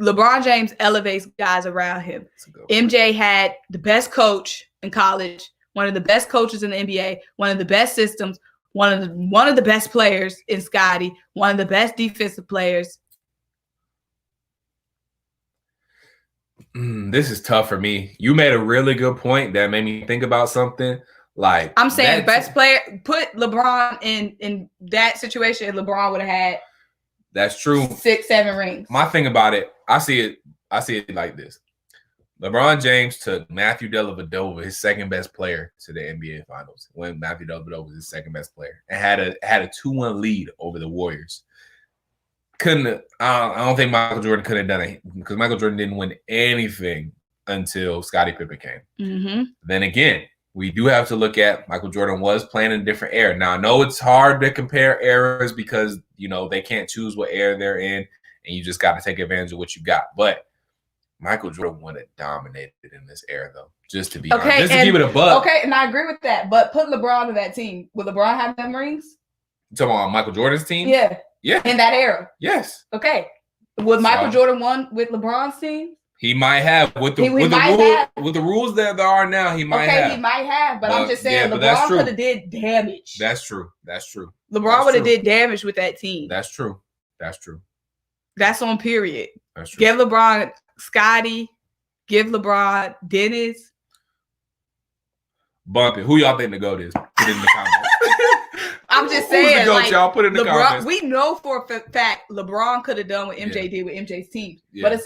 LeBron James elevates guys around him. MJ had the best coach in college, one of the best coaches in the NBA, one of the best systems, one of the best players in Scotty, one of the best defensive players. This is tough for me. You made a really good point that made me think about something. Like I'm saying, best player. Put LeBron in that situation, and LeBron would have had. That's true. 6-7 rings. My thing about it, I see it like this. LeBron James took Matthew Dellavedova, his second best player, to the NBA Finals when Matthew Dellavedova was his second best player, and had a 2-1 lead over the Warriors. I don't think Michael Jordan could have done it because Michael Jordan didn't win anything until Scottie Pippen came. Mm-hmm. Then again, we do have to look at Michael Jordan was playing in a different era. Now, I know it's hard to compare eras because, you know, they can't choose what era they're in, and you just got to take advantage of what you got. But Michael Jordan would have dominated in this era, though, just to be honest. Just to keep it a buck. Okay, and I agree with that. But put LeBron in that team. Would LeBron have them rings? You talking about Michael Jordan's team? Yeah. Yeah. In that era? Yes. Okay. Would Michael Jordan won with LeBron's team? He might have with the rules that there are now. He might have. He might have, but I'm just saying LeBron could have did damage. That's true. LeBron would have did damage with that team. That's true. That's on period. That's true. Give LeBron Scotty. Give LeBron Dennis. Bump it. Who y'all think the GOAT is? Put it in the comments. I'm just saying, Who's the GOAT, y'all? Put it in the comments. We know for a fact LeBron could have done what MJ did with MJ's team, but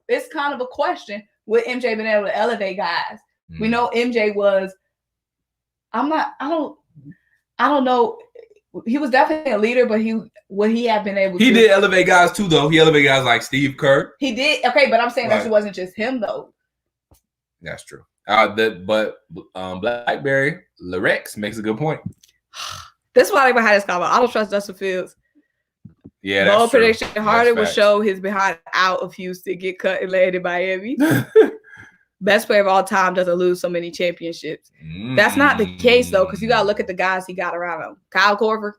it's kind of a question. Would MJ been able to elevate guys? We know MJ was. I don't know. He was definitely a leader, but would he have been able? He did elevate guys too, though. He elevated guys like Steve Kerr. He did. Okay, but I'm saying that wasn't just him, though. That's true. Blackberry Larex makes a good point. That's why I even had this comment. I don't trust Justin Fields. Yeah, that's bold prediction. Harden will facts. show his behind out of Houston, get cut and landed in Miami. Best player of all time doesn't lose so many championships. That's not the case, though, because you got to look at the guys he got around him. Kyle Korver.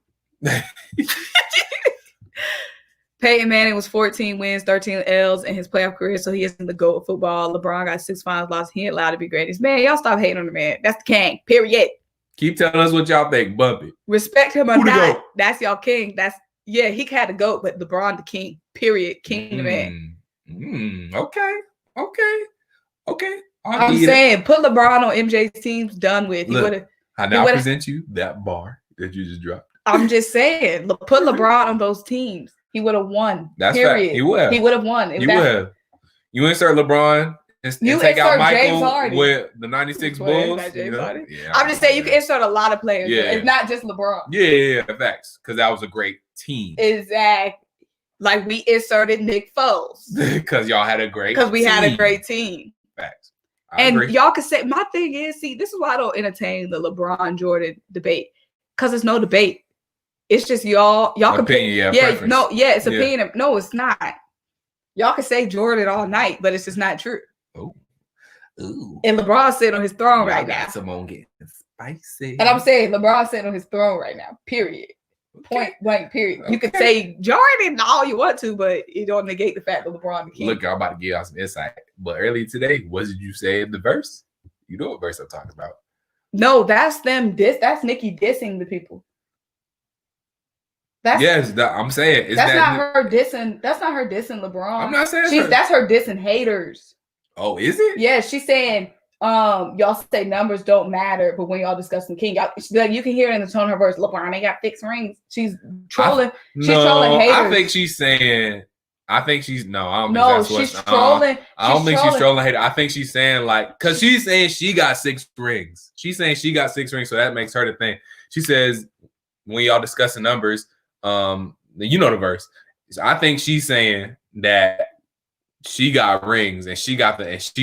Peyton Manning was 14 wins, 13 L's in his playoff career, so he isn't the GOAT of football. LeBron got 6 finals losses. He ain't allowed to be greatest. Man, y'all stop hating on the man. That's the king, period. Keep telling us what y'all think. Bump it. Respect him or not. That's y'all king. He had a GOAT, but LeBron the king, period. King the man. Okay. I'm saying put LeBron on MJ's team's done with. I now present you that bar that you just dropped. I'm just saying, put LeBron on those teams. He would have won. That's period. Fact. He would. He would have won. He would have. You insert LeBron and take out Michael with the 96 Bulls. Yeah, I'm just saying you can insert a lot of players. Yeah. It's not just LeBron. Yeah, facts. Because that was a great team. Exactly. Like we inserted Nick Foles. Because y'all had a great team. Because we had a great team. Facts. And y'all can say, my thing is, see, this is why I don't entertain the LeBron Jordan debate. Because there's no debate. It's just y'all can opinion, it's opinion. No, it's not. Y'all can say Jordan all night, but it's just not true. Ooh. And LeBron sitting on his throne right now. Symone getting Spicy. And I'm saying LeBron's sitting on his throne right now. Period. Point blank. Period. You can say Jordan all you want to, but it don't negate the fact that LeBron the king. Look, I'm about to give y'all some insight. But earlier today, what did you say in the verse? You know what verse I'm talking about? No, that's them. That's Nicki dissing the people. I'm saying that's not her dissing. That's not her dissing LeBron. I'm not saying that's her dissing haters. Oh, is it? Yeah, she's saying y'all say numbers don't matter, but when y'all discussing king, like you can hear it in the tone of her verse. LeBron ain't got 6 rings. She's trolling. She's trolling haters. I think she's saying. I think she's no. I don't no, think that's she's trolling. I don't think she's trolling haters. I think she's saying like because she's saying she got 6 rings. She's saying she got 6 rings, so that makes her the thing. She says when y'all discussing numbers. You know the verse. So I think she's saying that she got rings and she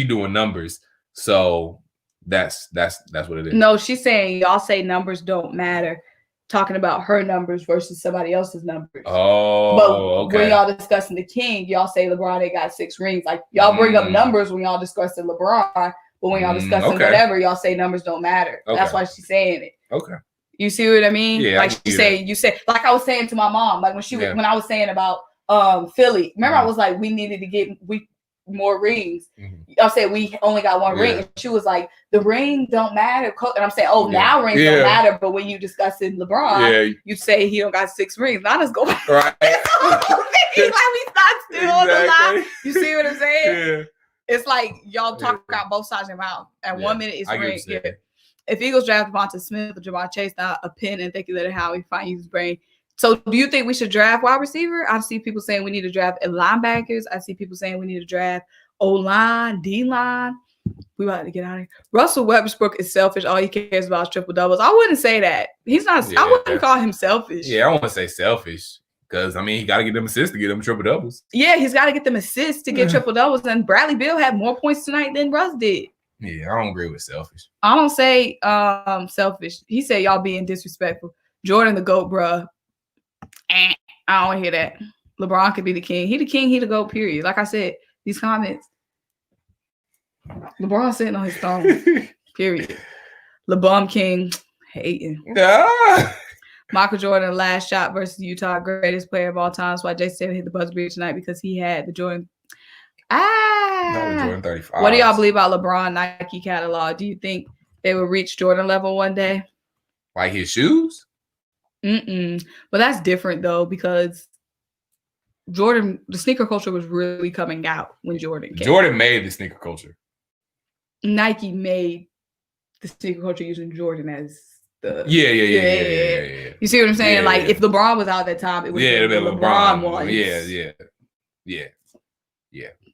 doing numbers. So that's what it is. No, she's saying y'all say numbers don't matter. Talking about her numbers versus somebody else's numbers. Oh, but okay. When y'all discussing the king, y'all say LeBron they got 6 rings. Like y'all bring up numbers when y'all discussing LeBron, but when y'all discussing whatever, y'all say numbers don't matter. Okay. That's why she's saying it. Okay. You see what I mean? Yeah, like you say, like I was saying to my mom, like when I was saying about Philly. Remember, I was like, we needed to get more rings. I said we only got 1 ring, and she was like, the ring don't matter. And I'm saying, now rings don't matter, but when you discussing LeBron, you say he don't got 6 rings. Now let's go back. Right. Like we not still on the line. You see what I'm saying? Yeah. It's like y'all talk about both sides of your mouth. At 1 minute it's ring. Yeah. If Eagles draft Devonta Smith or Jamar Chase, not a pin, and thank you later how he find his brain. So do you think we should draft wide receiver? I see people saying we need to draft linebackers. I see people saying we need to draft O-line, D-line. We about to get out of here. Russell Westbrook is selfish. All he cares about is triple doubles. I wouldn't say that. He's not. I wouldn't call him selfish. Yeah, I want to say selfish because, I mean, he got to get them assists to get them triple doubles. Yeah, he's got to get them assists to get triple doubles. And Bradley Beal had more points tonight than Russ did. Yeah, I don't agree with selfish. I don't say selfish. He said y'all being disrespectful. Jordan the GOAT, bruh. I don't want to hear that. LeBron could be the king. He the king, he the GOAT, period. Like I said, these comments. LeBron sitting on his throne, period. LeBron king, hating. Michael Jordan last shot versus Utah, greatest player of all time. So why Jay said hit the buzzer beater tonight because he had the Jordan. Jordan 35. What do y'all believe about LeBron Nike catalog? Do you think they will reach Jordan level one day? Like his shoes? But that's different though because Jordan, the sneaker culture was really coming out when Jordan came. Jordan made the sneaker culture. Nike made the sneaker culture using Jordan as the yeah. You see what I'm saying? Yeah, like if LeBron was out at that time, it would be the LeBron one. Yeah.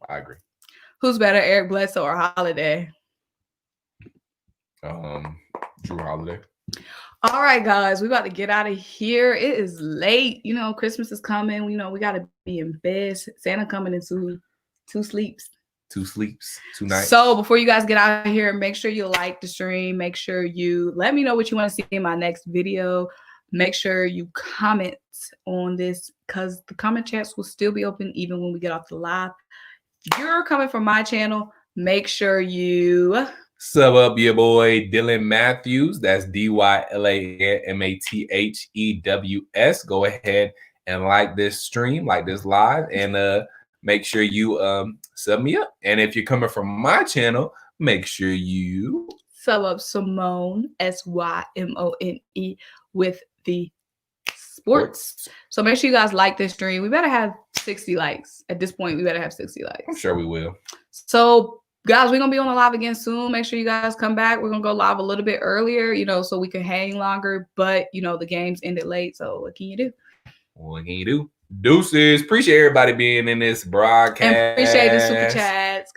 I agree. Who's better, Eric Bledsoe or Holiday? Drew Holiday. All right, guys, we about to get out of here. It is late. You know, Christmas is coming. You know, we got to be in bed. Santa coming in 2 sleeps. 2 sleeps, 2 nights. So before you guys get out of here, make sure you like the stream. Make sure you let me know what you want to see in my next video. Make sure you comment on this because the comment chats will still be open even when we get off the live. If you're coming from my channel, make sure you sub up your boy Dylan Matthews. That's DYLANMATHEWS. Go ahead and like this stream, like this live, and make sure you sub me up. And if you're coming from my channel, make sure you sub up Symone, SYMONE with the sports. So make sure you guys like this stream. We better have 60 likes. At this point, we better have 60 likes. I'm sure we will. So guys, we're going to be on the live again soon. Make sure you guys come back. We're going to go live a little bit earlier, you know, so we can hang longer. But, you know, the games ended late. So what can you do? What can you do? Deuces. Appreciate everybody being in this broadcast. And appreciate the super chats.